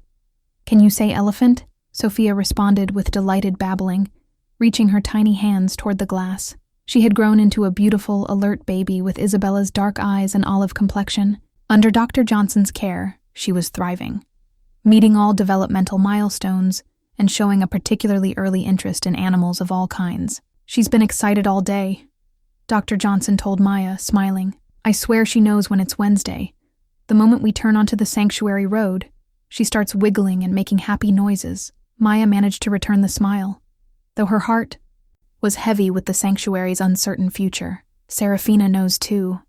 Can you say elephant? Sophia responded with delighted babbling, reaching her tiny hands toward the glass. She had grown into a beautiful, alert baby with Isabella's dark eyes and olive complexion. Under Dr. Johnson's care, she was thriving, meeting all developmental milestones and showing a particularly early interest in animals of all kinds. She's been excited all day, Dr. Johnson told Maya, smiling. I swear she knows when it's Wednesday. The moment we turn onto the sanctuary road, she starts wiggling and making happy noises. Maya managed to return the smile, though her heart was heavy with the sanctuary's uncertain future. Seraphina knows too.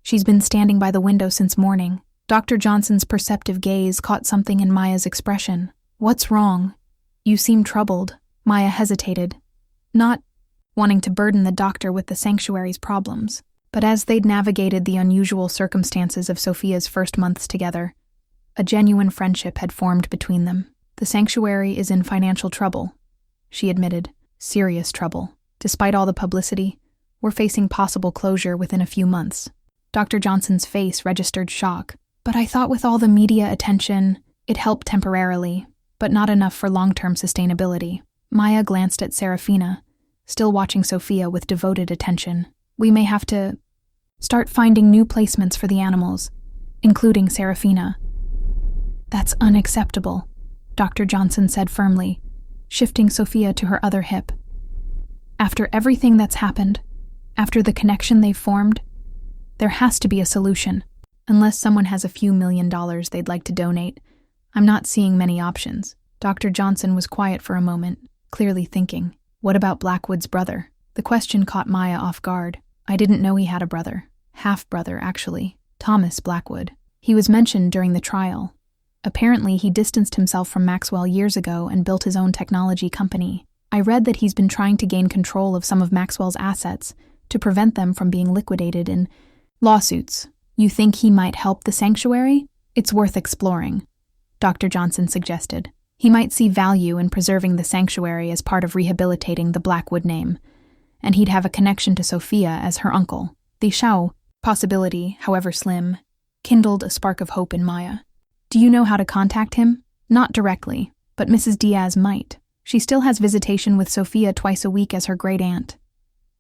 She's been standing by the window since morning. Dr. Johnson's perceptive gaze caught something in Maya's expression. What's wrong? You seem troubled. Maya hesitated, not wanting to burden the doctor with the sanctuary's problems. But as they'd navigated the unusual circumstances of Sophia's first months together, a genuine friendship had formed between them. The sanctuary is in financial trouble, she admitted. Serious trouble. Despite all the publicity, we're facing possible closure within a few months. Dr. Johnson's face registered shock. But I thought with all the media attention, it helped temporarily, but not enough for long-term sustainability. Maya glanced at Seraphina, still watching Sophia with devoted attention. We may have to start finding new placements for the animals, including Seraphina. That's unacceptable, Dr. Johnson said firmly, shifting Sophia to her other hip. After everything that's happened, after the connection they've formed, there has to be a solution. Unless someone has a few $1,000,000 they'd like to donate, I'm not seeing many options. Dr. Johnson was quiet for a moment, clearly thinking. What about Blackwood's brother? The question caught Maya off guard. I didn't know he had a brother. Half-brother, actually. Thomas Blackwood. He was mentioned during the trial. Apparently, he distanced himself from Maxwell years ago and built his own technology company. I read that he's been trying to gain control of some of Maxwell's assets to prevent them from being liquidated in lawsuits. You think he might help the sanctuary? It's worth exploring, Dr. Johnson suggested. He might see value in preserving the sanctuary as part of rehabilitating the Blackwood name, and he'd have a connection to Sophia as her uncle. The Shao possibility, however slim, kindled a spark of hope in Maya. Do you know how to contact him? Not directly, but Mrs. Diaz might. She still has visitation with Sophia twice a week as her great-aunt.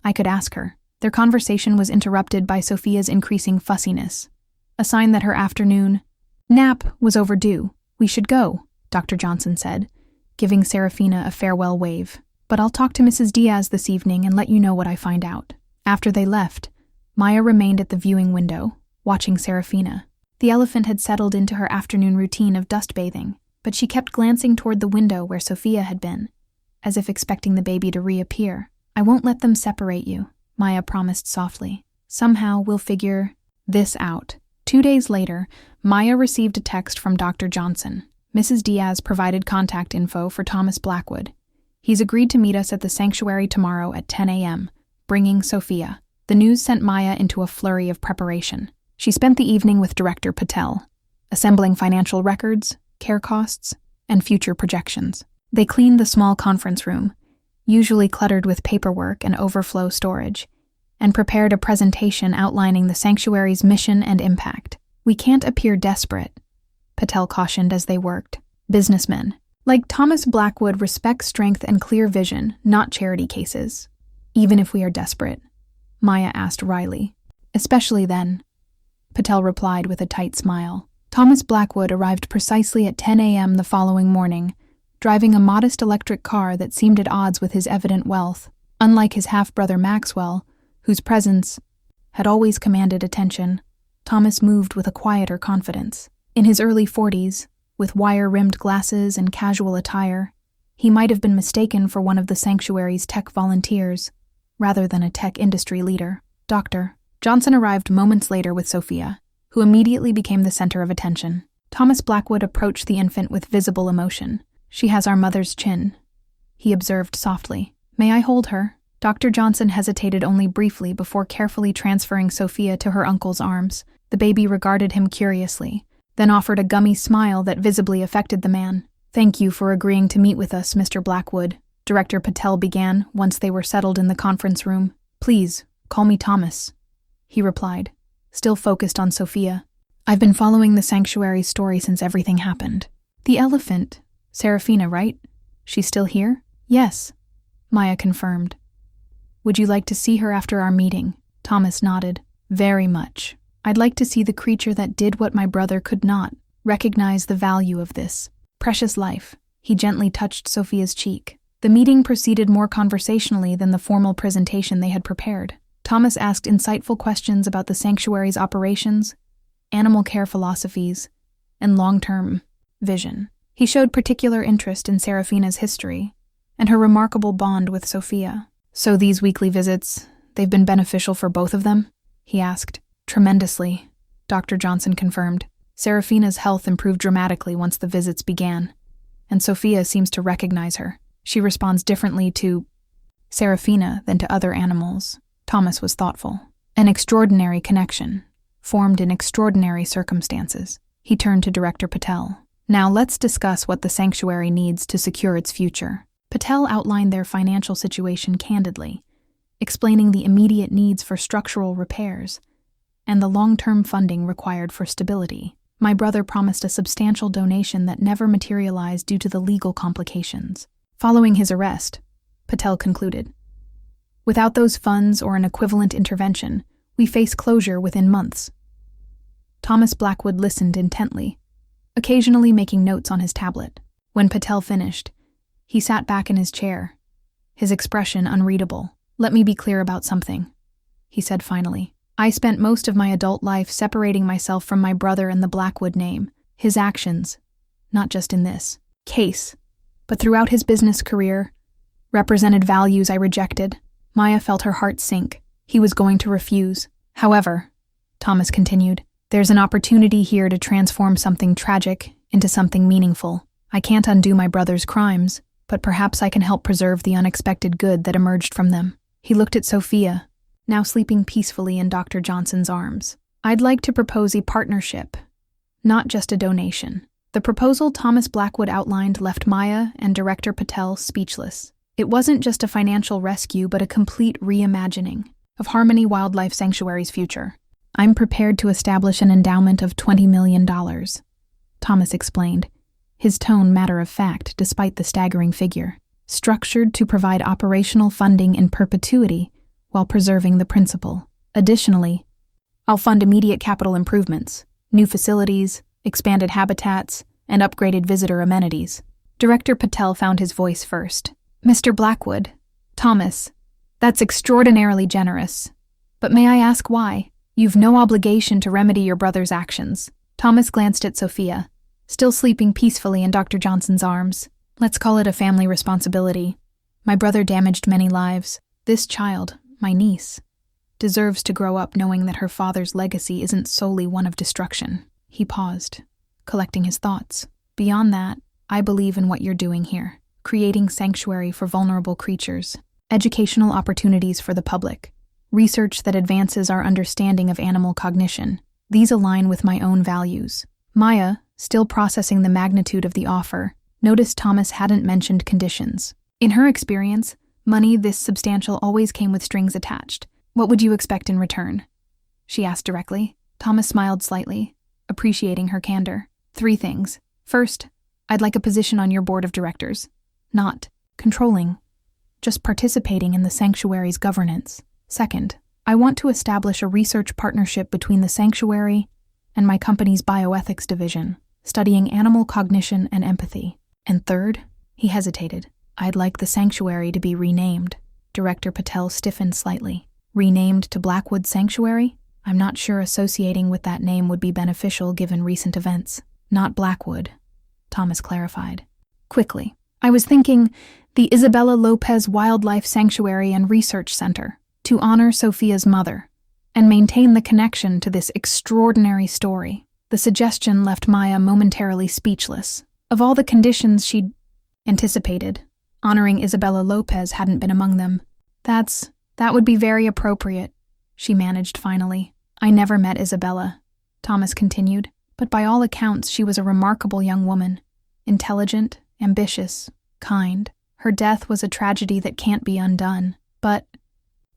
I could ask her. Their conversation was interrupted by Sophia's increasing fussiness, a sign that her afternoon nap was overdue. We should go, Dr. Johnson said, giving Seraphina a farewell wave. But I'll talk to Mrs. Diaz this evening and let you know what I find out. After they left, Maya remained at the viewing window, watching Seraphina. The elephant had settled into her afternoon routine of dust bathing, but she kept glancing toward the window where Sophia had been, as if expecting the baby to reappear. I won't let them separate you, Maya promised softly. Somehow we'll figure this out. 2 days later, Maya received a text from Dr. Johnson. Mrs. Diaz provided contact info for Thomas Blackwood. He's agreed to meet us at the sanctuary tomorrow at 10 a.m., bringing Sophia. The news sent Maya into a flurry of preparation. She spent the evening with Director Patel, assembling financial records, care costs, and future projections. They cleaned the small conference room, usually cluttered with paperwork and overflow storage, and prepared a presentation outlining the sanctuary's mission and impact. We can't appear desperate, Patel cautioned as they worked. Businessmen, like Thomas Blackwood, respect strength and clear vision, not charity cases. Even if we are desperate, Maya asked wryly. Especially then, Patel replied with a tight smile. Thomas Blackwood arrived precisely at 10 a.m. the following morning, driving a modest electric car that seemed at odds with his evident wealth. Unlike his half-brother Maxwell, whose presence had always commanded attention, Thomas moved with a quieter confidence. In his early 40s, with wire-rimmed glasses and casual attire, he might have been mistaken for one of the sanctuary's tech volunteers, rather than a tech industry leader. Dr. Johnson arrived moments later with Sophia, who immediately became the center of attention. Thomas Blackwood approached the infant with visible emotion. She has our mother's chin, he observed softly. May I hold her? Dr. Johnson hesitated only briefly before carefully transferring Sophia to her uncle's arms. The baby regarded him curiously, then offered a gummy smile that visibly affected the man. Thank you for agreeing to meet with us, Mr. Blackwood, Director Patel began once they were settled in the conference room. Please, call me Thomas, he replied, still focused on Sophia. I've been following the sanctuary's story since everything happened. The elephant, Seraphina, right? She's still here? Yes, Maya confirmed. Would you like to see her after our meeting? Thomas nodded. Very much. I'd like to see the creature that did what my brother could not, recognize the value of this precious life. He gently touched Sophia's cheek. The meeting proceeded more conversationally than the formal presentation they had prepared. Thomas asked insightful questions about the sanctuary's operations, animal care philosophies, and long-term vision. He showed particular interest in Seraphina's history and her remarkable bond with Sophia. So these weekly visits, they've been beneficial for both of them? He asked. Tremendously, Dr. Johnson confirmed. Seraphina's health improved dramatically once the visits began, and Sophia seems to recognize her. She responds differently to Seraphina than to other animals. Thomas was thoughtful. An extraordinary connection, formed in extraordinary circumstances. He turned to Director Patel. Now let's discuss what the sanctuary needs to secure its future. Patel outlined their financial situation candidly, explaining the immediate needs for structural repairs and the long-term funding required for stability. My brother promised a substantial donation that never materialized due to the legal complications. Following his arrest, Patel concluded, without those funds or an equivalent intervention, we face closure within months. Thomas Blackwood listened intently, occasionally making notes on his tablet. When Patel finished, he sat back in his chair, his expression unreadable. "Let me be clear about something," he said finally. "I spent most of my adult life separating myself from my brother and the Blackwood name, his actions, not just in this case, but throughout his business career, represented values I rejected." Maya felt her heart sink. He was going to refuse. "However," Thomas continued, "there's an opportunity here to transform something tragic into something meaningful. I can't undo my brother's crimes, but perhaps I can help preserve the unexpected good that emerged from them." He looked at Sophia, now sleeping peacefully in Dr. Johnson's arms. "I'd like to propose a partnership, not just a donation." The proposal Thomas Blackwood outlined left Maya and Director Patel speechless. It wasn't just a financial rescue, but a complete reimagining of Harmony Wildlife Sanctuary's future. "I'm prepared to establish an endowment of $20 million, Thomas explained, his tone matter-of-fact despite the staggering figure, "structured to provide operational funding in perpetuity while preserving the principal. Additionally, I'll fund immediate capital improvements, new facilities, expanded habitats, and upgraded visitor amenities." Director Patel found his voice first. "Mr. Blackwood, Thomas, that's extraordinarily generous. But may I ask why? You've no obligation to remedy your brother's actions." Thomas glanced at Sophia, still sleeping peacefully in Dr. Johnson's arms. "Let's call it a family responsibility. My brother damaged many lives. This child, my niece, deserves to grow up knowing that her father's legacy isn't solely one of destruction." He paused, collecting his thoughts. "Beyond that, I believe in what you're doing here, creating sanctuary for vulnerable creatures, educational opportunities for the public, research that advances our understanding of animal cognition. These align with my own values." Maya, still processing the magnitude of the offer, noticed Thomas hadn't mentioned conditions. In her experience, money this substantial always came with strings attached. "What would you expect in return?" she asked directly. Thomas smiled slightly, appreciating her candor. "3 things. First, I'd like a position on your board of directors. Not controlling, just participating in the sanctuary's governance. Second, I want to establish a research partnership between the sanctuary and my company's bioethics division, studying animal cognition and empathy. And third," he hesitated, "I'd like the sanctuary to be renamed." Director Patel stiffened slightly. "Renamed to Blackwood Sanctuary? I'm not sure associating with that name would be beneficial given recent events." "Not Blackwood," Thomas clarified. Quickly, "I was thinking the Isabella Lopez Wildlife Sanctuary and Research Center, to honor Sophia's mother and maintain the connection to this extraordinary story." The suggestion left Maya momentarily speechless. Of all the conditions she'd anticipated, honoring Isabella Lopez hadn't been among them. That would be very appropriate," she managed finally. "I never met Isabella," Thomas continued, "but by all accounts she was a remarkable young woman, intelligent, ambitious, kind. Her death was a tragedy that can't be undone, but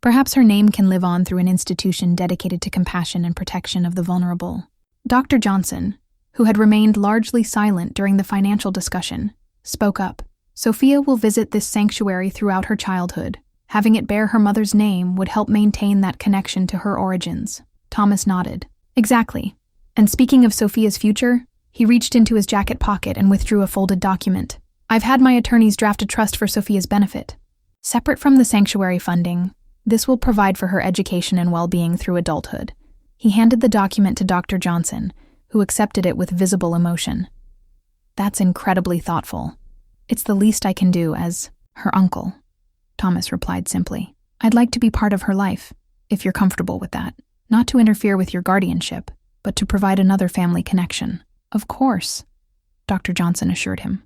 perhaps her name can live on through an institution dedicated to compassion and protection of the vulnerable." Dr. Johnson, who had remained largely silent during the financial discussion, spoke up. "Sophia will visit this sanctuary throughout her childhood. Having it bear her mother's name would help maintain that connection to her origins." Thomas nodded. "Exactly. And speaking of Sophia's future," he reached into his jacket pocket and withdrew a folded document. "I've had my attorneys draft a trust for Sophia's benefit. Separate from the sanctuary funding, this will provide for her education and well-being through adulthood." He handed the document to Dr. Johnson, who accepted it with visible emotion. "That's incredibly thoughtful. It's the least I can do as her uncle," Thomas replied simply. "I'd like to be part of her life, if you're comfortable with that. Not to interfere with your guardianship, but to provide another family connection." "Of course," Dr. Johnson assured him.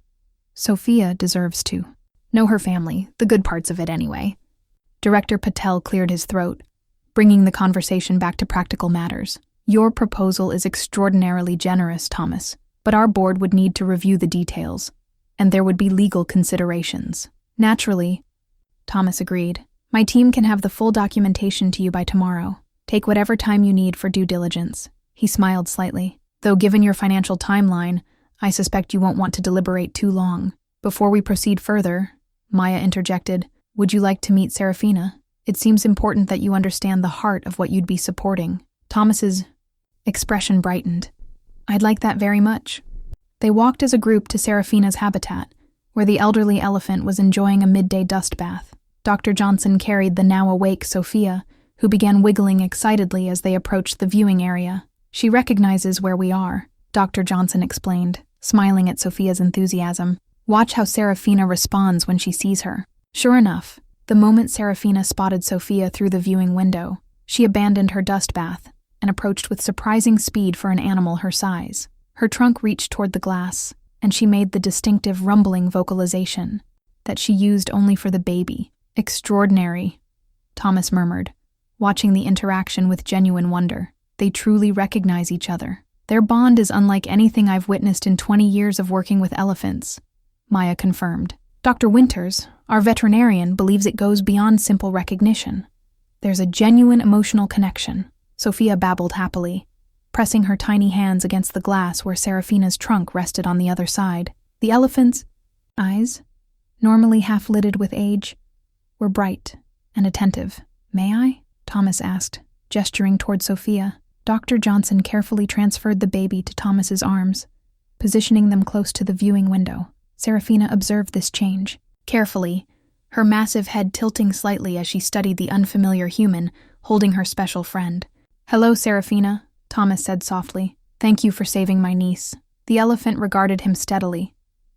"Sophia deserves to know her family, the good parts of it anyway." Director Patel cleared his throat, bringing the conversation back to practical matters. "Your proposal is extraordinarily generous, Thomas, but our board would need to review the details, and there would be legal considerations." "Naturally," Thomas agreed. "My team can have the full documentation to you by tomorrow. Take whatever time you need for due diligence." He smiled slightly. "Though given your financial timeline, I suspect you won't want to deliberate too long." "Before we proceed further," Maya interjected, "would you like to meet Seraphina? It seems important that you understand the heart of what you'd be supporting." Thomas's expression brightened. "I'd like that very much." They walked as a group to Seraphina's habitat, where the elderly elephant was enjoying a midday dust bath. Dr. Johnson carried the now awake Sophia, who began wiggling excitedly as they approached the viewing area. She recognizes where we are, Dr. Johnson explained, smiling at Sophia's enthusiasm. Watch how Seraphina responds when she sees her. Sure enough, the moment Seraphina spotted Sophia through the viewing window, she abandoned her dust bath and approached with surprising speed for an animal her size. Her trunk reached toward the glass, and she made the distinctive rumbling vocalization that she used only for the baby. Extraordinary, Thomas murmured, watching the interaction with genuine wonder. They truly recognize each other. Their bond is unlike anything I've witnessed in 20 years of working with elephants, Maya confirmed. Dr. Winters, our veterinarian, believes it goes beyond simple recognition. There's a genuine emotional connection, Sophia babbled happily, pressing her tiny hands against the glass where Seraphina's trunk rested on the other side. The elephant's eyes, normally half-lidded with age, were bright and attentive. May I? Thomas asked, gesturing toward Sophia. Dr. Johnson carefully transferred the baby to Thomas's arms, positioning them close to the viewing window. Seraphina observed this change, carefully, her massive head tilting slightly as she studied the unfamiliar human holding her special friend. Hello, Seraphina, Thomas said softly. Thank you for saving my niece. The elephant regarded him steadily,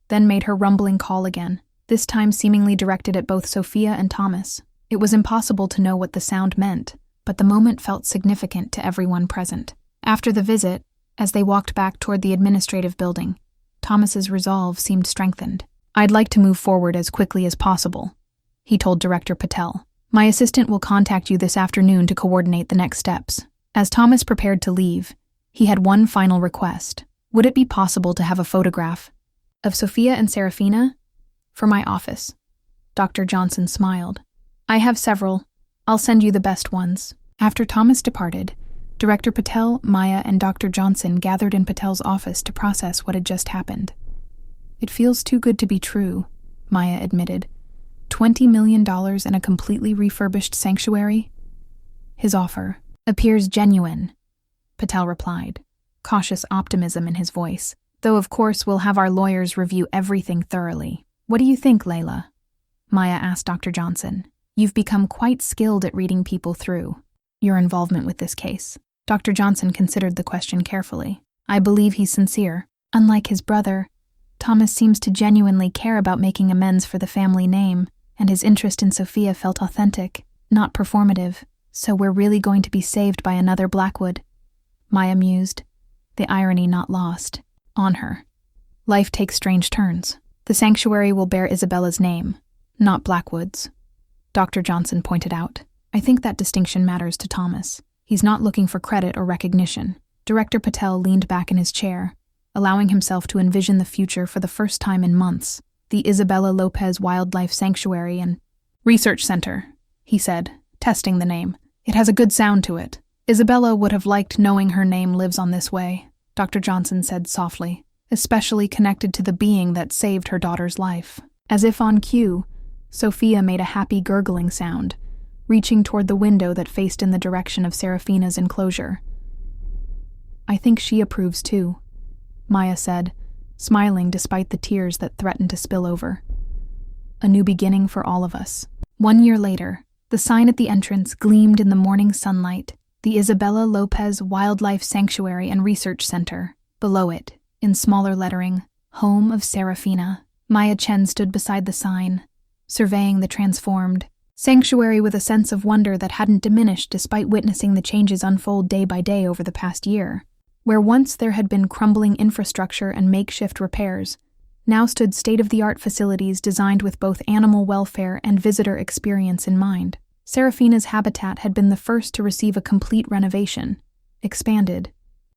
then made her rumbling call again, this time seemingly directed at both Sophia and Thomas. It was impossible to know what the sound meant, but the moment felt significant to everyone present. After the visit, as they walked back toward the administrative building, Thomas's resolve seemed strengthened. I'd like to move forward as quickly as possible, he told Director Patel. My assistant will contact you this afternoon to coordinate the next steps. As Thomas prepared to leave, he had one final request. Would it be possible to have a photograph of Sophia and Seraphina? For my office. Dr. Johnson smiled. I have several. I'll send you the best ones. After Thomas departed, Director Patel, Maya, and Dr. Johnson gathered in Patel's office to process what had just happened. It feels too good to be true, Maya admitted. $20 million in a completely refurbished sanctuary? His offer appears genuine, Patel replied, cautious optimism in his voice. Though of course we'll have our lawyers review everything thoroughly. What do you think, Layla? Maya asked Dr. Johnson. You've become quite skilled at reading people through your involvement with this case. Dr. Johnson considered the question carefully. I believe he's sincere. Unlike his brother, Thomas seems to genuinely care about making amends for the family name, and his interest in Sophia felt authentic, not performative. So we're really going to be saved by another Blackwood, Maya mused, the irony not lost on her. Life takes strange turns. The sanctuary will bear Isabella's name, not Blackwood's, Dr. Johnson pointed out. I think that distinction matters to Thomas. He's not looking for credit or recognition. Director Patel leaned back in his chair, allowing himself to envision the future for the first time in months. The Isabella Lopez Wildlife Sanctuary and Research Center, he said, testing the name. It has a good sound to it. Isabella would have liked knowing her name lives on this way, Dr. Johnson said softly, especially connected to the being that saved her daughter's life. As if on cue, Sophia made a happy gurgling sound, reaching toward the window that faced in the direction of Seraphina's enclosure. I think she approves too, Maya said, smiling despite the tears that threatened to spill over. A new beginning for all of us. 1 year later, the sign at the entrance gleamed in the morning sunlight, the Isabella Lopez Wildlife Sanctuary and Research Center. Below it, in smaller lettering, Home of Seraphina. Maya Chen stood beside the sign, surveying the transformed sanctuary with a sense of wonder that hadn't diminished despite witnessing the changes unfold day by day over the past year. Where once there had been crumbling infrastructure and makeshift repairs, now stood state-of-the-art facilities designed with both animal welfare and visitor experience in mind. Seraphina's habitat had been the first to receive a complete renovation, expanded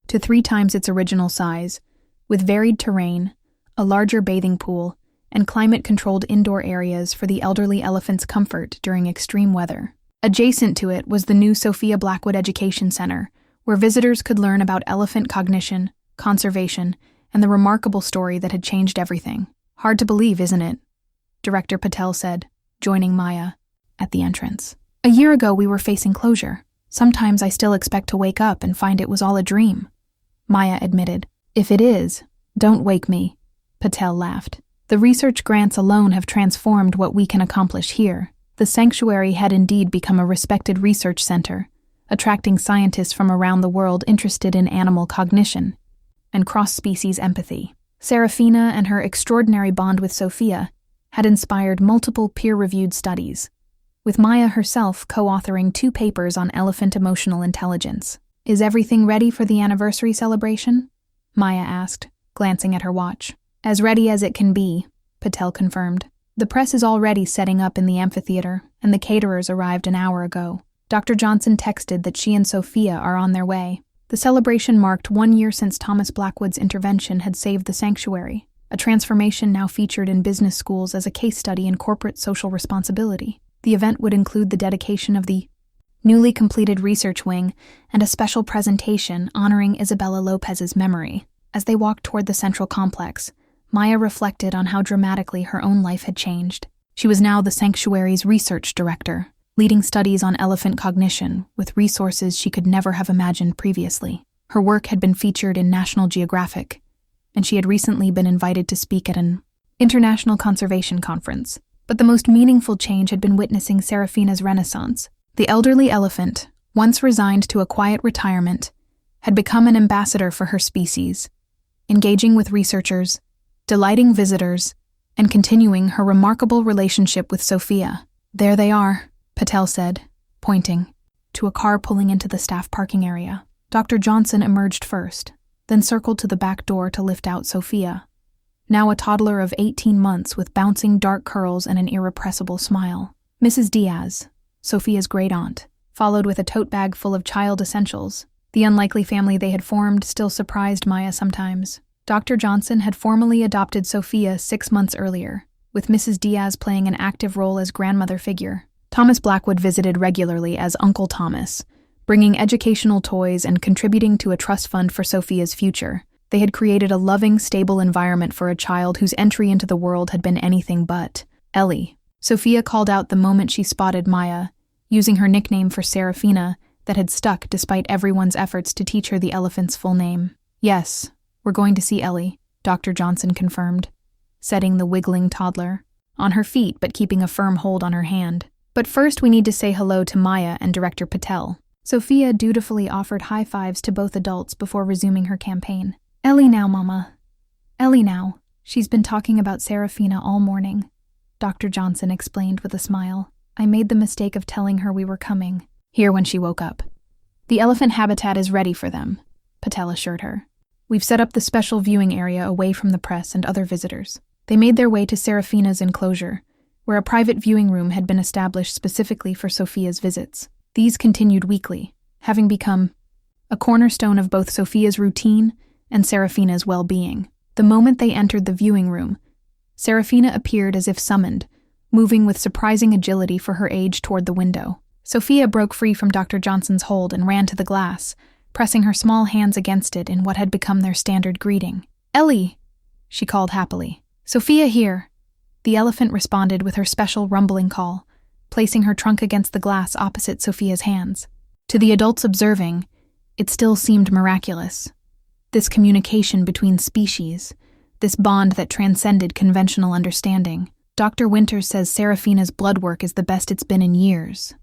to 3 times its original size, with varied terrain, a larger bathing pool, and climate-controlled indoor areas for the elderly elephant's comfort during extreme weather. Adjacent to it was the new Sophia Blackwood Education Center, where visitors could learn about elephant cognition, conservation, and the remarkable story that had changed everything. Hard to believe, isn't it? Director Patel said, joining Maya at the entrance. A year ago we were facing closure. Sometimes I still expect to wake up and find it was all a dream, Maya admitted. If it is, don't wake me, Patel laughed. The research grants alone have transformed what we can accomplish here. The sanctuary had indeed become a respected research center, attracting scientists from around the world interested in animal cognition and cross-species empathy. Seraphina and her extraordinary bond with Sophia had inspired multiple peer-reviewed studies, with Maya herself co-authoring 2 papers on elephant emotional intelligence. "Is everything ready for the anniversary celebration?" Maya asked, glancing at her watch. "As ready as it can be," Patel confirmed. "The press is already setting up in the amphitheater, and the caterers arrived an hour ago. Dr. Johnson texted that she and Sophia are on their way." The celebration marked 1 year since Thomas Blackwood's intervention had saved the sanctuary, a transformation now featured in business schools as a case study in corporate social responsibility. The event would include the dedication of the newly completed research wing and a special presentation honoring Isabella Lopez's memory. As they walked toward the central complex, Maya reflected on how dramatically her own life had changed. She was now the sanctuary's research director, leading studies on elephant cognition with resources she could never have imagined previously. Her work had been featured in National Geographic, and she had recently been invited to speak at an international conservation conference. But the most meaningful change had been witnessing Seraphina's renaissance. The elderly elephant, once resigned to a quiet retirement, had become an ambassador for her species, engaging with researchers, delighting visitors, and continuing her remarkable relationship with Sophia. "There they are," Patel said, pointing to a car pulling into the staff parking area. Dr. Johnson emerged first, then circled to the back door to lift out Sophia, now a toddler of 18 months with bouncing dark curls and an irrepressible smile. Mrs. Diaz, Sophia's great-aunt, followed with a tote bag full of child essentials. The unlikely family they had formed still surprised Maya sometimes. Dr. Johnson had formally adopted Sophia 6 months earlier, with Mrs. Diaz playing an active role as grandmother figure. Thomas Blackwood visited regularly as Uncle Thomas, bringing educational toys and contributing to a trust fund for Sophia's future. They had created a loving, stable environment for a child whose entry into the world had been anything but. "Ellie," Sophia called out the moment she spotted Maya, using her nickname for Seraphina that had stuck despite everyone's efforts to teach her the elephant's full name. "Yes, we're going to see Ellie," Dr. Johnson confirmed, setting the wiggling toddler on her feet but keeping a firm hold on her hand. "But first we need to say hello to Maya and Director Patel." Sophia dutifully offered high fives to both adults before resuming her campaign. "Ellie now, Mama. Ellie now. She's been talking about Seraphina all morning," Dr. Johnson explained with a smile. "I made the mistake of telling her we were coming." Here when she woke up. "The elephant habitat is ready for them," Patel assured her. "We've set up the special viewing area away from the press and other visitors." They made their way to Seraphina's enclosure, where a private viewing room had been established specifically for Sophia's visits. These continued weekly, having become a cornerstone of both Sophia's routine and Seraphina's well-being. The moment they entered the viewing room, Seraphina appeared as if summoned, moving with surprising agility for her age toward the window. Sophia broke free from Dr. Johnson's hold and ran to the glass, pressing her small hands against it in what had become their standard greeting. "Ellie!" she called happily. "Sophia here!" The elephant responded with her special rumbling call, placing her trunk against the glass opposite Sophia's hands. To the adults observing, it still seemed miraculous. This communication between species, this bond that transcended conventional understanding. "Dr. Winters says Seraphina's blood work is the best it's been in years,"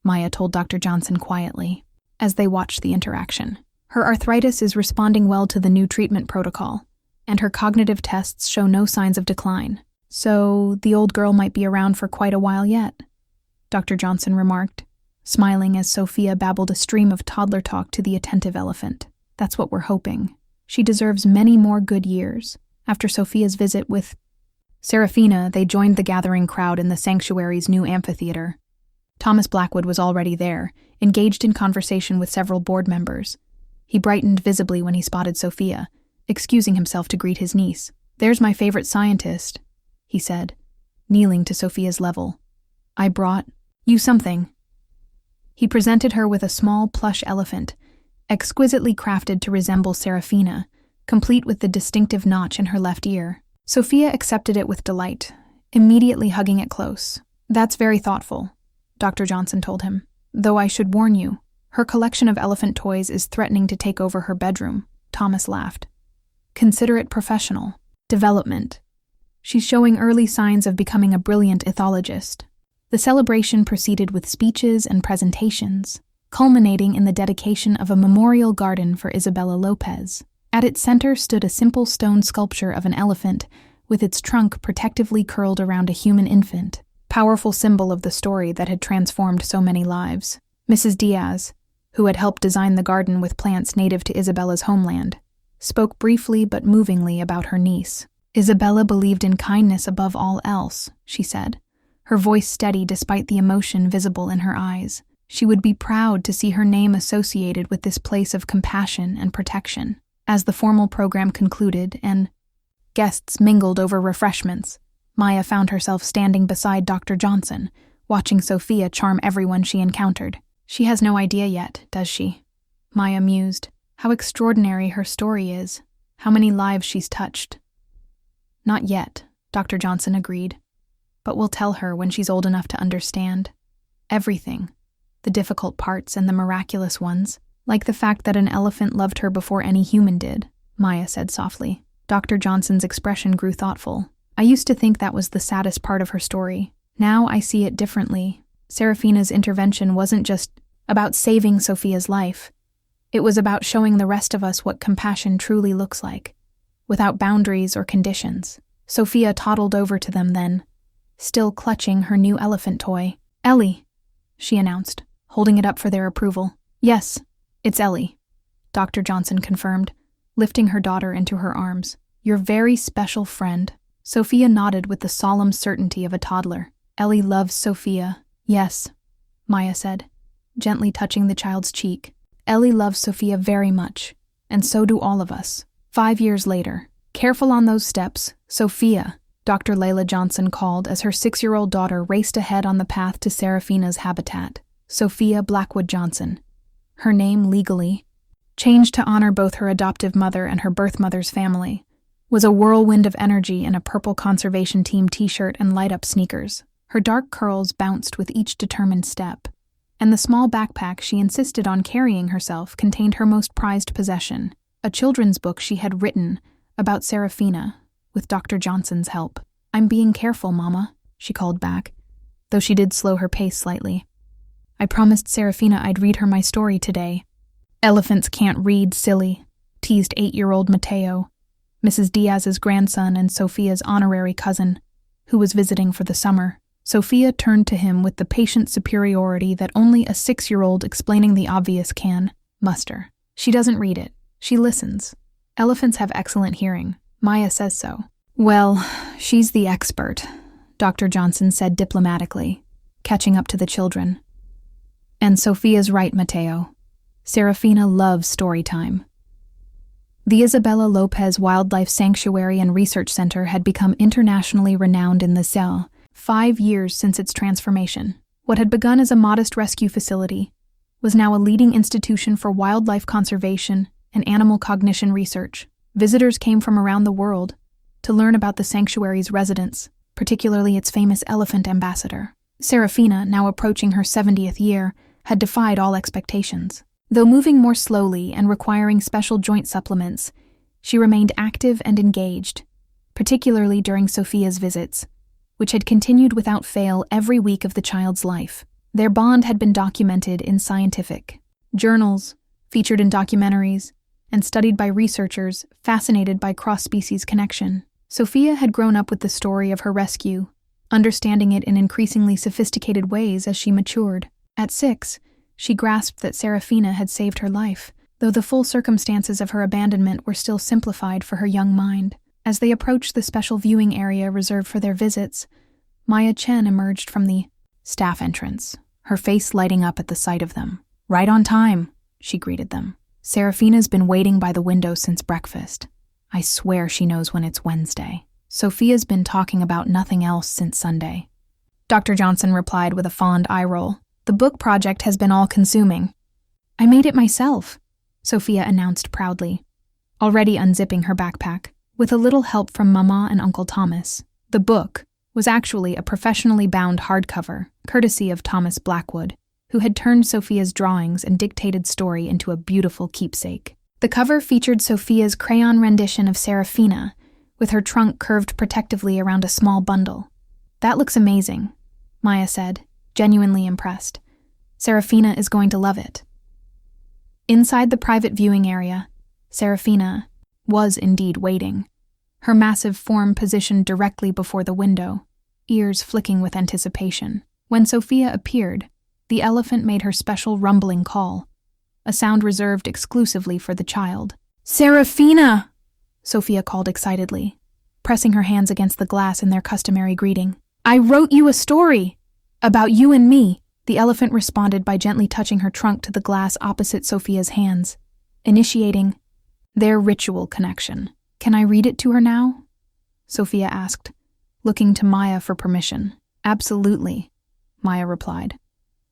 Maya told Dr. Johnson quietly, as they watched the interaction. "Her arthritis is responding well to the new treatment protocol, and her cognitive tests show no signs of decline. So the old girl might be around for quite a while yet," Dr. Johnson remarked, smiling as Sophia babbled a stream of toddler talk to the attentive elephant. "That's what we're hoping. She deserves many more good years." After Sophia's visit with Seraphina, they joined the gathering crowd in the sanctuary's new amphitheater. Thomas Blackwood was already there, engaged in conversation with several board members. He brightened visibly when he spotted Sophia, excusing himself to greet his niece. "There's my favorite scientist," he said, kneeling to Sophia's level. "I brought you something." He presented her with a small plush elephant, exquisitely crafted to resemble Seraphina, complete with the distinctive notch in her left ear. Sophia accepted it with delight, immediately hugging it close. "That's very thoughtful," Dr. Johnson told him. "Though I should warn you, her collection of elephant toys is threatening to take over her bedroom." Thomas laughed. "Consider it professional development. She's showing early signs of becoming a brilliant ethologist." The celebration proceeded with speeches and presentations, culminating in the dedication of a memorial garden for Isabella Lopez. At its center stood a simple stone sculpture of an elephant with its trunk protectively curled around a human infant, powerful symbol of the story that had transformed so many lives. Mrs. Diaz, who had helped design the garden with plants native to Isabella's homeland, spoke briefly but movingly about her niece. Isabella believed in kindness above all else, she said, her voice steady despite the emotion visible in her eyes. She would be proud to see her name associated with this place of compassion and protection. As the formal program concluded and guests mingled over refreshments, Maya found herself standing beside Dr. Johnson, watching Sophia charm everyone she encountered. She has no idea yet, does she? Maya mused. How extraordinary her story is. How many lives she's touched. Not yet, Dr. Johnson agreed. But we'll tell her when she's old enough to understand. Everything. The difficult parts and the miraculous ones. Like the fact that an elephant loved her before any human did, Maya said softly. Dr. Johnson's expression grew thoughtful. I used to think that was the saddest part of her story. Now I see it differently. Seraphina's intervention wasn't just about saving Sophia's life. It was about showing the rest of us what compassion truly looks like, without boundaries or conditions. Sophia toddled over to them then, still clutching her new elephant toy. Ellie, she announced, holding it up for their approval. Yes, it's Ellie, Dr. Johnson confirmed, lifting her daughter into her arms. Your very special friend. Sophia nodded with the solemn certainty of a toddler. Ellie loves Sophia. Yes, Maya said, gently touching the child's cheek. Ellie loves Sophia very much, and so do all of us. 5 years later, careful on those steps, Sophia, Dr. Layla Johnson called as her 6-year-old daughter raced ahead on the path to Seraphina's habitat. Sophia Blackwood Johnson. Her name legally, changed to honor both her adoptive mother and her birth mother's family, was a whirlwind of energy in a purple conservation team t-shirt and light-up sneakers. Her dark curls bounced with each determined step, and the small backpack she insisted on carrying herself contained her most prized possession, a children's book she had written about Seraphina, with Dr. Johnson's help. I'm being careful, Mama, she called back, though she did slow her pace slightly. I promised Seraphina I'd read her my story today. Elephants can't read, silly, teased 8-year-old Mateo, Mrs. Diaz's grandson and Sophia's honorary cousin, who was visiting for the summer. Sophia turned to him with the patient superiority that only a 6-year-old explaining the obvious can muster. She doesn't read it. She listens. Elephants have excellent hearing. Maya says so. Well, she's the expert, Dr. Johnson said diplomatically, catching up to the children. And Sophia's right, Mateo. Seraphina loves story time. The Isabella Lopez Wildlife Sanctuary and Research Center had become internationally renowned in the cell, 5 years since its transformation. What had begun as a modest rescue facility was now a leading institution for wildlife conservation and animal cognition research. Visitors came from around the world to learn about the sanctuary's residents, particularly its famous elephant ambassador. Seraphina, now approaching her 70th year, had defied all expectations. Though moving more slowly and requiring special joint supplements, she remained active and engaged, particularly during Sophia's visits, which had continued without fail every week of the child's life. Their bond had been documented in scientific journals, featured in documentaries, and studied by researchers fascinated by cross-species connection. Sophia had grown up with the story of her rescue, understanding it in increasingly sophisticated ways as she matured. At 6, she grasped that Seraphina had saved her life, though the full circumstances of her abandonment were still simplified for her young mind. As they approached the special viewing area reserved for their visits, Maya Chen emerged from the staff entrance, her face lighting up at the sight of them. Right on time, she greeted them. Seraphina's been waiting by the window since breakfast. I swear she knows when it's Wednesday. Sophia's been talking about nothing else since Sunday. Dr. Johnson replied with a fond eye roll. The book project has been all-consuming. I made it myself, Sophia announced proudly, already unzipping her backpack, with a little help from Mama and Uncle Thomas. The book was actually a professionally bound hardcover, courtesy of Thomas Blackwood, who had turned Sophia's drawings and dictated story into a beautiful keepsake. The cover featured Sophia's crayon rendition of Seraphina, with her trunk curved protectively around a small bundle. That looks amazing, Maya said, genuinely impressed. Seraphina is going to love it. Inside the private viewing area, Seraphina was indeed waiting, her massive form positioned directly before the window, ears flicking with anticipation. When Sophia appeared, the elephant made her special rumbling call, a sound reserved exclusively for the child. "Seraphina!" Sophia called excitedly, pressing her hands against the glass in their customary greeting. "I wrote you a story about you and me." The elephant responded by gently touching her trunk to the glass opposite Sophia's hands, initiating their ritual connection. "Can I read it to her now?" Sophia asked, looking to Maya for permission. "Absolutely," Maya replied.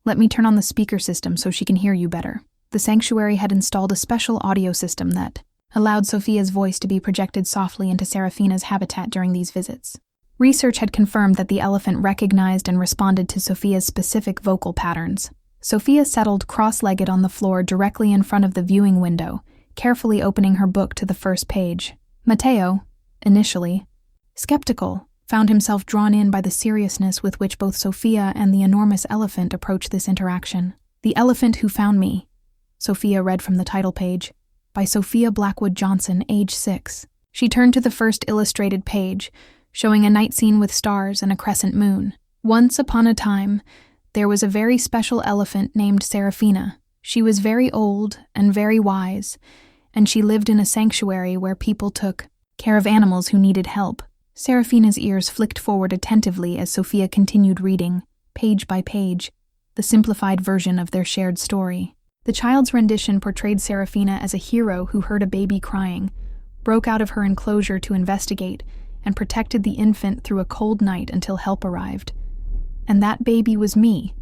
"Let me turn on the speaker system so she can hear you better." The sanctuary had installed a special audio system that allowed Sophia's voice to be projected softly into Seraphina's habitat during these visits. Research had confirmed that the elephant recognized and responded to Sophia's specific vocal patterns. Sophia settled cross-legged on the floor directly in front of the viewing window, carefully opening her book to the first page. Matteo, initially skeptical, found himself drawn in by the seriousness with which both Sophia and the enormous elephant approached this interaction. "The Elephant Who Found Me," Sophia read from the title page, by Sophia Blackwood Johnson, age 6. She turned to the first illustrated page, showing a night scene with stars and a crescent moon. "Once upon a time, there was a very special elephant named Seraphina. She was very old and very wise, and she lived in a sanctuary where people took care of animals who needed help." Seraphina's ears flicked forward attentively as Sophia continued reading, page by page, the simplified version of their shared story. The child's rendition portrayed Seraphina as a hero who heard a baby crying, broke out of her enclosure to investigate, and protected the infant through a cold night until help arrived. "And that baby was me,"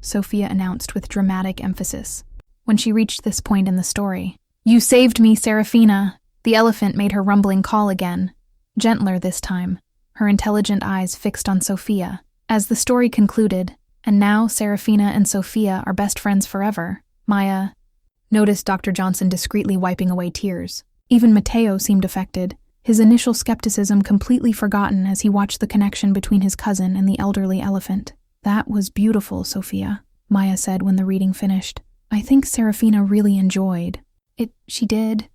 Sophia announced with dramatic emphasis. When she reached this point in the story, "You saved me, Seraphina!" The elephant made her rumbling call again, gentler this time, her intelligent eyes fixed on Sophia. As the story concluded, "And now Seraphina and Sophia are best friends forever," Maya noticed Dr. Johnson discreetly wiping away tears. Even Matteo seemed affected, his initial skepticism completely forgotten as he watched the connection between his cousin and the elderly elephant. "That was beautiful, Sophia," Maya said when the reading finished. "I think Seraphina really enjoyed it." "She did,"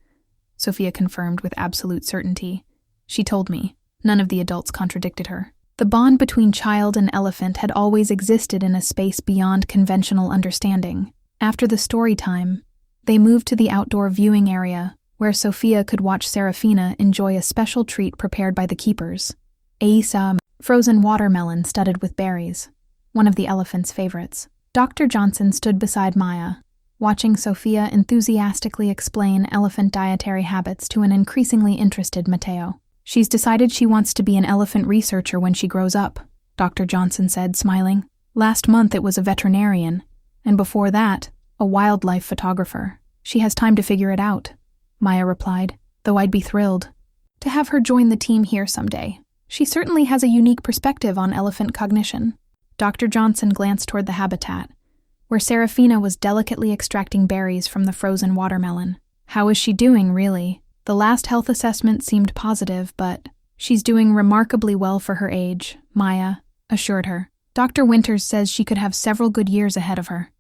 Sophia confirmed with absolute certainty. "She told me." None of the adults contradicted her. The bond between child and elephant had always existed in a space beyond conventional understanding. After the story time, they moved to the outdoor viewing area, where Sophia could watch Seraphina enjoy a special treat prepared by the keepers, a frozen watermelon studded with berries, one of the elephant's favorites. Dr. Johnson stood beside Maya, watching Sophia enthusiastically explain elephant dietary habits to an increasingly interested Matteo. "She's decided she wants to be an elephant researcher when she grows up," Dr. Johnson said, smiling. "Last month it was a veterinarian, and before that, a wildlife photographer. She has time to figure it out," Maya replied, "though I'd be thrilled to have her join the team here someday. She certainly has a unique perspective on elephant cognition." Dr. Johnson glanced toward the habitat, where Seraphina was delicately extracting berries from the frozen watermelon. "How is she doing, really? The last health assessment seemed positive, but she's doing remarkably well for her age," Maya assured her. "Dr. Winters says she could have several good years ahead of her.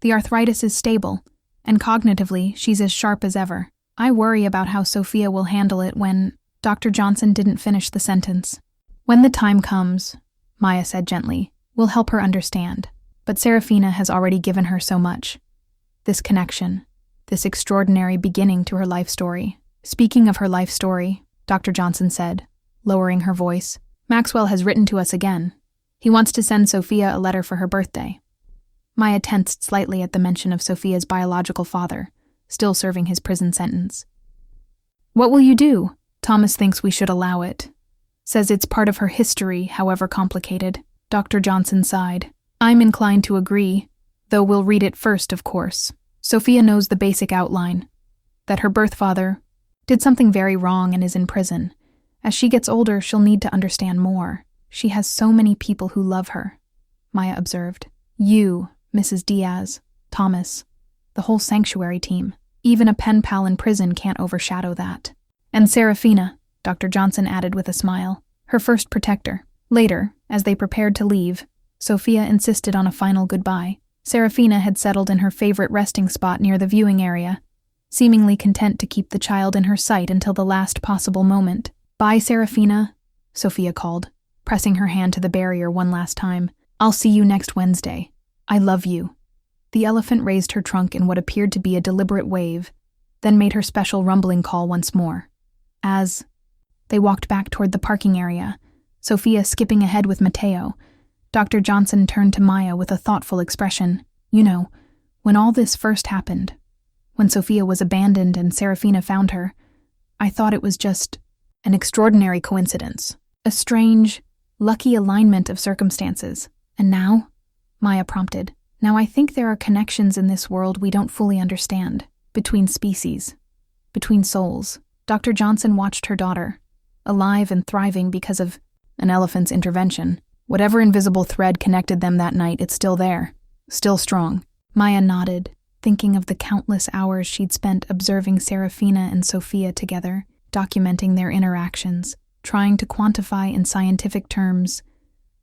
The arthritis is stable, and cognitively, she's as sharp as ever. I worry about how Sophia will handle it when—" Dr. Johnson didn't finish the sentence. "When the time comes," Maya said gently, "we'll help her understand. But Seraphina has already given her so much. This connection, this extraordinary beginning to her life story." "Speaking of her life story," Dr. Johnson said, lowering her voice, "Maxwell has written to us again. He wants to send Sophia a letter for her birthday." Maya tensed slightly at the mention of Sophia's biological father, still serving his prison sentence. "What will you do?" "Thomas thinks we should allow it. Says it's part of her history, however complicated." Dr. Johnson sighed. "I'm inclined to agree, though we'll read it first, of course. Sophia knows the basic outline, that her birth father did something very wrong and is in prison. As she gets older, she'll need to understand more. She has so many people who love her," Maya observed. "You, Mrs. Diaz, Thomas, the whole sanctuary team. Even a pen pal in prison can't overshadow that. And Seraphina," Dr. Johnson added with a smile, "her first protector." Later, as they prepared to leave, Sophia insisted on a final goodbye. Seraphina had settled in her favorite resting spot near the viewing area, seemingly content to keep the child in her sight until the last possible moment. "Bye, Seraphina," Sophia called, pressing her hand to the barrier one last time. "I'll see you next Wednesday. I love you." The elephant raised her trunk in what appeared to be a deliberate wave, then made her special rumbling call once more. As they walked back toward the parking area, Sophia skipping ahead with Mateo, Dr. Johnson turned to Maya with a thoughtful expression. "You know, when all this first happened, when Sophia was abandoned and Seraphina found her, I thought it was just an extraordinary coincidence, a strange, lucky alignment of circumstances. And now?" Maya prompted. "Now I think there are connections in this world we don't fully understand, between species, between souls." Dr. Johnson watched her daughter, alive and thriving because of an elephant's intervention. Whatever invisible thread connected them that night, it's still there, still strong. Maya nodded, thinking of the countless hours she'd spent observing Seraphina and Sophia together, documenting their interactions, trying to quantify in scientific terms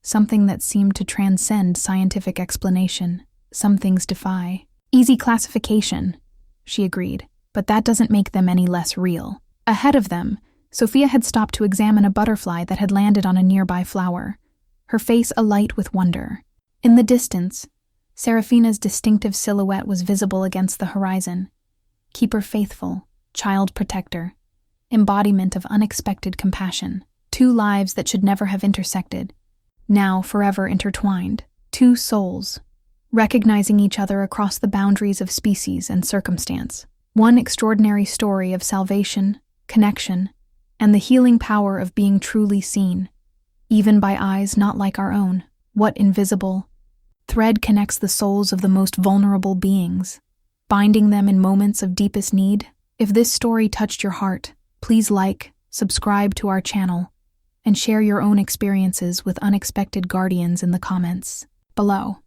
something that seemed to transcend scientific explanation. Some things defy easy classification, she agreed, but that doesn't make them any less real. Ahead of them, Sophia had stopped to examine a butterfly that had landed on a nearby flower, her face alight with wonder. In the distance, Seraphina's distinctive silhouette was visible against the horizon. Keeper faithful, child protector, embodiment of unexpected compassion. Two lives that should never have intersected, now forever intertwined. Two souls, recognizing each other across the boundaries of species and circumstance. One extraordinary story of salvation, connection, and the healing power of being truly seen, even by eyes not like our own. What invisible thread connects the souls of the most vulnerable beings, binding them in moments of deepest need? If this story touched your heart, please like, subscribe to our channel, and share your own experiences with unexpected guardians in the comments below.